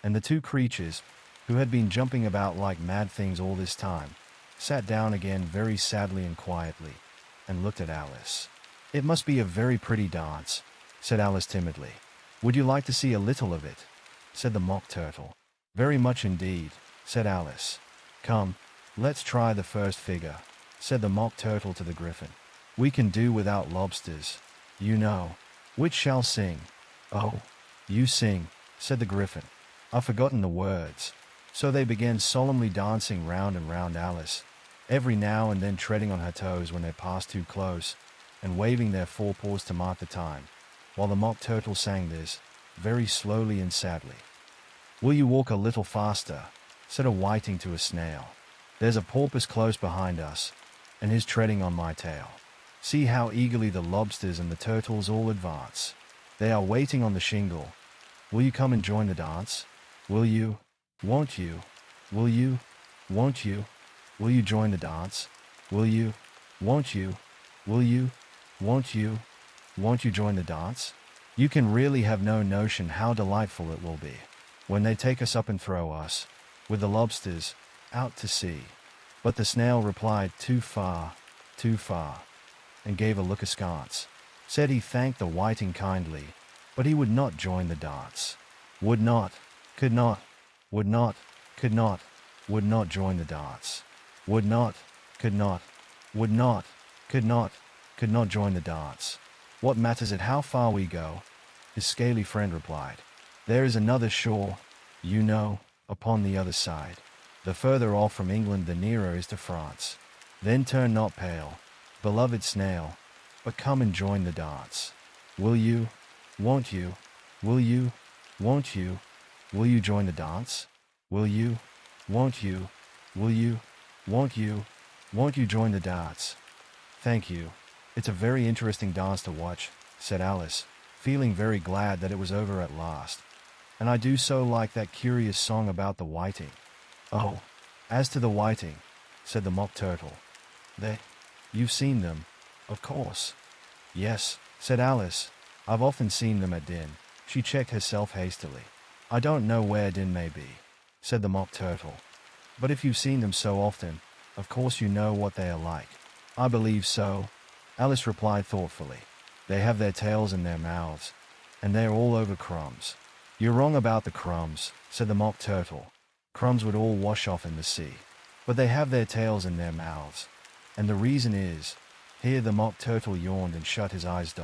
And the 2 creatures, who had been jumping about like mad things all this time, sat down again very sadly and quietly, and looked at Alice. It must be a very pretty dance, said Alice timidly. Would you like to see a little of it? Said the Mock Turtle. Very much indeed, said Alice. Come, let's try the first figure, said the Mock Turtle to the Gryphon. We can do without lobsters, you know. Which shall sing? Oh, you sing, said the Gryphon. I've forgotten the words. So they began solemnly dancing round and round Alice, every now and then treading on her toes when they passed too close, and waving their forepaws to mark the time, while the Mock Turtle sang this, very slowly and sadly. Will you walk a little faster? Said a whiting to a snail. There's a porpoise close behind us, and he's treading on my tail. See how eagerly the lobsters and the turtles all advance. They are waiting on the shingle. Will you come and join the dance? Will you? Won't you? Will you? Won't you? Will you join the dance? Will you? Won't you? Will you? Won't you? Won't you join the dance? You can really have no notion how delightful it will be when they take us up and throw us, with the lobsters, out to sea. But the snail replied, too far, and gave a look askance. Said he thanked the whiting kindly, but he would not join the dance. Would not, could not, would not, could not, would not join the dance. Would not, could not, would not, could not join the dance. What matters it how far we go? His scaly friend replied. There is another shore, you know, upon the other side. The further off from England the nearer is to France. Then turn not pale, beloved snail, but come and join the dance. Will you? Won't you? Will you? Won't you? Will you join the dance? Will you? Won't you? Will you? Won't you? Won't you join the dance? Thank you. It's a very interesting dance to watch, said Alice, feeling very glad that it was over at last. And I do so like that curious song about the whiting. Oh, as to the whiting, said the Mock Turtle. You've seen them, of course. Yes, said Alice. I've often seen them at Din. She checked herself hastily. I don't know where Din may be, said the Mock Turtle. But if you've seen them so often, of course you know what they are like. I believe so, Alice replied thoughtfully. They have their tails in their mouths, and they're all over crumbs. You're wrong about the crumbs, said the Mock Turtle. Crumbs would all wash off in the sea. But they have their tails in their mouths. And the reason is, here the Mock Turtle yawned and shut his eyes.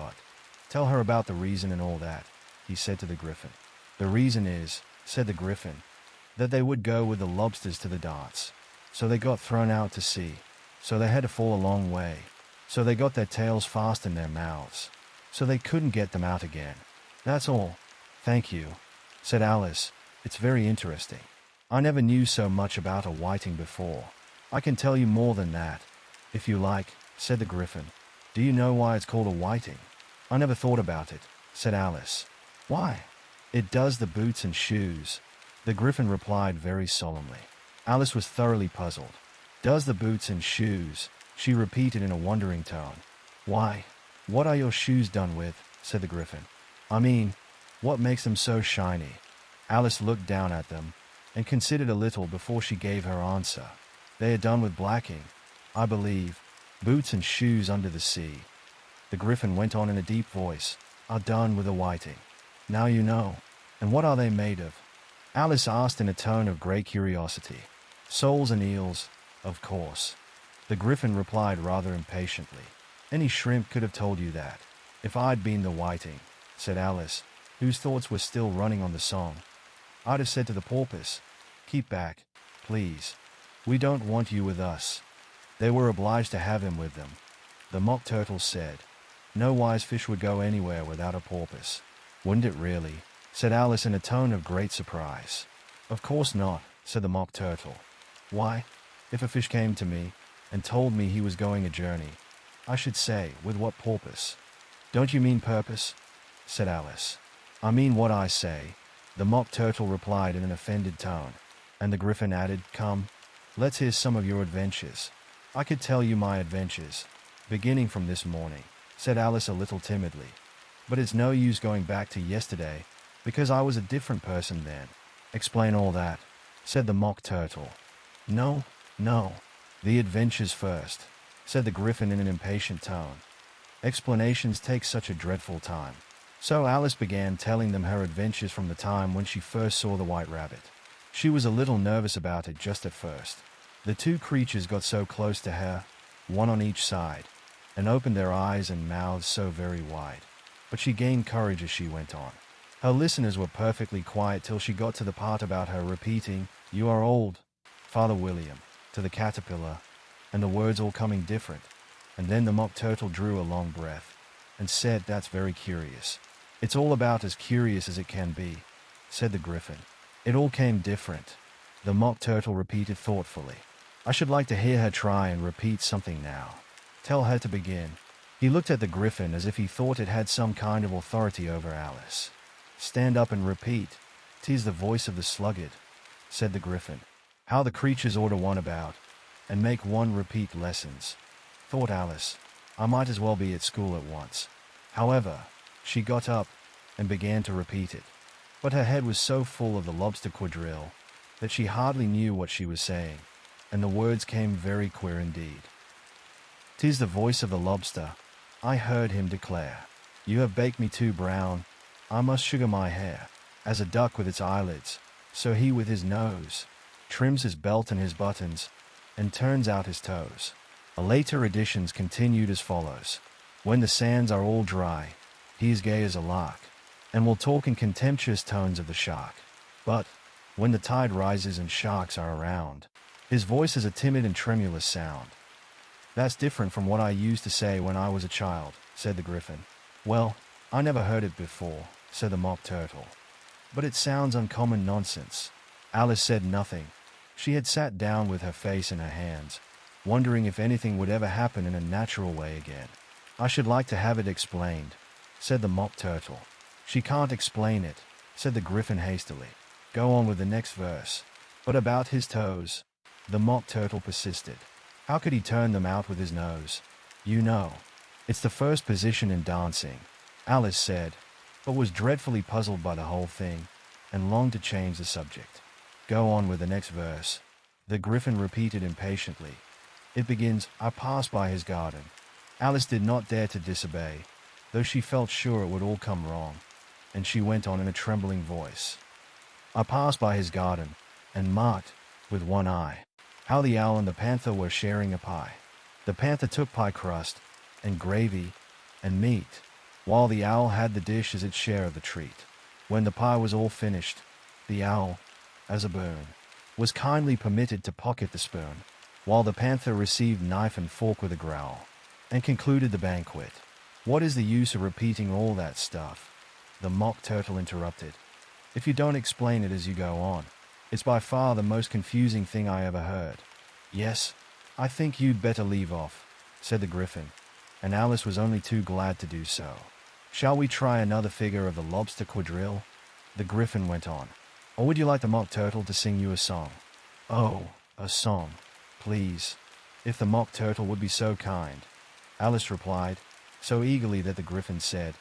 Tell her about the reason and all that, he said to the Gryphon. The reason is, said the Gryphon, that they would go with the lobsters to the dance. So they got thrown out to sea. So they had to fall a long way. So they got their tails fast in their mouths. So they couldn't get them out again. That's all. Thank you, said Alice. It's very interesting. I never knew so much about a whiting before. I can tell you more than that, if you like, said the Gryphon. Do you know why it's called a whiting? I never thought about it, said Alice. Why? It does the boots and shoes, the Gryphon replied very solemnly. Alice was thoroughly puzzled. Does the boots and shoes, she repeated in a wondering tone. Why, what are your shoes done with, said the Gryphon. I mean, what makes them so shiny? Alice looked down at them, and considered a little before she gave her answer. They are done with blacking, I believe. Boots and shoes under the sea. The Griffin went on in a deep voice, are done with the whiting. Now you know. And what are they made of? Alice asked in a tone of great curiosity. Soles and eels, of course. The Griffin replied rather impatiently. Any shrimp could have told you that. If I'd been the whiting, said Alice, whose thoughts were still running on the song, I'd have said to the porpoise, keep back, please. We don't want you with us. They were obliged to have him with them. The Mock Turtle said, no wise fish would go anywhere without a porpoise. Wouldn't it really? Said Alice in a tone of great surprise. Of course not, said the Mock Turtle. Why, if a fish came to me and told me he was going a journey, I should say, with what porpoise? Don't you mean purpose? Said Alice. I mean what I say, the Mock Turtle replied in an offended tone. And the Griffin added, come, let's hear some of your adventures. I could tell you my adventures, beginning from this morning, said Alice a little timidly. But it's no use going back to yesterday, because I was a different person then. Explain all that, said the Mock Turtle. No, no, the adventures first, said the Griffin in an impatient tone. Explanations take such a dreadful time. So Alice began telling them her adventures from the time when she first saw the White Rabbit. She was a little nervous about it just at first. The two creatures got so close to her, one on each side, and opened their eyes and mouths so very wide. But she gained courage as she went on. Her listeners were perfectly quiet till she got to the part about her repeating, you are old, Father William, to the caterpillar, and the words all coming different. And then the Mock Turtle drew a long breath, and said, that's very curious. It's all about as curious as it can be, said the Griffin. It all came different, the Mock Turtle repeated thoughtfully. I should like to hear her try and repeat something now. Tell her to begin. He looked at the Griffin as if he thought it had some kind of authority over Alice. Stand up and repeat. 'Tis the voice of the sluggard, said the Griffin. How the creatures order one about, and make one repeat lessons, thought Alice. I might as well be at school at once. However, she got up and began to repeat it. But her head was so full of the lobster quadrille that she hardly knew what she was saying, and the words came very queer indeed. 'Tis the voice of the lobster, I heard him declare. You have baked me too brown, I must sugar my hair. As a duck with its eyelids, so he with his nose trims his belt and his buttons, and turns out his toes. A later editions continued as follows. When the sands are all dry, he is gay as a lark, and will talk in contemptuous tones of the shark. But, when the tide rises and sharks are around, his voice is a timid and tremulous sound. That's different from what I used to say when I was a child, said the Griffin. Well, I never heard it before, said the Mock Turtle. But it sounds uncommon nonsense. Alice said nothing. She had sat down with her face in her hands, wondering if anything would ever happen in a natural way again. I should like to have it explained, said the Mock Turtle. She can't explain it, said the Griffin hastily. Go on with the next verse. But about his toes, the Mock Turtle persisted. How could he turn them out with his nose? You know, it's the first position in dancing, Alice said, but was dreadfully puzzled by the whole thing, and longed to change the subject. Go on with the next verse, the Griffin repeated impatiently. It begins, I passed by his garden. Alice did not dare to disobey, though she felt sure it would all come wrong, and she went on in a trembling voice. I passed by his garden, and marked, with one eye, how the owl and the panther were sharing a pie. The panther took pie crust, and gravy, and meat, while the owl had the dish as its share of the treat. When the pie was all finished, the owl, as a boon, was kindly permitted to pocket the spoon, while the panther received knife and fork with a growl, and concluded the banquet. What is the use of repeating all that stuff? The Mock Turtle interrupted. If you don't explain it as you go on, it's by far the most confusing thing I ever heard. Yes, I think you'd better leave off, said the Griffin, and Alice was only too glad to do so. Shall we try another figure of the lobster quadrille? The Griffin went on. Or would you like the Mock Turtle to sing you a song? Oh, a song, please, if the Mock Turtle would be so kind, Alice replied, so eagerly that the Griffin said,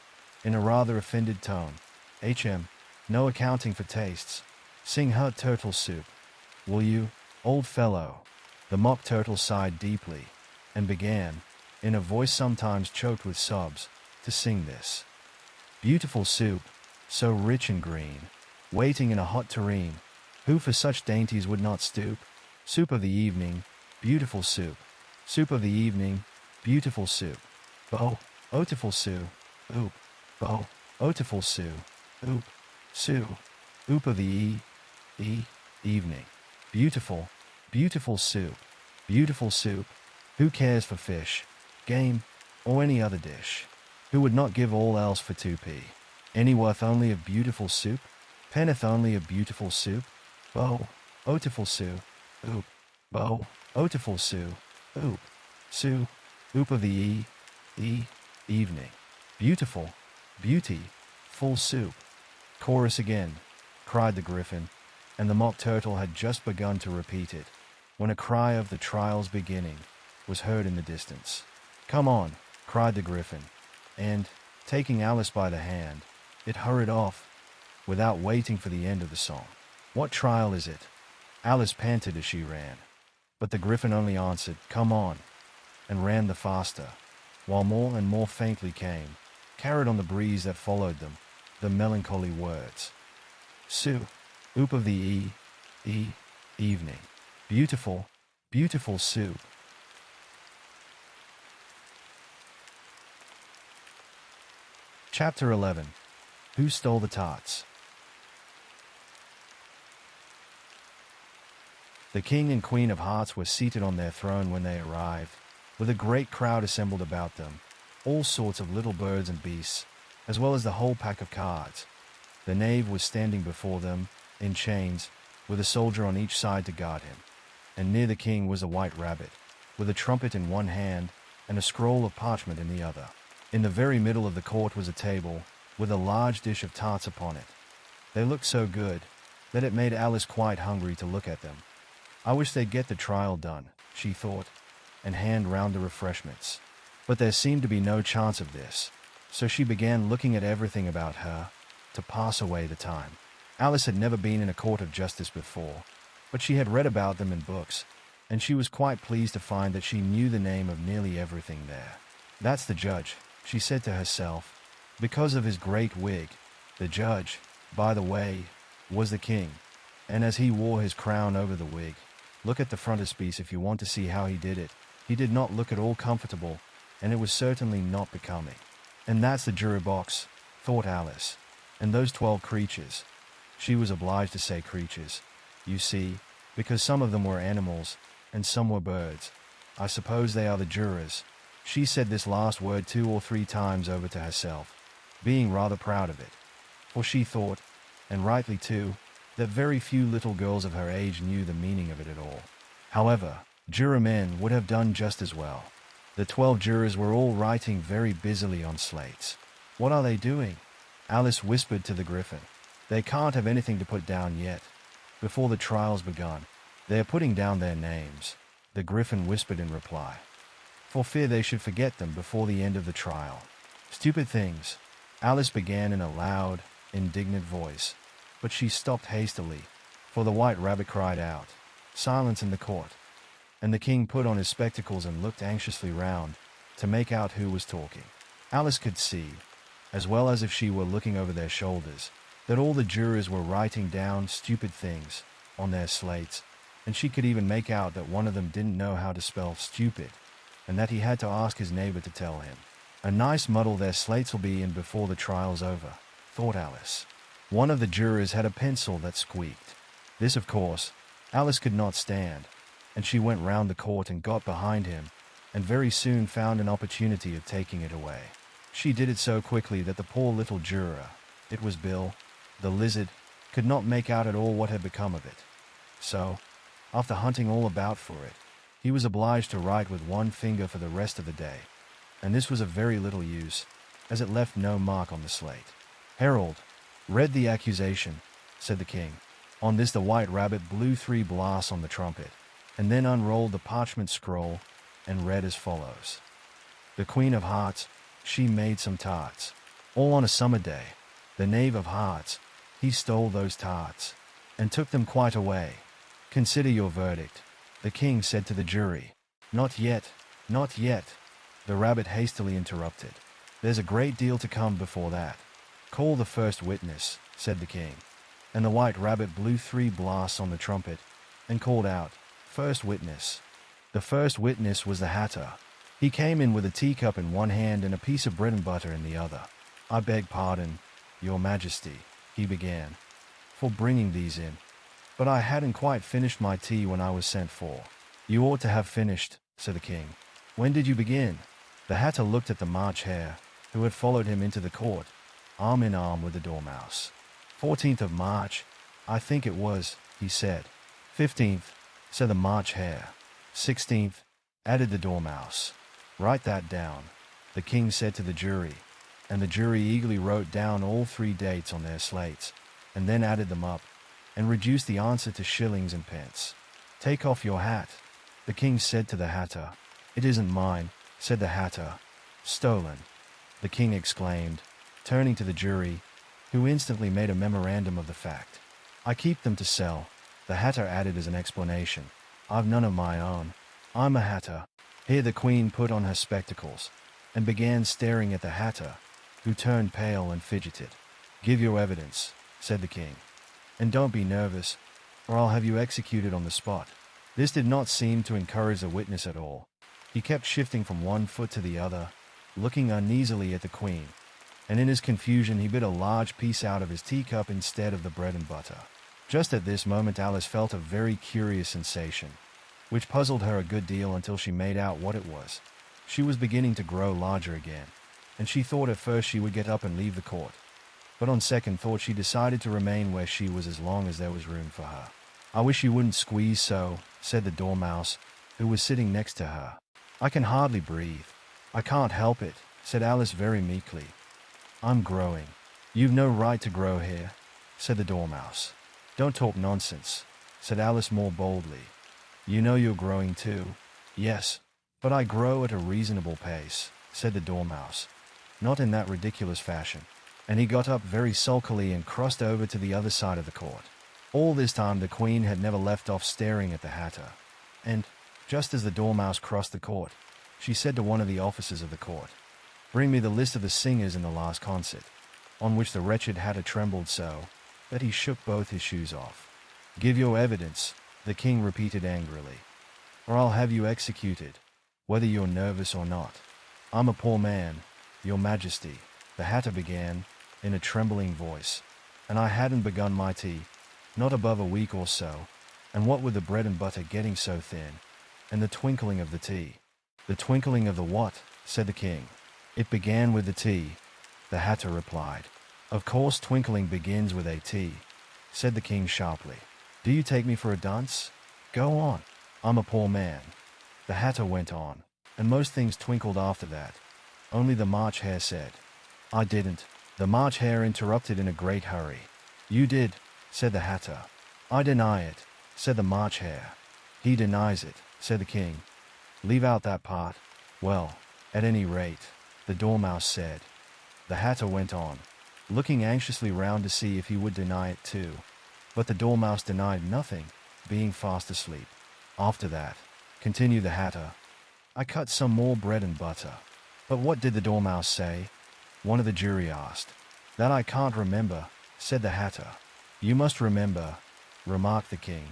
in a rather offended tone, no accounting for tastes. Sing hot turtle soup, will you, old fellow? The Mock Turtle sighed deeply, and began, in a voice sometimes choked with sobs, to sing this. Beautiful soup, so rich and green, waiting in a hot tureen, who for such dainties would not stoop? Soup of the evening, beautiful soup, soup of the evening, beautiful soup. Bo, oatiful soup, oop, bo, oatiful soup, oop, soup, oop of the evening. Beautiful, beautiful soup, beautiful soup. Who cares for fish, game, or any other dish? Who would not give all else for 2p? Any worth only of beautiful soup? Penneth only of beautiful soup? Bo, oatiful soup, oop, bo, oatiful soup, oop, soup, oop of the evening. Beautiful, beauty, full soup. Chorus again, cried the Griffin, and the Mock Turtle had just begun to repeat it, when a cry of the trial's beginning was heard in the distance. Come on, cried the Griffin, and, taking Alice by the hand, it hurried off, without waiting for the end of the song. What trial is it? Alice panted as she ran, but the Griffin only answered, Come on, and ran the faster, while more and more faintly came, carried on the breeze that followed them, the melancholy words. Soup, oop of the evening. Beautiful, beautiful soup. Chapter 11. Who Stole the Tarts? The King and Queen of Hearts were seated on their throne when they arrived, with a great crowd assembled about them, all sorts of little birds and beasts, as well as the whole pack of cards. The knave was standing before them, in chains, with a soldier on each side to guard him, and near the king was a white rabbit, with a trumpet in one hand and a scroll of parchment in the other. In the very middle of the court was a table, with a large dish of tarts upon it. They looked so good, that it made Alice quite hungry to look at them. I wish they'd get the trial done, she thought, and hand round the refreshments. But there seemed to be no chance of this, so she began looking at everything about her, to pass away the time. Alice had never been in a court of justice before, but she had read about them in books, and she was quite pleased to find that she knew the name of nearly everything there. That's the judge, she said to herself, because of his great wig. The judge, by the way, was the king, and as he wore his crown over the wig, look at the frontispiece if you want to see how he did it. He did not look at all comfortable, and it was certainly not becoming. And that's the jury box, thought Alice, and those 12 creatures. She was obliged to say creatures, you see, because some of them were animals, and some were birds. I suppose they are the jurors. She said this last word 2 or 3 times over to herself, being rather proud of it, for she thought, and rightly too, that very few little girls of her age knew the meaning of it at all. However, juror men would have done just as well. The 12 jurors were all writing very busily on slates. What are they doing? Alice whispered to the Griffin. They can't have anything to put down yet. Before the trial's begun, they are putting down their names, the Griffin whispered in reply, for fear they should forget them before the end of the trial. Stupid things, Alice began in a loud, indignant voice, but she stopped hastily, for the white rabbit cried out, Silence in the court. And the king put on his spectacles and looked anxiously round, to make out who was talking. Alice could see, as well as if she were looking over their shoulders, that all the jurors were writing down stupid things on their slates, and she could even make out that one of them didn't know how to spell stupid, and that he had to ask his neighbor to tell him. A nice muddle their slates will be in before the trial's over, thought Alice. One of the jurors had a pencil that squeaked. This, of course, Alice could not stand, and she went round the court and got behind him, and very soon found an opportunity of taking it away. She did it so quickly that the poor little juror, it was Bill, the lizard, could not make out at all what had become of it. So, after hunting all about for it, he was obliged to write with one finger for the rest of the day, and this was of very little use, as it left no mark on the slate. Herald, read the accusation, said the king. On this the white rabbit blew 3 blasts on the trumpet, and then unrolled the parchment scroll, and read as follows. The Queen of Hearts, she made some tarts, all on a summer day. The Knave of Hearts, he stole those tarts, and took them quite away. Consider your verdict, the king said to the jury. Not yet, not yet, the rabbit hastily interrupted. There's a great deal to come before that. Call the first witness, said the king. And the white rabbit blew 3 blasts on the trumpet and called out, First witness. The first witness was the hatter. He came in with a teacup in one hand and a piece of bread and butter in the other. I beg pardon, your majesty, he began, for bringing these in. But I hadn't quite finished my tea when I was sent for. You ought to have finished, said the king. When did you begin? The hatter looked at the March Hare, who had followed him into the court, arm in arm with the Dormouse. 14th of March, I think it was, he said. 15th, said the March Hare. 16th, added the Dormouse. Write that down, the king said to the jury, and the jury eagerly wrote down all 3 dates on their slates, and then added them up, and reduced the answer to shillings and pence. Take off your hat, the king said to the hatter. It isn't mine, said the hatter. Stolen, the king exclaimed, turning to the jury, who instantly made a memorandum of the fact. I keep them to sell, the hatter added as an explanation. I've none of my own. I'm a hatter. Here the queen put on her spectacles, and began staring at the hatter, who turned pale and fidgeted. Give your evidence, said the king. And don't be nervous, or I'll have you executed on the spot. This did not seem to encourage the witness at all. He kept shifting from one foot to the other, looking uneasily at the queen, and in his confusion he bit a large piece out of his teacup instead of the bread and butter. Just at this moment Alice felt a very curious sensation, which puzzled her a good deal until she made out what it was. She was beginning to grow larger again, and she thought at first she would get up and leave the court. But on second thought she decided to remain where she was as long as there was room for her. I wish you wouldn't squeeze so, said the Dormouse, who was sitting next to her. I can hardly breathe. I can't help it, said Alice very meekly. I'm growing. You've no right to grow here, said the Dormouse. Don't talk nonsense, said Alice more boldly. You know you're growing too. Yes, but I grow at a reasonable pace, said the Dormouse. Not in that ridiculous fashion. And he got up very sulkily and crossed over to the other side of the court. All this time the queen had never left off staring at the hatter, and, just as the Dormouse crossed the court, she said to one of the officers of the court, Bring me the list of the singers in the last concert, on which the wretched hatter trembled so that he shook both his shoes off. Give your evidence, the king repeated angrily, or I'll have you executed, whether you're nervous or not. I'm a poor man, your majesty, the hatter began, in a trembling voice, and I hadn't begun my tea, not above a week or so, and what with the bread and butter getting so thin, and the twinkling of the tea. The twinkling of the what? Said the king. It began with the tea, the hatter replied. Of course twinkling begins with a T, said the king sharply. Do you take me for a dunce? Go on. I'm a poor man. The hatter went on, and most things twinkled after that. Only the March Hare said, I didn't. The March Hare interrupted in a great hurry. You did, said the hatter. I deny it, said the March Hare. He denies it, said the king. Leave out that part. Well, at any rate, the Dormouse said. The hatter went on, looking anxiously round to see if he would deny it too. But the Dormouse denied nothing, being fast asleep. After that, continued the hatter, I cut some more bread and butter. But what did the Dormouse say? One of the jury asked. That I can't remember, said the hatter. You must remember, remarked the king,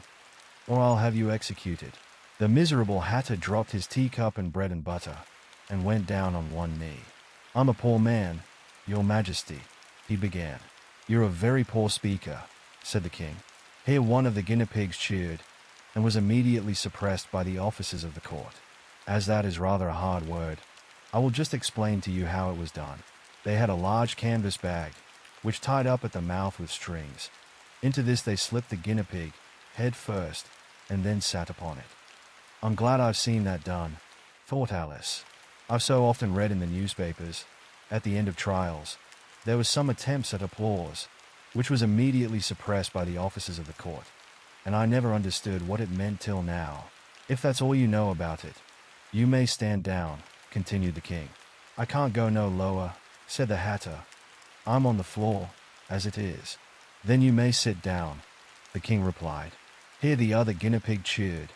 or I'll have you executed. The miserable hatter dropped his teacup and bread and butter, and went down on one knee. I'm a poor man, your majesty, he began. You're a very poor speaker, said the king. Here one of the guinea pigs cheered, and was immediately suppressed by the officers of the court. As that is rather a hard word, I will just explain to you how it was done. They had a large canvas bag, which tied up at the mouth with strings. Into this they slipped the guinea pig, head first, and then sat upon it. I'm glad I've seen that done, thought Alice. I've so often read in the newspapers, at the end of trials, there was some attempts at applause, which was immediately suppressed by the officers of the court, and I never understood what it meant till now. If that's all you know about it, you may stand down, continued the king. I can't go no lower, said the hatter. I'm on the floor, as it is. Then you may sit down, the king replied. Here the other guinea pig cheered,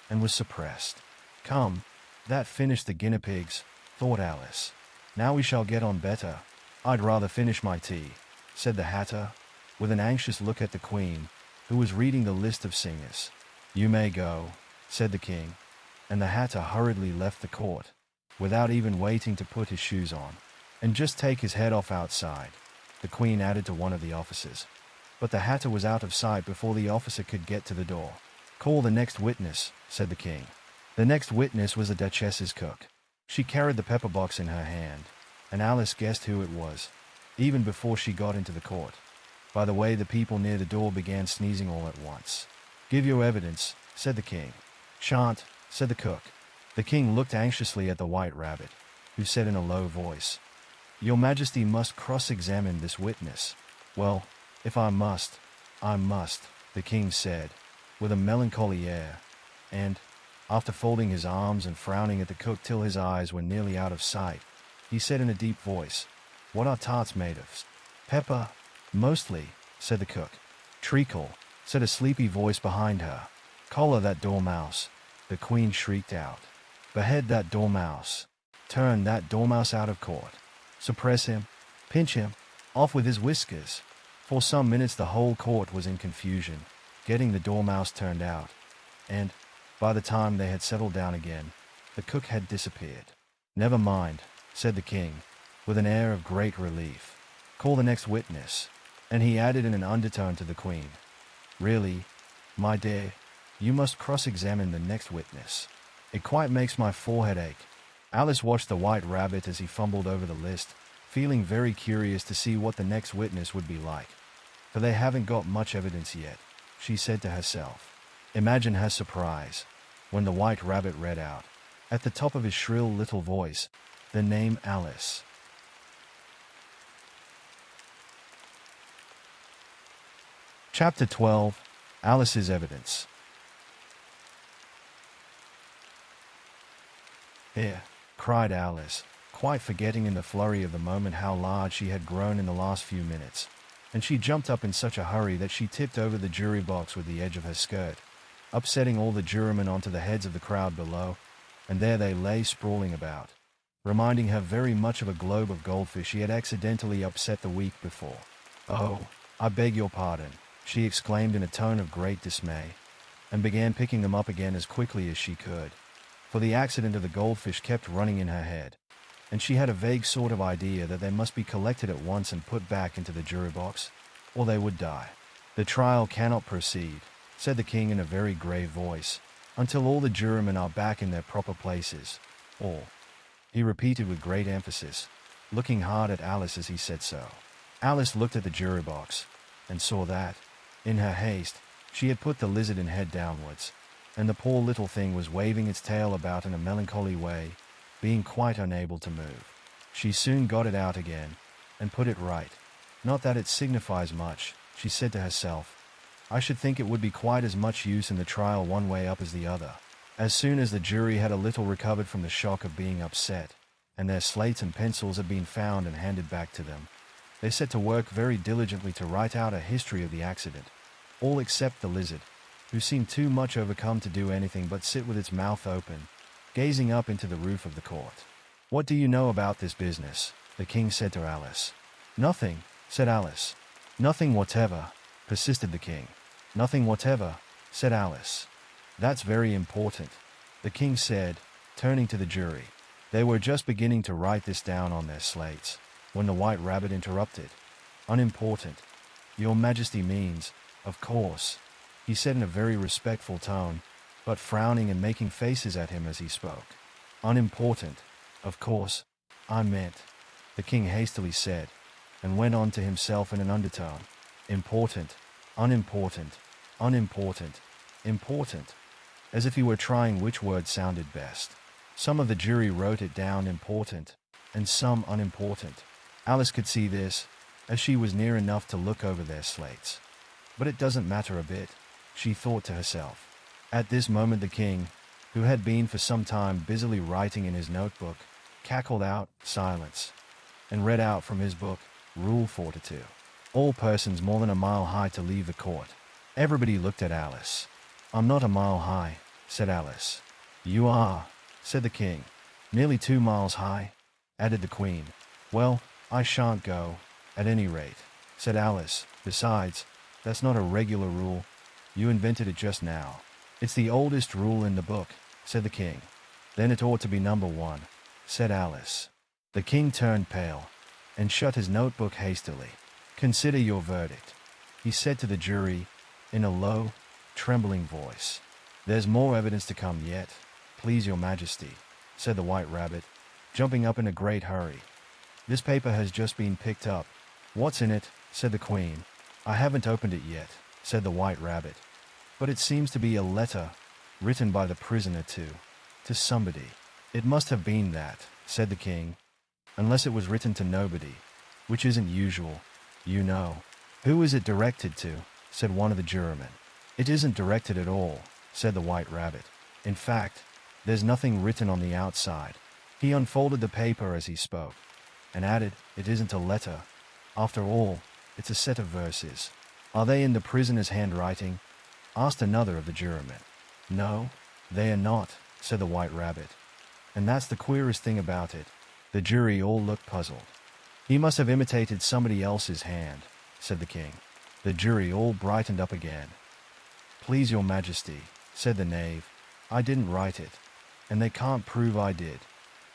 and was suppressed. Come, that finished the guinea pigs, thought Alice. Now we shall get on better. I'd rather finish my tea, said the hatter, with an anxious look at the queen, who was reading the list of singers. You may go, said the king, and the hatter hurriedly left the court, without even waiting to put his shoes on, and just take his head off outside, the queen added to one of the officers. But the hatter was out of sight before the officer could get to the door. Call the next witness, said the king. The next witness was the duchess's cook. She carried the pepper box in her hand, and Alice guessed who it was, even before she got into the court. By the way, the people near the door began sneezing all at once. Give your evidence, said the king. Shan't, said the cook. The king looked anxiously at the white rabbit, who said in a low voice, Your Majesty must cross-examine this witness. Well, if I must, I must, the king said, with a melancholy air, and, after folding his arms and frowning at the cook till his eyes were nearly out of sight, he said in a deep voice, What are tarts made of? Pepper, mostly, said the cook. Treacle, said a sleepy voice behind her. Collar that dormouse, the queen shrieked out. Behead that dormouse. Turn that dormouse out of court. Suppress him. Pinch him. Off with his whiskers. For some minutes the whole court was in confusion, getting the dormouse turned out, and, by the time they had settled down again, the cook had disappeared. Never mind, said the king, with an air of great relief. Call the next witness. And he added in an undertone to the queen, Really, my dear, you must cross-examine the next witness. It quite makes my forehead ache. Alice watched the white rabbit as he fumbled over the list, feeling very curious to see what the next witness would be like. For they haven't got much evidence yet, she said to herself. Imagine her surprise when the white rabbit read out, at the top of his shrill little voice, the name Alice. Chapter 12. Alice's Evidence. Here, cried Alice, quite forgetting in the flurry of the moment how large she had grown in the last few minutes, and she jumped up in such a hurry that she tipped over the jury box with the edge of her skirt, upsetting all the jurymen onto the heads of the crowd below, and there they lay sprawling about, reminding her very much of a globe of goldfish she had accidentally upset the week before. Oh, I beg your pardon, she exclaimed in a tone of great dismay, and began picking them up again as quickly as she could, for the accident of the goldfish kept running in her head, and she had a vague sort of idea that they must be collected at once and put back into the jury box, or they would die. The trial cannot proceed, said the king in a very grave voice, until all the jurymen are back in their proper places, or, he repeated with great emphasis, looking hard at Alice as he said so. Alice looked at the jury box, and saw that, in her haste, she had put the lizard in head downwards, and the poor little thing was waving its tail about in a melancholy way, being quite unable to move. She soon got it out again, and put it right. Not that it signifies much, she said to herself. I should think it would be quite as much use in the trial one way up as the other. As soon as the jury had a little recovered from the shock of being upset, and their slates and pencils had been found and handed back to them, they set to work very diligently to write out a history of the accident, all except the lizard, who seemed too much overcome to do anything but sit with its mouth open, gazing up into the roof of the court. What do you know about this business? The king said to Alice. Nothing, said Alice. Nothing whatever, persisted the king. Nothing whatever, said Alice. That's very important, the king said, turning to the jury. They were just beginning to write this down on their slates, when the white rabbit interrupted. Unimportant. Your Majesty means, of course, he said in a very respectful tone, but frowning and making faces at him as he spoke. Unimportant, of course, I meant, the king hastily said, and went on to himself in an undertone. Important, unimportant, unimportant, important, as if he were trying which word sounded best. Some of the jury wrote it down important, and some unimportant. Alice could see this, as she was near enough to look over their slates. But it doesn't matter a bit, she thought to herself. At this moment the king, who had been for some time busily writing in his notebook, cackled out, silence, and read out from his book, Rule 42. All persons more than a mile high to leave the court. Everybody looked at Alice. "I'm not a mile high," said Alice. "You are," said the king. "Nearly 2 miles high," added the queen. "Well, I shan't go, at any rate," said Alice. "Besides, that's not a regular rule. You invented it just now." "It's the oldest rule in the book," said the king. "Then it ought to be number 1, said Alice. The king turned pale and shut his notebook hastily. "Consider your verdict," he said to the jury in a low, trembling voice. "There's more evidence to come yet, please your majesty," said the White Rabbit, jumping up in a great hurry. "This paper has just been picked up." "What's in it?" said the queen. "I haven't opened it yet," said the White Rabbit. "But it seems to be a letter written by the prisoner to somebody." "It must have been that," said the king, "unless it was written to nobody, which isn't usual, you know." "Who is it directed to?" said one of the jurymen. "It isn't directed at all," said the White Rabbit. "In fact, there's nothing written on the outside." He unfolded the paper as he spoke, and added, "It isn't a letter. After all, it's a set of verses." "Are they in the prisoner's handwriting?" asked another of the jurymen. "No, they are not," said the White Rabbit. "And that's the queerest thing about it." The jury all looked puzzled. "He must have imitated somebody else's hand," said the king. The jury all brightened up again. "Please your majesty," said the knave, "I didn't write it, and they can't prove I did.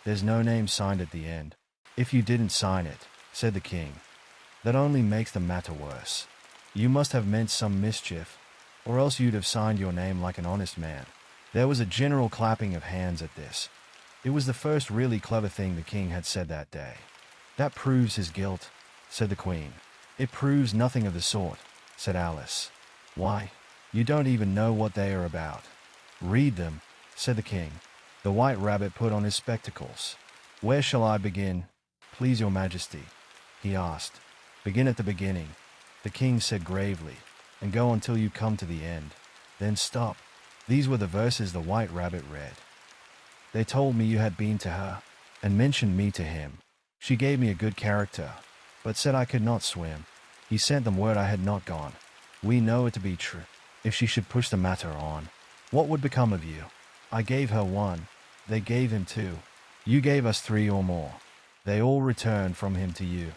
There's no name signed at the end." "If you didn't sign it," said the king, "that only makes the matter worse. You must have meant some mischief, or else you'd have signed your name like an honest man." There was a general clapping of hands at this. It was the first really clever thing the king had said that day. "That proves his guilt," said the queen. "It proves nothing of the sort," said Alice. "Why, you don't even know what they are about." "Read them," said the king. The White Rabbit put on his spectacles. "Where shall I begin, please your majesty?" he asked. "Begin at the beginning," the king said gravely, "and go until you come to the end. Then stop." These were the verses the White Rabbit read. "They told me you had been to her, and mentioned me to him. She gave me a good character, but said I could not swim. He sent them word I had not gone. We know it to be true. If she should push the matter on, what would become of you? I gave her 1. They gave him 2. You gave us 3 or more. They all returned from him to you,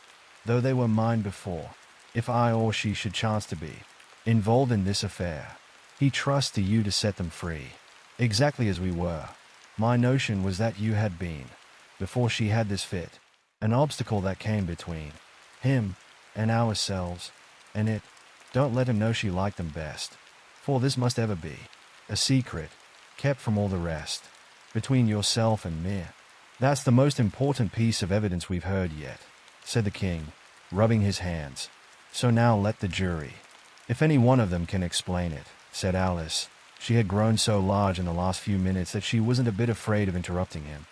though they were mine before. If I or she should chance to be involved in this affair, he trusts to you to set them free, exactly as we were. My notion was that you had been, before she had this fit, an obstacle that came between him and ourselves, and it. Don't let him know she liked them best, for this must ever be a secret, kept from all the rest, between yourself and me. That's the most important piece of evidence we've heard yet," said the king, rubbing his hands. "So now let the jury. If any one of them can explain it," said Alice. She had grown so large in the last few minutes that she wasn't a bit afraid of interrupting him.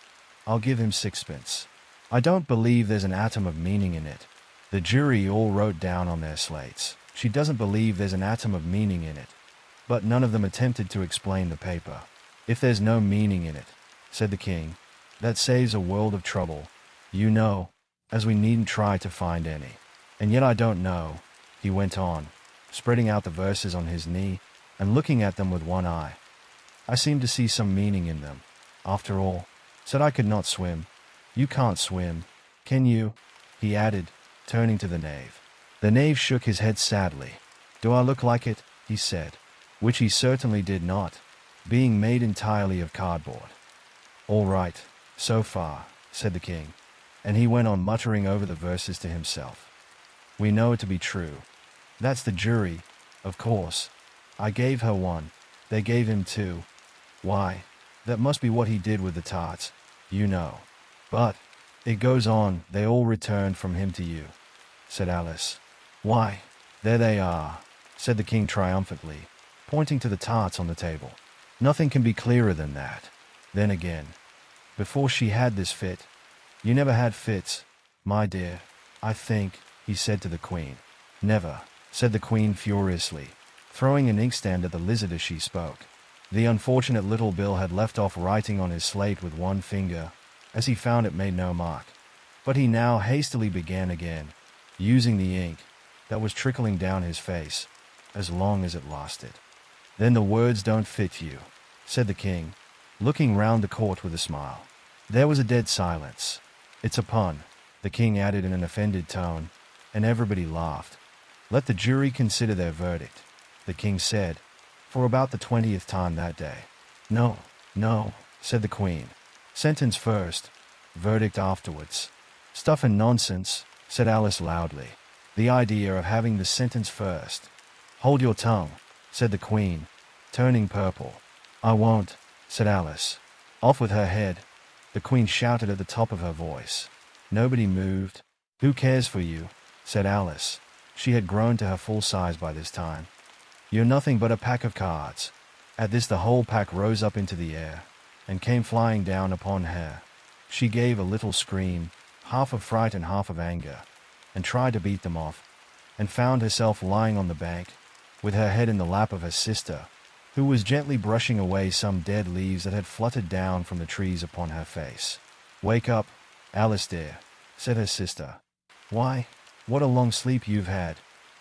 "I'll give him 6pence. I don't believe there's an atom of meaning in it." The jury all wrote down on their slates, "She doesn't believe there's an atom of meaning in it." But none of them attempted to explain the paper. "If there's no meaning in it," said the king, "that saves a world of trouble, you know, as we needn't try to find any. And yet I don't know," he went on, spreading out the verses on his knee and looking at them with one eye. "I seem to see some meaning in them. After all, said I could not swim. You can't swim, can you?" he added, turning to the knave. The knave shook his head sadly. "Do I look like it?" he said, which he certainly did not, being made entirely of cardboard. "All right, so far," said the king, and he went on muttering over the verses to himself. "We know it to be true. That's the jury, of course. I gave her 1. They gave him 2. Why, that must be what he did with the tarts, you know. But, it goes on, they all returned from him to you," said Alice. "Why, there they are," said the king triumphantly, pointing to the tarts on the table. "Nothing can be clearer than that. Then again, before she had this fit, you never had fits, my dear, I think," he said to the queen. "Never," said the queen furiously, throwing an inkstand at the lizard as she spoke. The unfortunate little Bill had left off writing on his slate with one finger, as he found it made no mark. But he now hastily began again, using the ink that was trickling down his face. as long as it lasted. Then the words don't fit you, said the king, looking round the court with a smile. There was a dead silence. It's a pun, the king added in an offended tone, and everybody laughed. Let the jury consider their verdict, the king said, for about the 20th time that day. No, no, said the queen. Sentence first, verdict afterwards. Stuff and nonsense, said Alice loudly. The idea of having the sentence first. Hold your tongue, said the queen, turning purple. I won't, said Alice. Off with her head, the queen shouted at the top of her voice. Nobody moved. Who cares for you, said Alice. She had grown to her full size by this time. You're nothing but a pack of cards. At this the whole pack rose up into the air, and came flying down upon her. She gave a little scream, half of fright and half of anger, and tried to beat them off, and found herself lying on the bank, with her head in the lap of her sister, who was gently brushing away some dead leaves that had fluttered down from the trees upon her face. Wake up, Alice dear, said her sister. Why, what a long sleep you've had.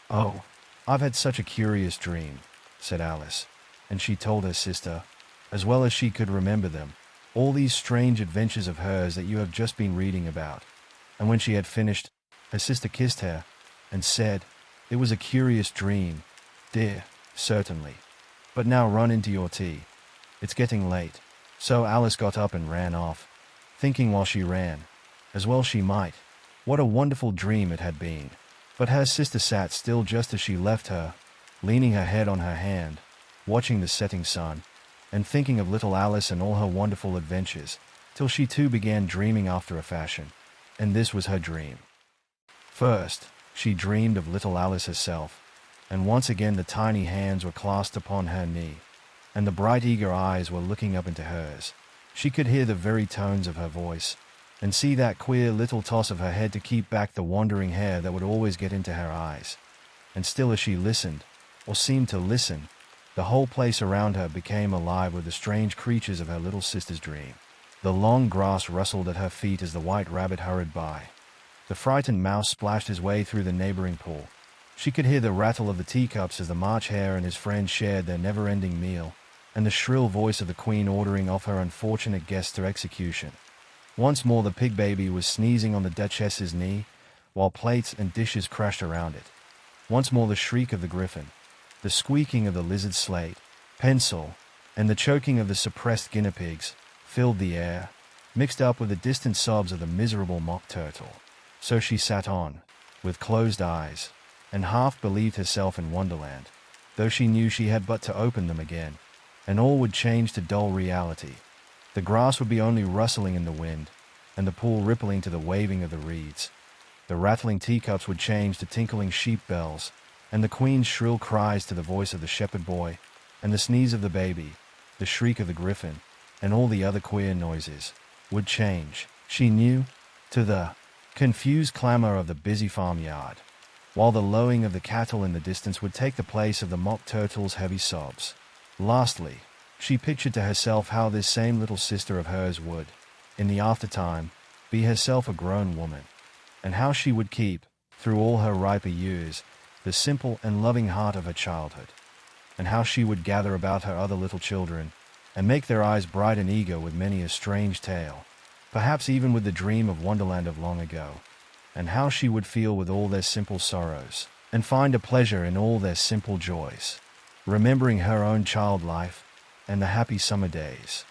Oh, I've had such a curious dream, said Alice, and she told her sister, as well as she could remember them, all these strange adventures of hers that you have just been reading about. And when she had finished, her sister kissed her, and said, It was a curious dream, dear, certainly. But now run into your tea. It's getting late. So Alice got up and ran off, thinking while she ran, as well she might, what a wonderful dream it had been. But her sister sat still just as she left her, leaning her head on her hand, watching the setting sun, and thinking of little Alice and all her wonderful adventures, till she too began dreaming after a fashion. And this was her dream. First, she dreamed of little Alice herself, and once again the tiny hands were clasped upon her knee, and the bright eager eyes were looking up into hers. She could hear the very tones of her voice, and see that queer little toss of her head to keep back the wandering hair that would always get into her eyes. And still as she listened, or seemed to listen, the whole place around her became alive with the strange creatures of her little sister's dream. The long grass rustled at her feet as the white rabbit hurried by. The frightened mouse splashed his way through the neighboring pool. She could hear the rattle of the teacups as the March Hare and his friends shared their never-ending meal, and the shrill voice of the queen ordering off her unfortunate guests to execution. Once more the pig baby was sneezing on the duchess's knee, while plates and dishes crashed around it. Once more the shriek of the griffin, the squeaking of the lizard's slate, pencil, and the choking of the suppressed guinea pigs filled the air, mixed up with the distant sobs of the miserable mock turtle. So she sat on, with closed eyes, and half believed herself in Wonderland, though she knew she had but to open them again, and all would change to dull reality. The grass would be only rustling in the wind, and the pool rippling to the waving of the reeds. The rattling teacups would change to tinkling sheep bells, and the queen's shrill cries to the voice of the shepherd boy, and the sneeze of the baby, the shriek of the griffin, and all the other queer noises, would change, she knew, to the confused clamor of the busy farmyard, while the lowing of the cattle in the distance would take the place of the mock turtle's heavy sobs. Lastly, she pictured to herself how this same little sister of hers would, in the aftertime, be herself a grown woman, and how she would keep, through all her riper years, the simple and loving heart of her childhood, and how she would gather about her other little children, and make their eyes bright and eager with many a strange tale, perhaps even with the dream of Wonderland of long ago, and how she would feel with all their simple sorrows, and find a pleasure in all their simple joys, remembering her own child life, and the happy summer days.